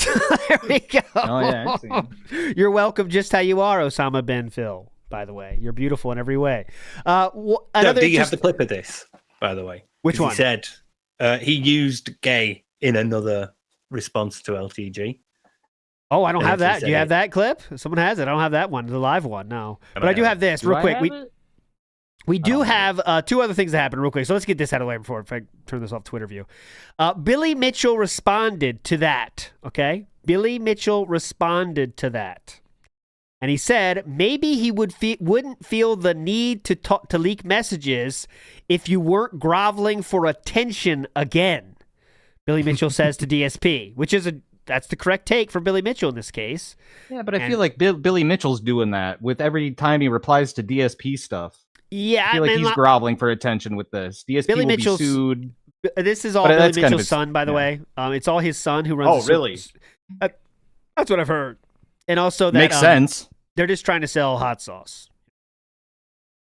There we go. Oh yeah, I've seen. You're welcome just how you are, Osama bin Phil, by the way. You're beautiful in every way. Do you have the clip of this, by the way? Which 'Cause one? He said he used gay in another response to LTG. Oh, I don't Yeah, have he that. said Do you have it. that clip? Someone has it. I don't have that one, the live one, no. But I do have have this, Do real I quick. have it? We do have two other things that happened real quick. So let's get this out of the way before I turn this off Twitter view. Billy Mitchell responded to that, okay? Billy Mitchell responded to that. And he said maybe he wouldn't feel the need to leak messages if you weren't groveling for attention again. Billy Mitchell says to DSP, which is that's the correct take for Billy Mitchell in this case. Yeah, but I feel like Billy Mitchell's doing that with every time he replies to DSP stuff. Yeah, I feel like man, he's groveling for attention with this. DSP Billy will Mitchell's be sued. This is all But Billy that's kind of Mitchell's his- son, by the yeah. way. It's all his son who runs. Oh, really? That's what I've heard. And also that Makes sense. They're just trying to sell hot sauce.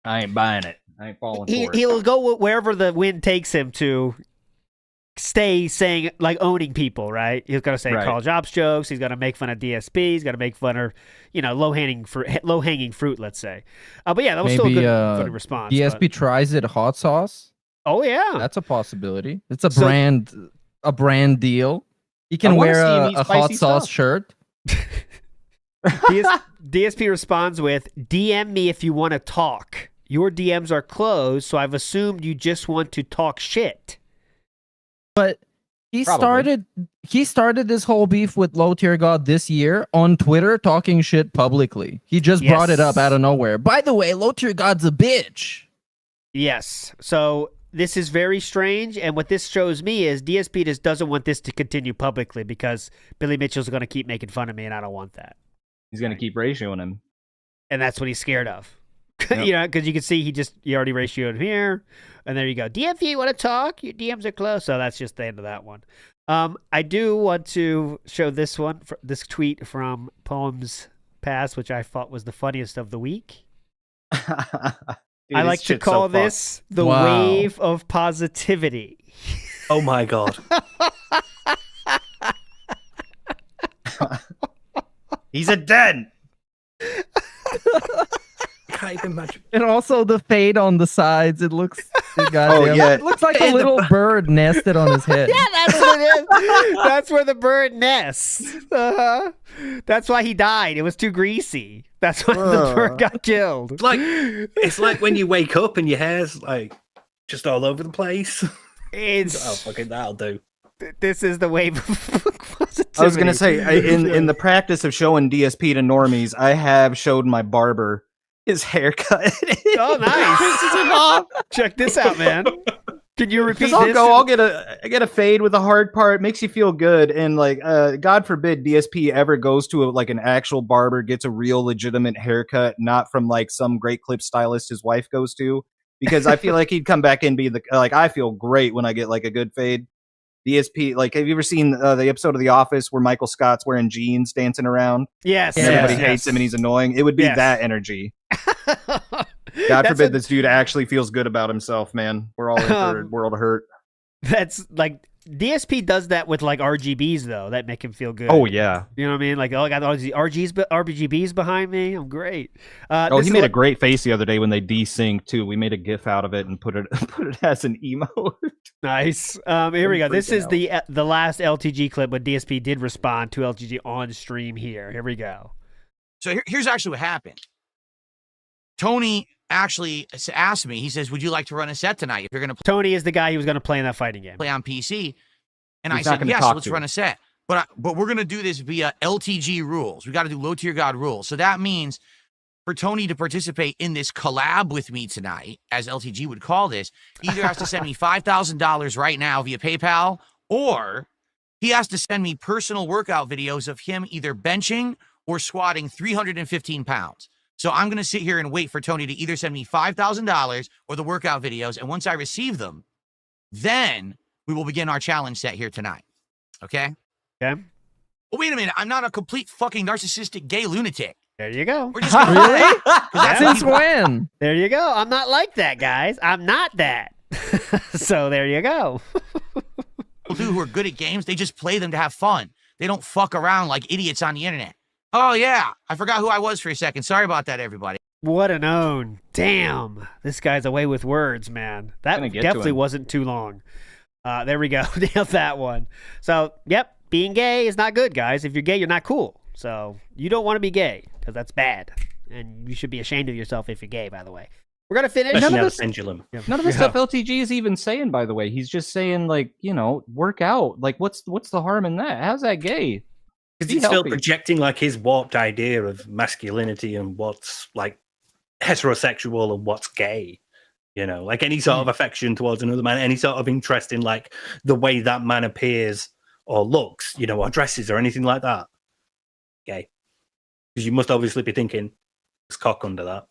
I ain't buying it. I ain't falling for it. He'll go wherever the wind takes him to. Stay saying like owning people, right? He's gonna say Right. Carl Jobs jokes. He's gonna make fun of DSP. He's gonna make fun of low hanging fruit. Let's say. But yeah, that was still a Maybe good funny response. DSP but- tries it hot sauce. Oh yeah, That's a possibility. It's a So- brand deal. You I can wanna wear see him eat a hot spicy sauce stuff. shirt. DSP responds with, "DM me if you want to talk. Your DMs are closed, so I've assumed you just want to talk shit." But he Probably. started this whole beef with Low Tier God this year on Twitter, talking shit publicly. He just brought it up Yes. out of nowhere. By the way, Low Tier God's a bitch. Yes. So this is very strange, and what this shows me is DSP just doesn't want this to continue publicly because Billy Mitchell's going to keep making fun of me, and I don't want that. He's gonna keep ratioing him. And that's what he's scared of. Yep. Because you can see he already ratioed him here, and there you go. DMP, you want to talk? Your DMs are closed. So that's just the end of that one. I do want to show this one, this tweet from Poems Past, which I thought was the funniest of the week. Dude, I like this to shit's so call fucked. this the Wow. wave of positivity. Oh my god. He's a den. Can't even imagine. And also the fade on the sides. It looks. Oh, yeah. It looks like a little bird nested on his head. Yeah, that's what it is. That's where the bird nests. That's why he died. It was too greasy. That's why the bird got killed. It's like when you wake up and your hair's like just all over the place. It's Oh, fucking that'll do. this is the wave of positivity. I was gonna say, in the practice of showing DSP to normies, I have showed my barber his haircut. Oh, nice. Check this out, man. Can you repeat I'll this? I'll get a fade with the hard part. Makes you feel good, and like, God forbid DSP ever goes to an actual barber, gets a real legitimate haircut, not from like some great clip stylist his wife goes to, because I feel like he'd come back and be I feel great when I get like a good fade. DSP, like, have you ever seen the episode of The Office where Michael Scott's wearing jeans dancing around? Yes. And everybody hates him and he's annoying. It would be that energy. God forbid this dude actually feels good about himself, man. We're all in for a world of hurt. That's like DSP does that with like RGBs though. That make him feel good. Oh yeah. You know what I mean? Like, oh, I got all these RGBs behind me. I'm great. He made a great face the other day when they desynced too. We made a GIF out of it and put it as an emote. Nice. Here we go. This is the last LTG clip, but DSP did respond to LTG on stream here. Here we go. So here's actually what happened. Tony actually asked me, he says, would you like to run a set tonight? If you're going to Tony is the guy who was going to play in that fighting game. play on PC. And He's I not said, gonna yes, talk let's to run him. a set. But we're going to do this via LTG rules. We got to do low tier God rules. So that means for Tony to participate in this collab with me tonight, as LTG would call this, he either has to send me $5,000 right now via PayPal, or he has to send me personal workout videos of him either benching or squatting 315 pounds. So I'm going to sit here and wait for Tony to either send me $5,000 or the workout videos. And once I receive them, then we will begin our challenge set here tonight. Okay? Okay. Well, wait a minute. I'm not a complete fucking narcissistic gay lunatic. There you go. We're just gonna Really? That's Since people- when? There you go. I'm not like that, guys. I'm not that. So there you go. People do who are good at games, they just play them to have fun. They don't fuck around like idiots on the internet. Oh, yeah. I forgot who I was for a second. Sorry about that, everybody. What an own. Damn. This guy's away with words, man. That Gonna get to definitely him. wasn't too long. There we go. Nailed that one. So, yep. Being gay is not good, guys. If you're gay, you're not cool. So you don't want to be gay because that's bad. And you should be ashamed of yourself if you're gay, by the way. We're going to finish. Especially None of now this- the pendulum. None of the stuff LTG is even saying, by the way. He's just saying, like, work out. Like, what's the harm in that? How's that gay? Because Be he's still healthy. projecting like his warped idea of masculinity and what's like heterosexual and what's gay. Like any sort of affection towards another man, any sort of interest in like the way that man appears or looks, or dresses or anything like that. Gay. Because you must obviously be thinking, there's cock under that.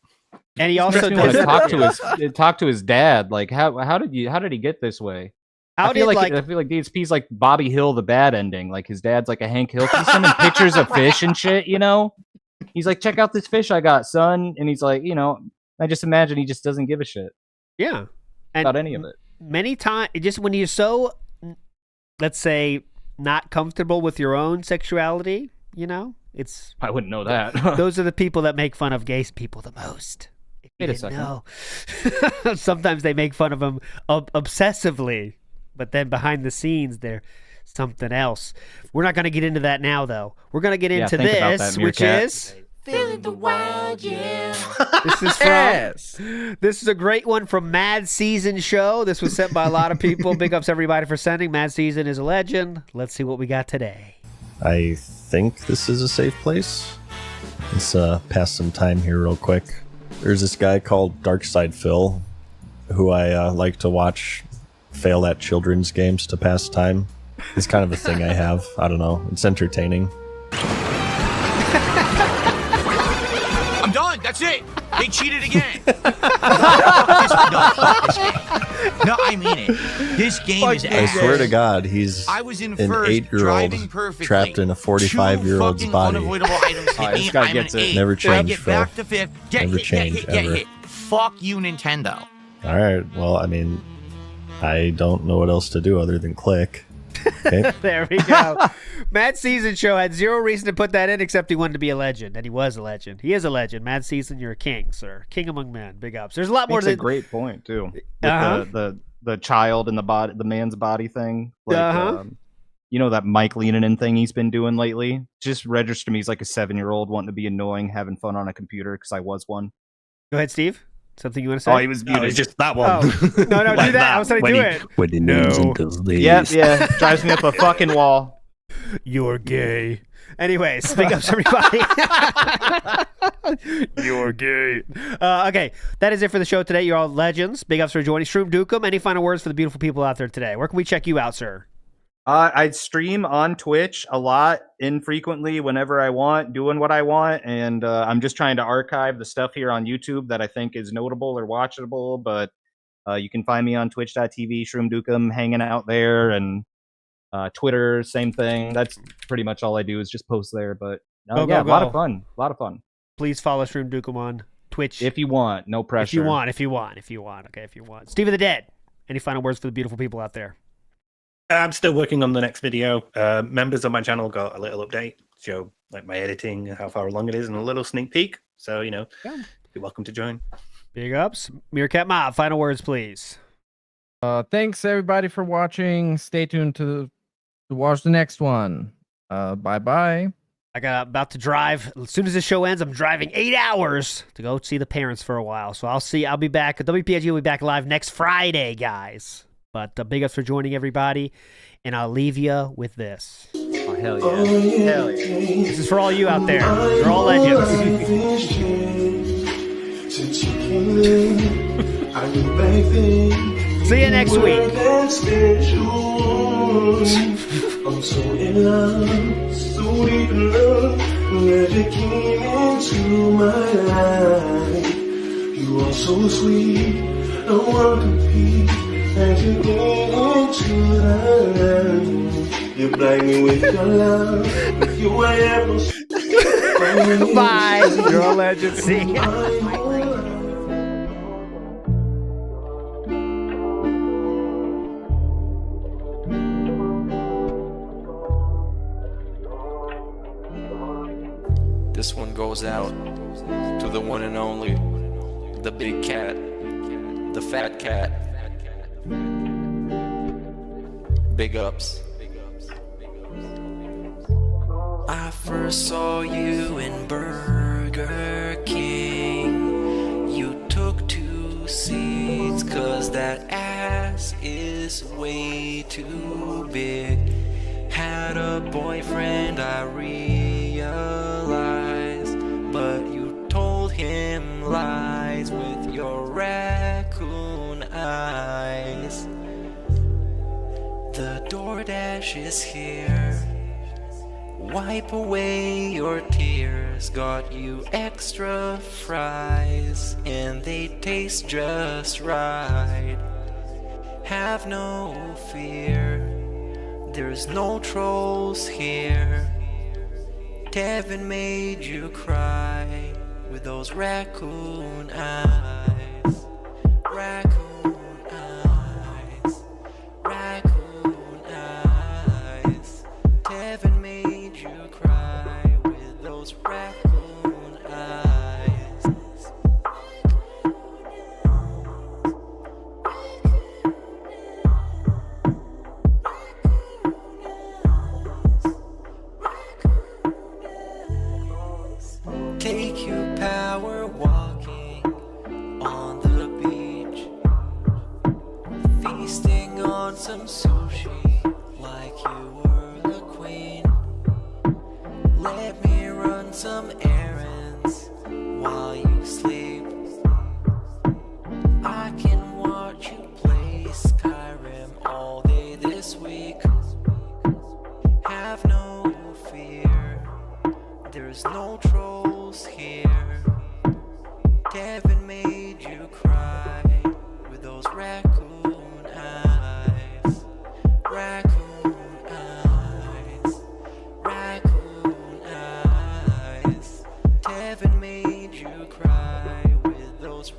And he also Makes me want does to talk to his dad. Like, how did he get this way? I feel like DSP's like Bobby Hill, the bad ending. Like his dad's like a Hank Hill. He's sending pictures of fish and shit. He's like, check out this fish I got, son. And he's like, I just imagine he just doesn't give a shit. Yeah. And about any of it. Many times, just when you're so, let's say, not comfortable with your own sexuality, it's. I wouldn't know that. Those are the people that make fun of gay people the most. Wait a second. No. Sometimes they make fun of them obsessively, but then behind the scenes, they're something else. We're not going to get into that now, though. We're going to get into think about this, that, which Meerkat. is. Feeling the wild, yeah. This is from. This is a great one from Mad Season Show. This was sent by a lot of people. Big ups everybody for sending. Mad Season is a legend. Let's see what we got today. I think this is a safe place. Let's pass some time here real quick. There's this guy called Darkside Phil, who I like to watch fail at children's games to pass time. It's kind of a thing I have. I don't know. It's entertaining. I'm done. That's it. They cheated again. this game. No, I mean it. This game is I ass. swear to God, he's I was in an first, 8-year-old driving perfectly. trapped in a 45-year-old's Two body. fucking unavoidable items hit me. This guy I'm gets an it. 8. Never I changed, get Phil. back to 5th. Never changed, ever. Fuck you, Nintendo. All right. Well, I mean, I don't know what else to do other than click. Okay. There we go. Mad Season Show had zero reason to put that in except he wanted to be a legend, and he was a legend. He is a legend. Mad Season, you're a king, sir. King among men. Big ups. There's a lot more That's to a great point too. With the child and the man's body thing. Like, you know that Mike Leanin thing he's been doing lately? Just registered to me. He's like a 7-year-old wanting to be annoying, having fun on a computer because I was one. Go ahead, Steve. Something you want to say? Oh, he was No, muted. it's just that one. Oh. No, Like do that. I was trying to do it. When he moves and does these. Yeah, drives me up a fucking wall. You're gay. Anyways, big ups, everybody. You're gay. Okay, that is it for the show today. You're all legends. Big ups for joining. Shroom Dukem, any final words for the beautiful people out there today? Where can we check you out, sir? I stream on Twitch a lot, infrequently, whenever I want, doing what I want, and I'm just trying to archive the stuff here on YouTube that I think is notable or watchable, but you can find me on twitch.tv, Shroom Dukem, hanging out there, and Twitter, same thing. That's pretty much all I do is just post there, but a lot of fun. A lot of fun. Please follow Shroom Dukem on Twitch. If you want, no pressure. If you want. Okay, if you want. Steve of the Dead, any final words for the beautiful people out there? I'm still working on the next video. Members of my channel got a little update, show like my editing, how far along it is, and a little sneak peek. So, you're welcome to join. Big ups. Meerkat Mob, final words, please. Thanks everybody for watching. Stay tuned to watch the next one. Bye-bye. I got about to drive. As soon as this show ends, I'm driving 8 hours to go see the parents for a while. So I'll be back. WPIG will be back live next Friday, guys. But big ups for joining everybody. And I'll leave you with this. Oh, hell yeah. Hell yeah. This is for all you out there. You're all legends. See you next week. I'm so in love, so deep in love, that you came into my life. You are so sweet, no one compete, and you get into the light. You blind me with your love, with your apples. Bye. You're all legends. See ya. This one goes out to the one and only, the big cat, the fat cat. Big ups. I first saw you in Burger King. You took 2 seats, 'cause that ass is way too big. Had a boyfriend, I realized, but you told him lies with your raccoon eyes. The DoorDash is here. Wipe away your tears. Got you extra fries, and they taste just right. Have no fear, there's no trolls here. Devin made you cry with those raccoon eyes. Raccoon eyes. Raccoon eyes. Devin made you cry with those raccoon eyes. Take you power walking on the beach, feasting on some sushi like you were the queen. Let me run some errands while you sleep. I can watch you play Skyrim all day this week. Have no fear, there's no trolls here. Devin made you cry with those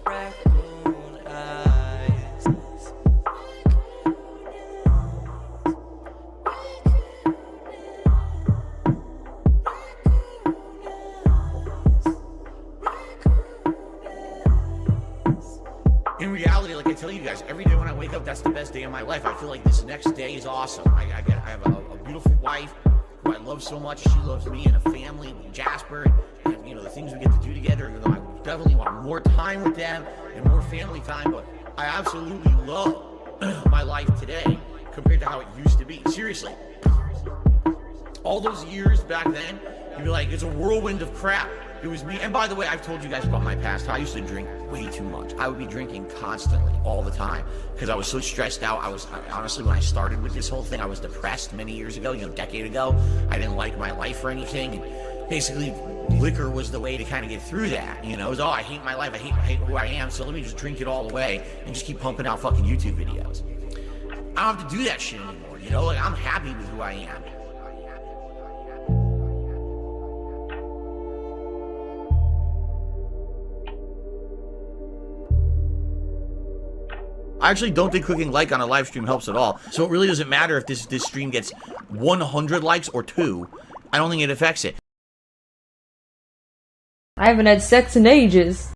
raccoon eyes. In reality, like I tell you guys, every day when I wake up, that's the best day of my life. I feel like this next day is awesome. I have a beautiful wife who I love so much. She loves me and a family, Jasper, and you know the things we get to do together. Even though I definitely want more time with them and more family time, but I absolutely love my life today compared to how it used to be. Seriously, all those years back then, you'd be like, it's a whirlwind of crap. It was me. And by the way, I've told you guys about my past. I used to drink way too much. I would be drinking constantly, all the time, because I was so stressed out. Honestly, when I started with this whole thing, I was depressed many years ago, a decade ago. I didn't like my life or anything. And basically, liquor was the way to kind of get through that. It was, I hate my life. I hate who I am. So let me just drink it all away and just keep pumping out fucking YouTube videos. I don't have to do that shit anymore. Like I'm happy with who I am. I actually don't think clicking like on a live stream helps at all. So it really doesn't matter if this stream gets 100 likes or 2. I don't think it affects it. I haven't had sex in ages.